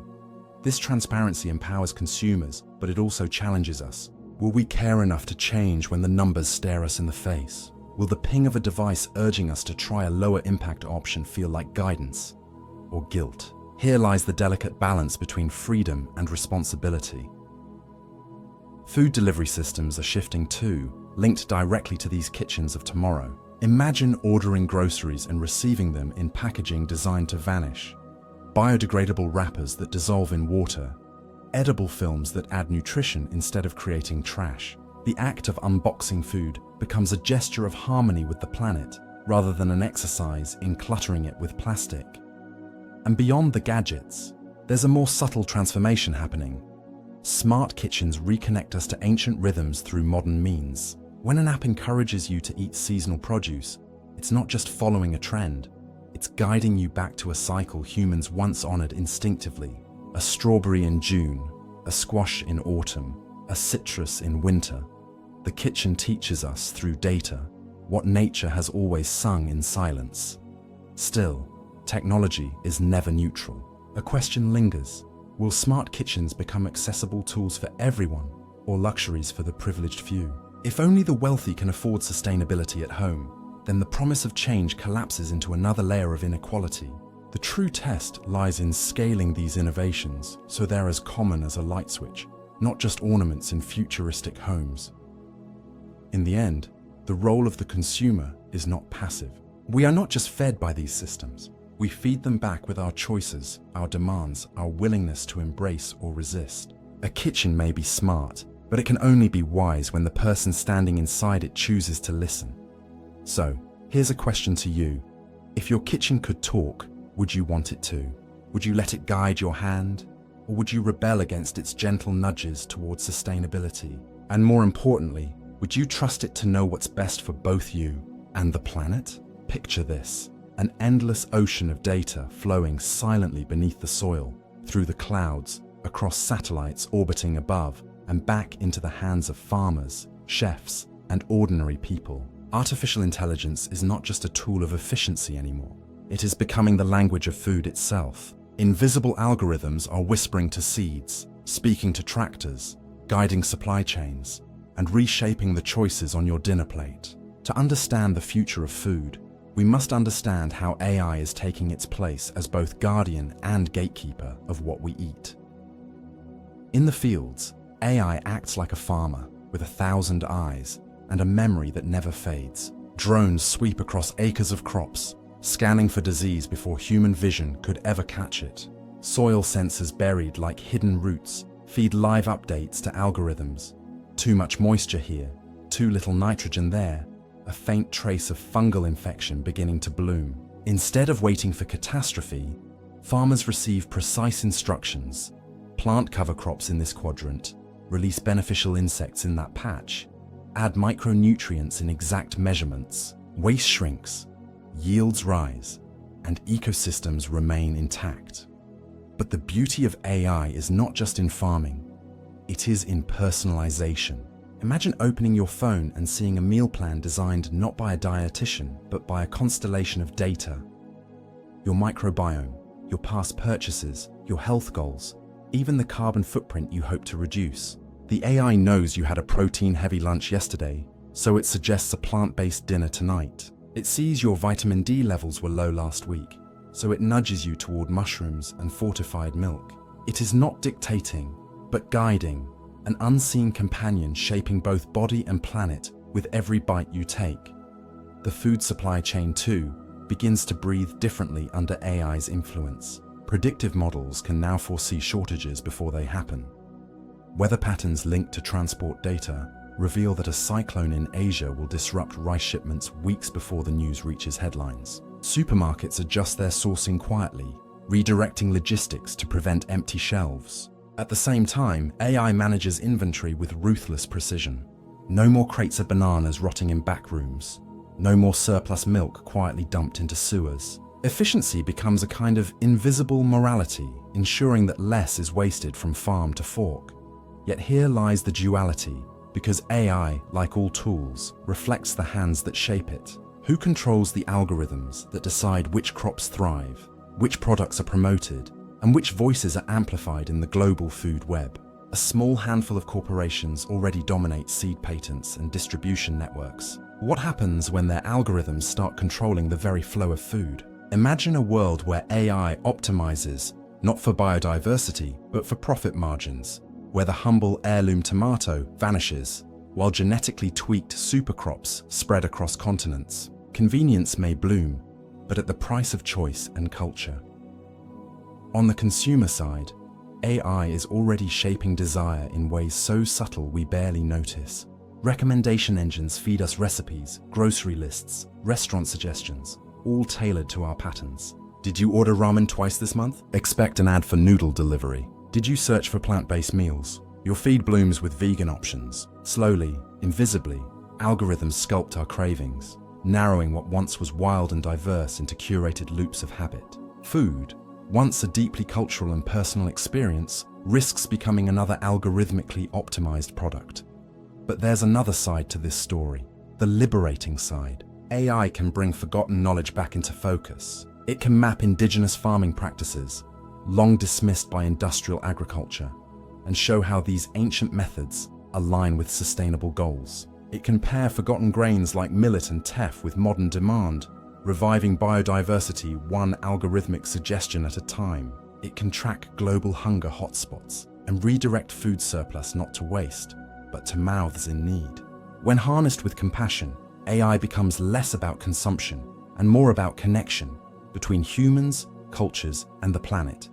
This transparency empowers consumers, but it also challenges us. Will we care enough to change when the numbers stare us in the face? Will the ping of a device urging us to try a lower impact option feel like guidance or guilt? Here lies the delicate balance between freedom and responsibility. Food delivery systems are shifting too, linked directly to these kitchens of tomorrow. Imagine ordering groceries and receiving them in packaging designed to vanish. Biodegradable wrappers that dissolve in water. Edible films that add nutrition instead of creating trash. The act of unboxing food becomes a gesture of harmony with the planet, rather than an exercise in cluttering it with plastic. And beyond the gadgets, there's a more subtle transformation happening. Smart kitchens reconnect us to ancient rhythms through modern means. When an app encourages you to eat seasonal produce, it's not just following a trend, it's guiding you back to a cycle humans once honored instinctively. A strawberry in June, a squash in autumn, a citrus in winter. The kitchen teaches us through data what nature has always sung in silence. Still, technology is never neutral. A question lingers. Will smart kitchens become accessible tools for everyone, or luxuries for the privileged few? If only the wealthy can afford sustainability at home, then the promise of change collapses into another layer of inequality. The true test lies in scaling these innovations so they're as common as a light switch, not just ornaments in futuristic homes. In the end, the role of the consumer is not passive. We are not just fed by these systems. We feed them back with our choices, our demands, our willingness to embrace or resist. A kitchen may be smart, but it can only be wise when the person standing inside it chooses to listen. So, here's a question to you. If your kitchen could talk, would you want it to? Would you let it guide your hand? Or would you rebel against its gentle nudges towards sustainability? And more importantly, would you trust it to know what's best for both you and the planet? Picture this. An endless ocean of data flowing silently beneath the soil, through the clouds, across satellites orbiting above, and back into the hands of farmers, chefs, and ordinary people. Artificial intelligence is not just a tool of efficiency anymore. It is becoming the language of food itself. Invisible algorithms are whispering to seeds, speaking to tractors, guiding supply chains, and reshaping the choices on your dinner plate. To understand the future of food, we must understand how AI is taking its place as both guardian and gatekeeper of what we eat. In the fields, AI acts like a farmer with 1,000 eyes and a memory that never fades. Drones sweep across acres of crops, scanning for disease before human vision could ever catch it. Soil sensors buried like hidden roots feed live updates to algorithms. Too much moisture here, too little nitrogen there, a faint trace of fungal infection beginning to bloom. Instead of waiting for catastrophe, farmers receive precise instructions. Plant cover crops in this quadrant, release beneficial insects in that patch, add micronutrients in exact measurements. Waste shrinks, yields rise, and ecosystems remain intact. But the beauty of AI is not just in farming, it is in personalization. Imagine opening your phone and seeing a meal plan designed not by a dietitian, but by a constellation of data. Your microbiome, your past purchases, your health goals, even the carbon footprint you hope to reduce. The AI knows you had a protein-heavy lunch yesterday, so it suggests a plant-based dinner tonight. It sees your vitamin D levels were low last week, so it nudges you toward mushrooms and fortified milk. It is not dictating, but guiding, an unseen companion shaping both body and planet with every bite you take. The food supply chain, too, begins to breathe differently under AI's influence. Predictive models can now foresee shortages before they happen. Weather patterns linked to transport data reveal that a cyclone in Asia will disrupt rice shipments weeks before the news reaches headlines. Supermarkets adjust their sourcing quietly, redirecting logistics to prevent empty shelves. At the same time, AI manages inventory with ruthless precision. No more crates of bananas rotting in back rooms. No more surplus milk quietly dumped into sewers. Efficiency becomes a kind of invisible morality, ensuring that less is wasted from farm to fork. Yet here lies the duality, because AI, like all tools, reflects the hands that shape it. Who controls the algorithms that decide which crops thrive, which products are promoted, and which voices are amplified in the global food web? A small handful of corporations already dominate seed patents and distribution networks. What happens when their algorithms start controlling the very flow of food? Imagine a world where AI optimizes, not for biodiversity, but for profit margins, where the humble heirloom tomato vanishes, while genetically tweaked supercrops spread across continents. Convenience may bloom, but at the price of choice and culture. On the consumer side, AI is already shaping desire in ways so subtle we barely notice. Recommendation engines feed us recipes, grocery lists, restaurant suggestions, all tailored to our patterns. Did you order ramen twice this month? Expect an ad for noodle delivery. Did you search for plant-based meals? Your feed blooms with vegan options. Slowly, invisibly, Algorithms sculpt our cravings, narrowing what once was wild and diverse into curated loops of habit. Food, once a deeply cultural and personal experience, risks becoming another algorithmically optimized product. But there's another side to this story, the liberating side. AI can bring forgotten knowledge back into focus. It can map indigenous farming practices, long dismissed by industrial agriculture, and show how these ancient methods align with sustainable goals. It can pair forgotten grains like millet and teff with modern demand, reviving biodiversity one algorithmic suggestion at a time. It can track global hunger hotspots and redirect food surplus not to waste, but to mouths in need. When harnessed with compassion, AI becomes less about consumption and more about connection between humans, cultures, and the planet.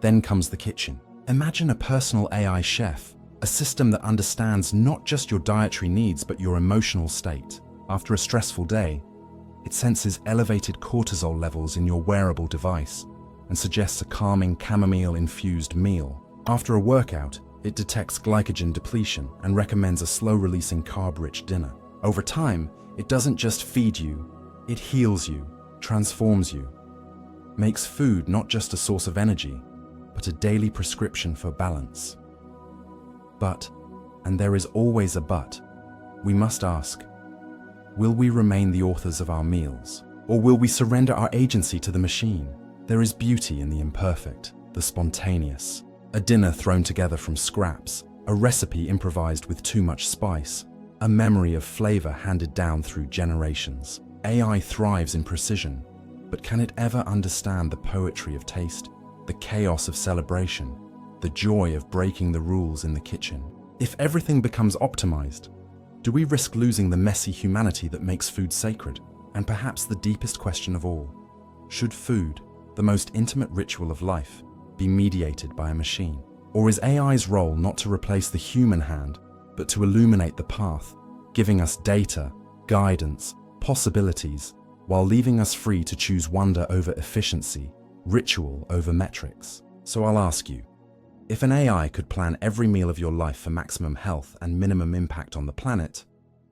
Then comes the kitchen. Imagine a personal AI chef, a system that understands not just your dietary needs but your emotional state. After a stressful day, it senses elevated cortisol levels in your wearable device and suggests a calming chamomile-infused meal. After a workout, it detects glycogen depletion and recommends a slow-releasing carb-rich dinner. Over time, it doesn't just feed you, it heals you, transforms you, makes food not just a source of energy, but a daily prescription for balance. But, and there is always a but, we must ask, will we remain the authors of our meals, or will we surrender our agency to the machine? There is beauty in the imperfect, the spontaneous. A dinner thrown together from scraps, a recipe improvised with too much spice, a memory of flavor handed down through generations. AI thrives in precision, but can it ever understand the poetry of taste, the chaos of celebration, the joy of breaking the rules in the kitchen? If everything becomes optimized, do we risk losing the messy humanity that makes food sacred? And perhaps the deepest question of all, should food, the most intimate ritual of life, be mediated by a machine? Or is AI's role not to replace the human hand, but to illuminate the path, giving us data, guidance, possibilities, while leaving us free to choose wonder over efficiency, ritual over metrics? So I'll ask you, if an AI could plan every meal of your life for maximum health and minimum impact on the planet,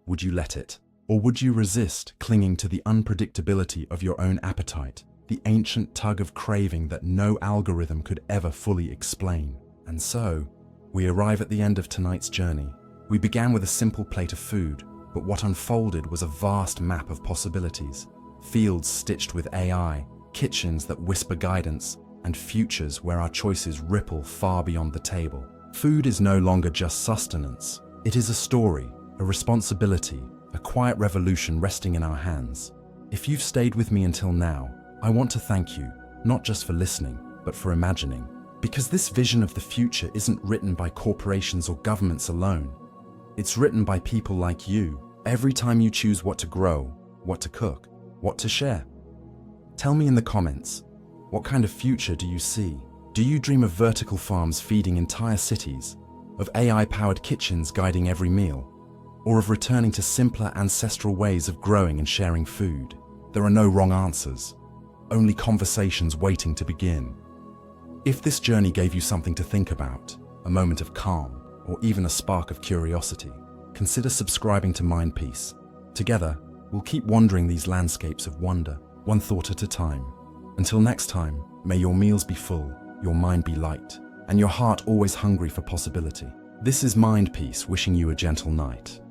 would you let it? Or would you resist, clinging to the unpredictability of your own appetite, the ancient tug of craving that no algorithm could ever fully explain? And so, we arrive at the end of tonight's journey. We began with a simple plate of food, but what unfolded was a vast map of possibilities. Fields stitched with AI, kitchens that whisper guidance, and futures where our choices ripple far beyond the table. Food is no longer just sustenance. It is a story, a responsibility, a quiet revolution resting in our hands. If you've stayed with me until now, I want to thank you, not just for listening, but for imagining. Because this vision of the future isn't written by corporations or governments alone. It's written by people like you. Every time you choose what to grow, what to cook, what to share. Tell me in the comments, what kind of future do you see? Do you dream of vertical farms feeding entire cities, of AI-powered kitchens guiding every meal, or of returning to simpler ancestral ways of growing and sharing food? There are no wrong answers, only conversations waiting to begin. If this journey gave you something to think about, a moment of calm, or even a spark of curiosity, consider subscribing to Mindpiece. Together, we'll keep wandering these landscapes of wonder, one thought at a time. Until next time, may your meals be full, your mind be light, and your heart always hungry for possibility. This is Mindpiece wishing you a gentle night.